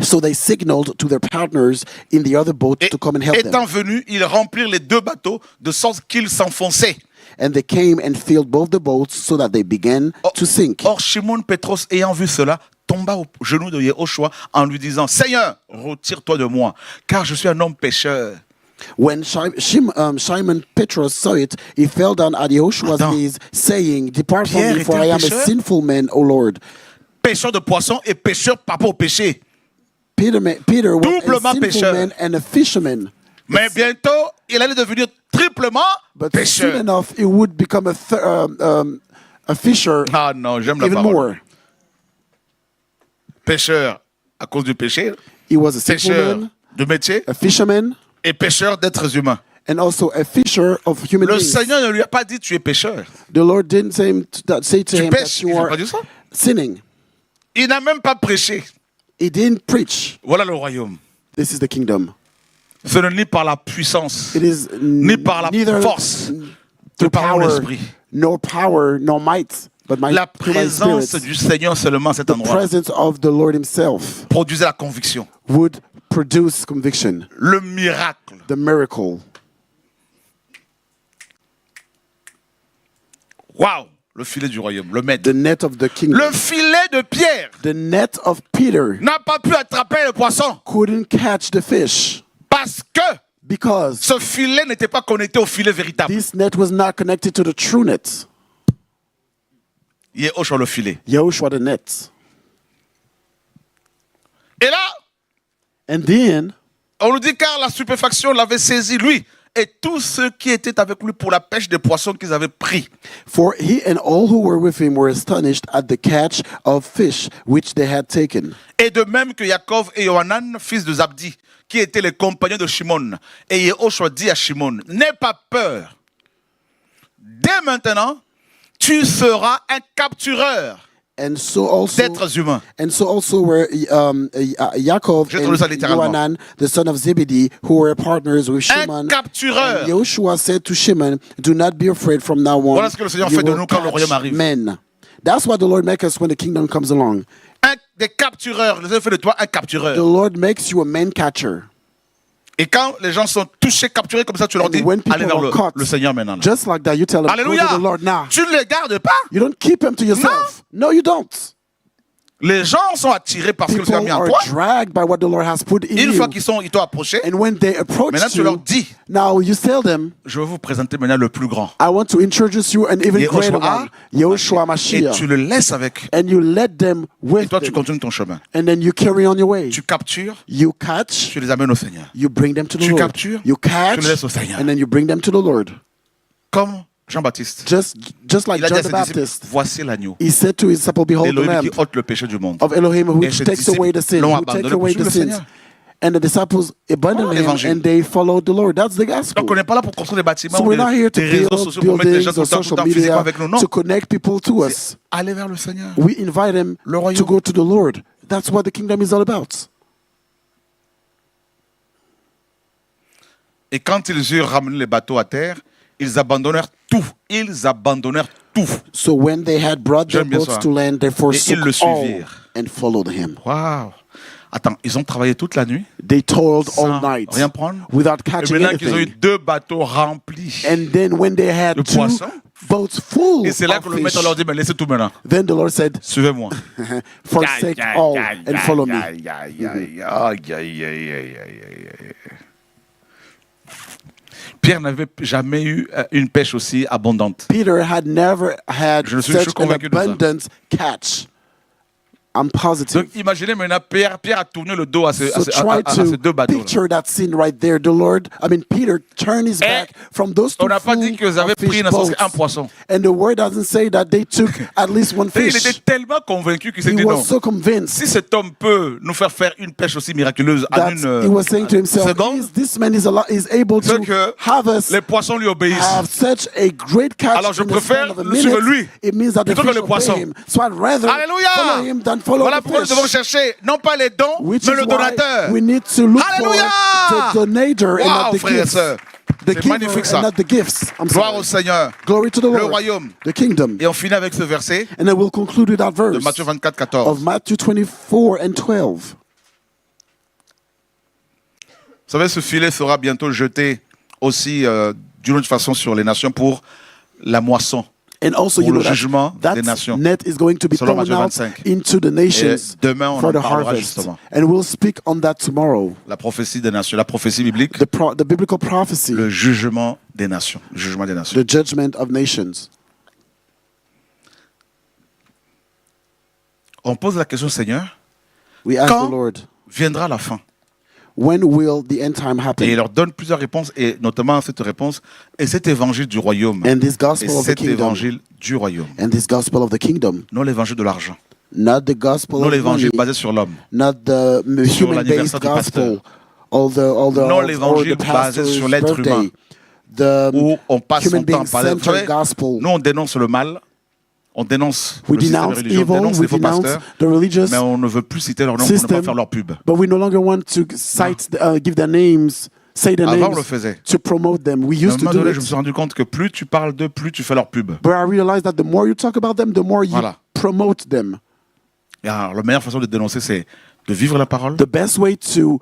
So they signaled to their partners in the other boat Et to come and help étant them. venus, ils remplirent les deux bateaux de sorte qu'ils s'enfonçaient. And they came and filled both the boats so that they began to sink. Or, Shimon Pétros, ayant vu cela, tomba au genou de Yehoshua en lui disant, Seigneur, retire-toi de moi, car je suis un homme pécheur. When Simon Petrus saw it, he fell down at Yahushua's Attends. knees, saying, Depart from Pierre me, for était un I am a pécheur? sinful man, O Lord. Pécheur de poissons et pécheur par rapport au péché. Peter was Doublement a sinful pécheur. man and a fisherman. Mais bientôt, il allait devenir triplement But soon pécheur. enough, he would become a fisher Ah non, j'aime la even parole. more. Pécheur à cause du péché, He was a sinful pécheur man, de métier a fisherman, et pécheur d'êtres humains. and also a fisher of human Le beings. Seigneur ne lui a pas dit tu es pécheur. The Lord didn't say to Tu him pêches. that you Il n'a are pas dit ça. sinning. Il n'a même pas prêché. He didn't preach. Voilà le royaume. This is the kingdom. Ce n'est ni par la puissance, It is ni par la neither force, through mais par mon power, esprit. nor power, nor might, but La through my présence spirit. du Seigneur seulement à cet The endroit presence of the Lord himself produisait la conviction, would produce conviction, le miracle. the miracle. Waouh, le filet du royaume, le maître. The net of the kingdom. Le filet de Pierre The net of Peter n'a pas pu attraper le poisson couldn't catch the fish parce que because ce filet n'était pas connecté au filet véritable. this net was not connected to the true net. Yehoshua le filet. Yahushua the net. Et là, And then on nous dit car la stupéfaction l'avait saisi lui et tous ceux qui étaient avec lui pour la pêche des poissons qu'ils avaient pris. for he and all who were with him were astonished at the catch of fish which they had taken. Et de même que Yaakov et Yohanan, fils de Zabdi, qui étaient les compagnons de Shimon. Et Yehoshua dit à Shimon, n'aie pas peur. Dès maintenant, tu seras un captureur And so also d'êtres humains. were Yaakov Je traduis ça and littéralement. Yohanan, the son of Zebedee, who were partners with Un Shimon. captureur. And Joshua said to Shimon, "Do not be afraid from now on. Voilà ce que le Seigneur You fait de will nous quand le catch royaume arrive. men." That's what the Lord makes us when the kingdom comes along. Des captureurs. Le Seigneur fait de toi un The captureur. Lord makes you a man catcher. Et quand les gens sont touchés, capturés comme ça, tu leur dis, And when people allez vers are caught, le Seigneur maintenant. Just like that, you tell them, "Go Alléluia. to the Lord now." Tu ne les gardes pas. You don't keep them to yourself. No, you don't. Les gens sont attirés parce que le Seigneur a People mis en are toi. dragged by what the Lord has put in Une fois you. qu'ils t'ont approché, And when they approach maintenant tu leur you, dis, now you tell them, je vais vous présenter maintenant le plus grand. I want to introduce you an even Yehoshua, greater one, Yahushua Et Mashiach. tu le laisses avec. And you let them Et with toi, tu them. continues ton chemin. And then you carry on your way. Tu captures, You catch, tu les amènes au Seigneur. you bring them to the Tu Lord. captures, You tu catch, les laisses au Seigneur. and then you bring them to the Lord. Comme Jean-Baptiste. Just like Il a dit John à the ses disciples, Baptist. voici l'agneau. He said to his disciples, Behold the L'élohim lamb qui ôte le péché du monde. of Elohim Et which ses takes away the disciples sin, l'ont who takes abandonné away pour the suivre le sins. Seigneur. And the disciples abandoned Voilà him l'évangile. and they followed the Lord. That's the gospel. Donc on n'est pas là pour construire des bâtiments So ou we're not here to des réseaux build sociaux pour mettre les gens buildings tout or le temps social physiquement media avec nous. Non. to connect people to us. Allez vers le Seigneur. We invite them Le royaume. to go to the Lord. That's what the kingdom is all about. Et quand ils eurent ramené les bateaux à terre, ils abandonnèrent tout. Ils abandonnèrent tout. So when they had brought their J'aime bien boats ça. to land, they forsook le all suivirent. and followed him. Waouh. Attends, ils ont travaillé toute la nuit They toiled all sans night rien prendre. without Et catching maintenant qu'ils ont eu anything. 2 bateaux remplis. And then when they had de 2 poissons. boats full Et c'est là of que le fish, maître leur dit, mais laissez tout maintenant. then the Lord said, Suivez-moi. forsake all and follow me. Aïe, aïe, aïe, aïe, aïe, aïe, aïe, aïe, aïe. Pierre n'avait jamais eu une pêche aussi abondante. Peter had never had Je suis such an convaincu de ça. abundant catch. I'm positive. Donc imaginez maintenant, Pierre a tourné le dos à ces, So try à ces deux to bateaux. picture that scene right there. The Lord, Peter turned his back from those two On n'a pas dit qu'ils avaient full of pris fish ne serait-ce boats. qu'un poisson. And the word doesn't say that they took at least one Et il était fish. tellement convaincu qu'il s'est He dit was non. so convinced Si cet homme peut nous faire une pêche aussi miraculeuse en that une he was saying to himself, seconde, this man is able c'est to que have us les poissons lui obéissent. have such a great catch Alors je in the span préfère of a le suivre minute. lui It means that the plutôt que fish le obey poisson. him. So I'd rather follow Alléluia! him than follow Voilà the pourquoi nous fish. devons chercher non pas les dons, Which mais is le why donateur. we need to look Alléluia! for the donator and Wow, not the frères et gifts. sœurs. The C'est giver magnifique ça. and not the gifts. I'm Gloire sorry. au Seigneur. Glory to the Le Lord. royaume. The kingdom. Et on finit avec ce verset And then we'll conclude with that de verse Matthieu 24, 14. of Matthew 24 and 12. Vous savez, ce filet sera bientôt jeté aussi d'une autre façon sur les nations pour la moisson. And also, Pour you le know jugement that des nations. net is going to be Selon thrown Matthieu out 25. into the nations Et demain, on for en the parlera harvest. justement. And we'll speak on that tomorrow. La prophétie des nations, la prophétie biblique, The biblical prophecy, le jugement des nations. Le jugement des nations. the judgment of nations. On pose la question, Seigneur, We ask Quand the Lord, viendra la fin? when will the end time Et il happen? leur donne plusieurs réponses, et notamment cette réponse, et cet évangile du royaume. And this Et gospel of the cet kingdom. évangile du royaume. And this gospel of the kingdom. Non l'évangile de l'argent. Not the gospel Non of l'évangile money. basé sur l'homme. Not the Sur human-based l'anniversaire du gospel. pasteur. All Non, l'évangile basé sur l'être humain. The Où on passe son human temps being à parler. Vous savez, centered gospel. nous on dénonce le mal, on dénonce We le système denounce religieux, on evil, dénonce we les faux denounce pasteurs, the religious, mais on ne veut plus citer leur nom pour ne system. pas faire leur pub. but we no longer want to cite, give their names, say their Avant on le names faisait. to promote them. We À un used to moment do donné, it. je me suis rendu compte que plus tu parles d'eux, plus tu fais leur pub. But I realized that the more you talk about them, the more you Voilà. promote them. Et alors, la meilleure façon de dénoncer, c'est de vivre la parole The best way to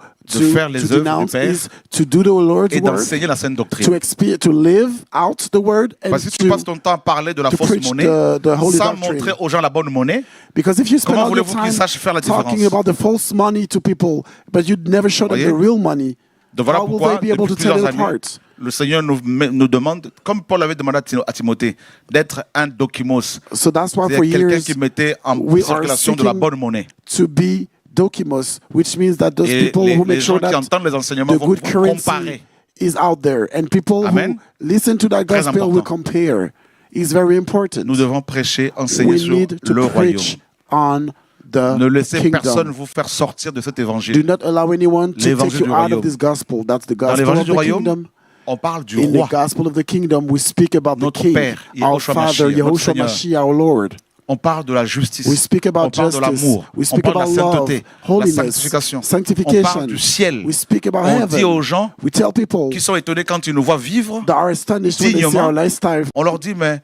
faire les œuvres du denounce Père is to do the Lord's et word, d'enseigner la saine to doctrine. to live out the word, and Parce que si tu to, passes ton temps à parler de la to fausse preach monnaie, the holy sans doctrine. montrer aux gens la bonne monnaie, Because if you spend Comment all your voulez-vous qu'ils time sachent faire la talking différence? about the false money to people, but you never show them Voyez? the real money, donc voilà how will pourquoi, they be able to depuis tell plusieurs it années, apart? le Seigneur nous demande, comme Paul avait demandé à Timothée, d'être un dokimos. So that's why for C'est quelqu'un years qui mettait en we are circulation de la seeking bonne monnaie. to be dokimos, which means that those Et people who les make gens sure qui that entendent les enseignements the vont good currency comparer. is out there, and people Amen. who listen to that Très gospel will important. compare. Is very important. Nous devons prêcher, enseigner We sur need to le royaume. preach on the Ne laissez personne kingdom. vous faire sortir de cet Do évangile. not allow anyone to L'évangile take you du out royaume. of this gospel. That's the Dans gospel l'évangile of du the royaume, kingdom. on parle du In roi. the gospel of the kingdom, we speak about Notre the king, Père, our Yahushua Father, Mashiach, notre Yahushua Seigneur. Mashiach, our Lord. On parle de la justice. We speak On about parle de justice. l'amour. We On speak parle de la about love, sainteté, la holiness, sanctification. On sanctification. parle du ciel. We speak about On dit heaven. aux gens We tell people qui sont étonnés quand ils nous voient vivre, that are astonished when they see dignement. our lifestyle. on leur dit, mais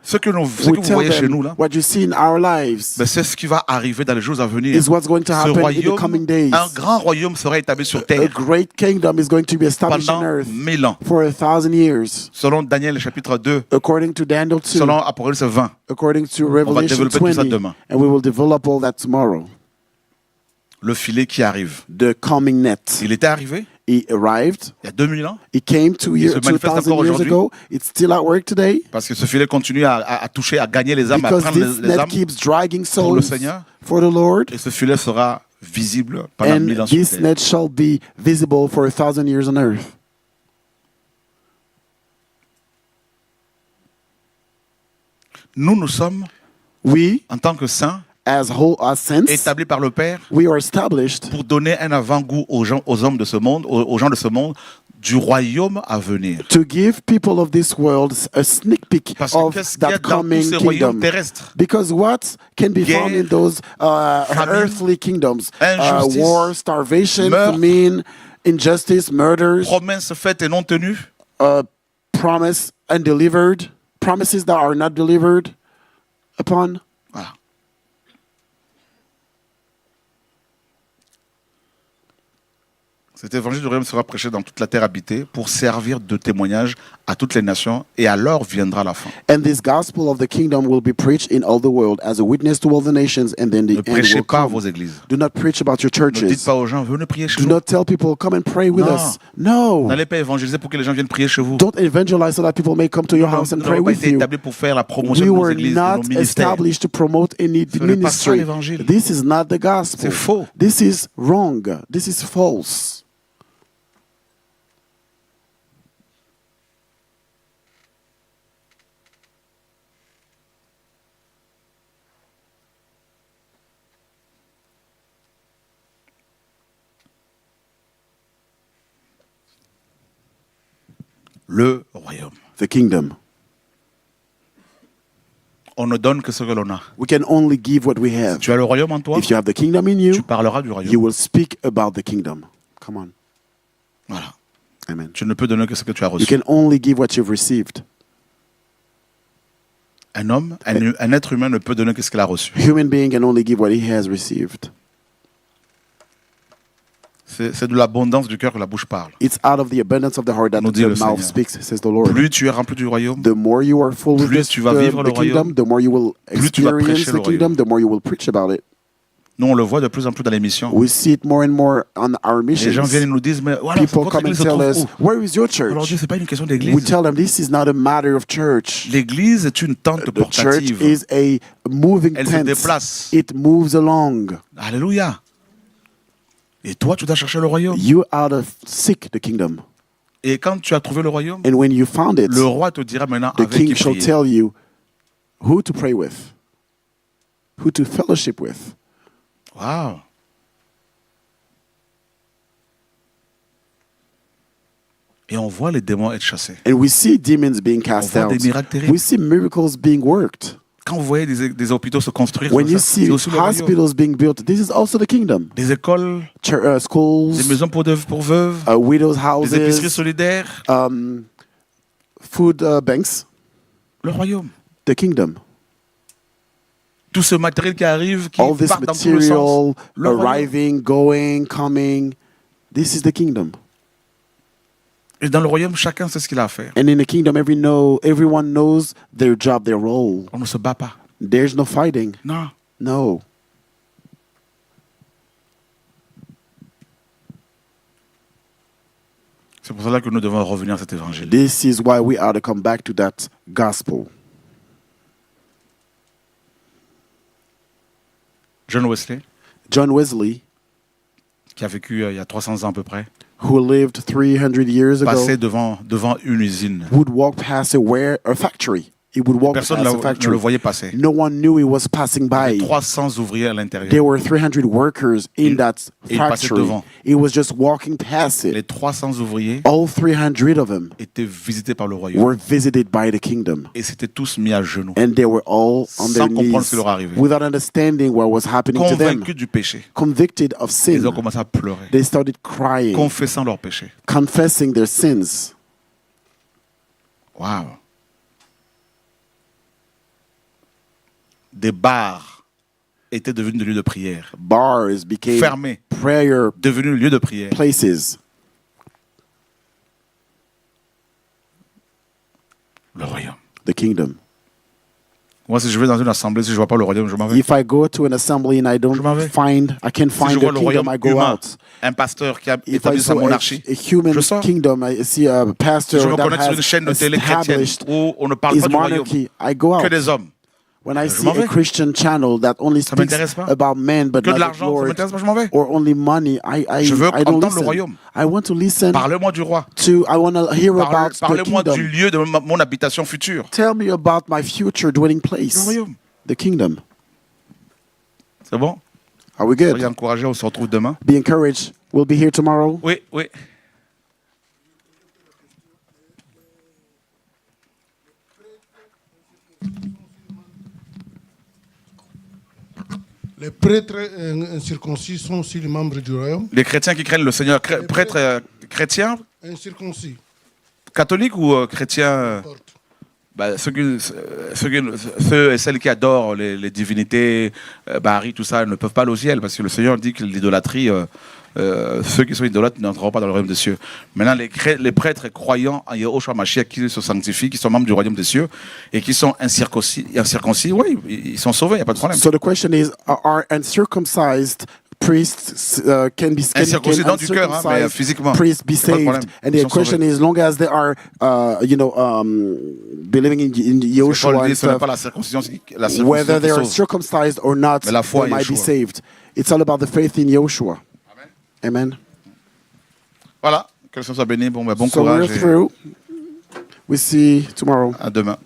ce que We vous tell voyez chez them nous, là, what you see in our lives ben, c'est ce qui va arriver dans les jours à venir. is what's going to Ce happen in the royaume, coming days. un grand royaume sera établi sur A terre great kingdom is going to be established on pendant earth 1000 ans. for 1,000 years. Selon Daniel chapitre 2, According to Daniel 2, selon Apocalypse 20. according to Revelation développer tout ça 20, demain. and we will develop all that tomorrow. Le filet qui arrive. The coming net. Il était arrivé He arrived. il y a 2000 ans, He came Il se manifeste 2,000 encore years aujourd'hui. ago. It's still at work today parce que ce filet continue à toucher, à gagner les âmes, à because prendre this les net âmes. keeps dragging pour le souls Seigneur. for the Lord. Et ce filet sera visible pendant 1000 And ans sur this terre. net shall be visible for 1,000 years on earth. Nous sommes, We, en tant que saints, as saints, établis par le Père we are established pour donner un avant-goût aux hommes de ce monde, aux gens de ce monde, du royaume à venir. to give people of this world a sneak peek Parce que of qu'est-ce qu'il y a that dans tous coming ces royaumes kingdom. terrestres? Because what can be found in Guerre, those famine, earthly kingdoms? injustice, War, starvation, meurtre, famine, injustice, murders, Promesses faites et non tenues, promise undelivered, promises that are not delivered upon. voilà. Cet évangile du royaume sera prêché dans toute la terre habitée pour servir de témoignage à toutes les nations et alors viendra la fin. And this gospel of the kingdom will be preached in all the world as a witness to all the nations, and then the Ne end prêchez will pas à come. vos églises. Do not preach about your Ne dites churches. pas aux gens, venez prier chez Do nous. not tell people, come and pray with Non. us. No. N'allez pas évangéliser pour que les gens viennent prier chez vous. Don't evangelize so that people may come to your house and Nous pray n'avons pas with été you. établis pour faire la promotion We de nos were églises, de not nos ministères. established to promote any Ce n'est pas ça ministry. l'évangile. This is not the gospel. C'est faux. This is wrong. This is false. Le royaume. The kingdom. On ne donne que ce que l'on a. We can only give what we have. Tu as le royaume en toi, If you have the kingdom in tu you, parleras du you royaume. will speak about the kingdom. Come on. Voilà. Amen. Tu ne peux donner que ce que tu as You reçu. can only give what you've received. Un homme, un être humain ne peut donner que ce qu'il a reçu. Human being can only give what he has received. C'est de l'abondance du cœur que la bouche parle. It's out of the abundance of the heart that Nous dit the le mouth Seigneur. speaks, says the Lord. Plus tu es rempli du royaume, The more you are full with plus this, tu vas vivre le the kingdom, royaume, the more you will plus tu vas experience prêcher the le kingdom, the more you will preach about it. nous on le voit de plus en plus dans les missions. We see it more and more on our Les gens missions. viennent et nous disent, mais voilà, People votre come and église se tell trouve us, où? where is your Alors Dieu, church? c'est pas une question We d'église. tell them this is not a matter of church. L'église est une tente The church portative. is a moving Elle se tent. déplace. It moves along. Alléluia. Et toi, tu dois chercher le royaume. You are to seek the kingdom. Et quand tu as trouvé le royaume, And when you found it, le roi te dira maintenant the avec qui king shall prier. tell you who to pray with, who to fellowship with. Waouh. Et on voit les démons être chassés. And we see demons being cast voit out. des miracles terribles. We see miracles being worked. Quand vous voyez des hôpitaux se construire, When comme you ça, see c'est aussi le royaume. hospitals being built, this is also the kingdom. Des écoles, Schools, des maisons pour veuves, widows' des épiceries houses, solidaires. food banks, Le royaume. the kingdom. Tout ce matériel qui arrive, qui All this part dans tous les sens. material Le royaume. arriving, going, coming, this is the kingdom. Et dans le royaume, chacun sait ce qu'il a à faire. And in the kingdom, everyone knows their job, their role. On ne se bat pas. There's no fighting. Non. No. C'est pour cela que nous devons revenir à cet évangile. This is why we are to come back to that gospel. John Wesley, John Wesley, qui a vécu il y a 300 ans à peu près, who lived 300 years ago, passait devant une usine. would walk past a factory. He would walk Personne past a ne le factory. voyait passer. No one knew he was passing by. 300 ouvriers à l'intérieur. There were 300 workers in that et il passait factory. devant. He was just walking past Les it. 300 ouvriers All 300 of them étaient visités par le royaume. were visited by the kingdom. Et s'étaient tous mis à genoux, And they were all on their sans comprendre ce knees qui leur arrivait. without understanding what was happening to them. convaincus du péché. Convicted of Ils ont sin. commencé à pleurer, They started crying, confessant leur péché. confessing their sins. Waouh! Des bars étaient devenus des lieux de prière. Bars became Fermés, prayer devenus lieux de prière. places. Le royaume. The kingdom. Moi, si je vais dans une assemblée, si je ne vois pas le royaume, je m'en vais. If I go to an assembly and I Je m'en vais. I can't Si je find vois the le kingdom, royaume I go humain, out. un pasteur qui a If I établi sa saw monarchie, a human je sors. kingdom, I see a Si pastor je me that connecte sur une chaîne de has télé chrétienne established où on ne parle his pas du royaume, monarchy, I go que out. des hommes, When I je see m'en a vais. Christian channel that only Ça speaks m'intéresse pas. about men but que de not the l'argent, ça Lord, m'intéresse pas, je m'en vais. or only money, Je veux I don't entendre le listen. royaume. I want to listen Parlez-moi du roi. I want to hear about the Parlez-moi du kingdom. lieu de mon habitation future. Tell me about my future dwelling Le place, royaume. the kingdom. C'est bon? Are we Soyez good? encouragés, on se retrouve demain. Be encouraged. We'll be here tomorrow. Oui, oui. Les prêtres incirconcis sont aussi les membres du royaume. Les chrétiens qui craignent le Seigneur, prêtres chrétiens, Incirconcis. catholiques ou chrétiens Porte. ceux et celles qui adorent les divinités, Bahari, tout ça, ne peuvent pas aller au ciel parce que le Seigneur dit que l'idolâtrie ceux qui sont idolâtres n'entreront pas dans le royaume des cieux. Maintenant, les prêtres croyants en Yahushua Mashiach qui se sanctifient, qui sont membres du royaume des cieux et qui sont incirconcis, oui, ils sont sauvés, il n'y a pas de problème. So the question is, are uncircumcised priests can Incirconcis dans du cœur, hein, mais physiquement. priests be Y a pas de saved? problème. And Ils the sont question sauvés. is, long as they are, believing in Paul Yahushua dit, and ce n'est stuff, pas la circoncision whether qui they are sauve. circumcised or not, Mais la foi they en might be Yeshua. saved. It's all about the faith in Yahushua. Amen. Voilà, que le Seigneur soit béni, bon So courage we're et through. We see tomorrow. à demain.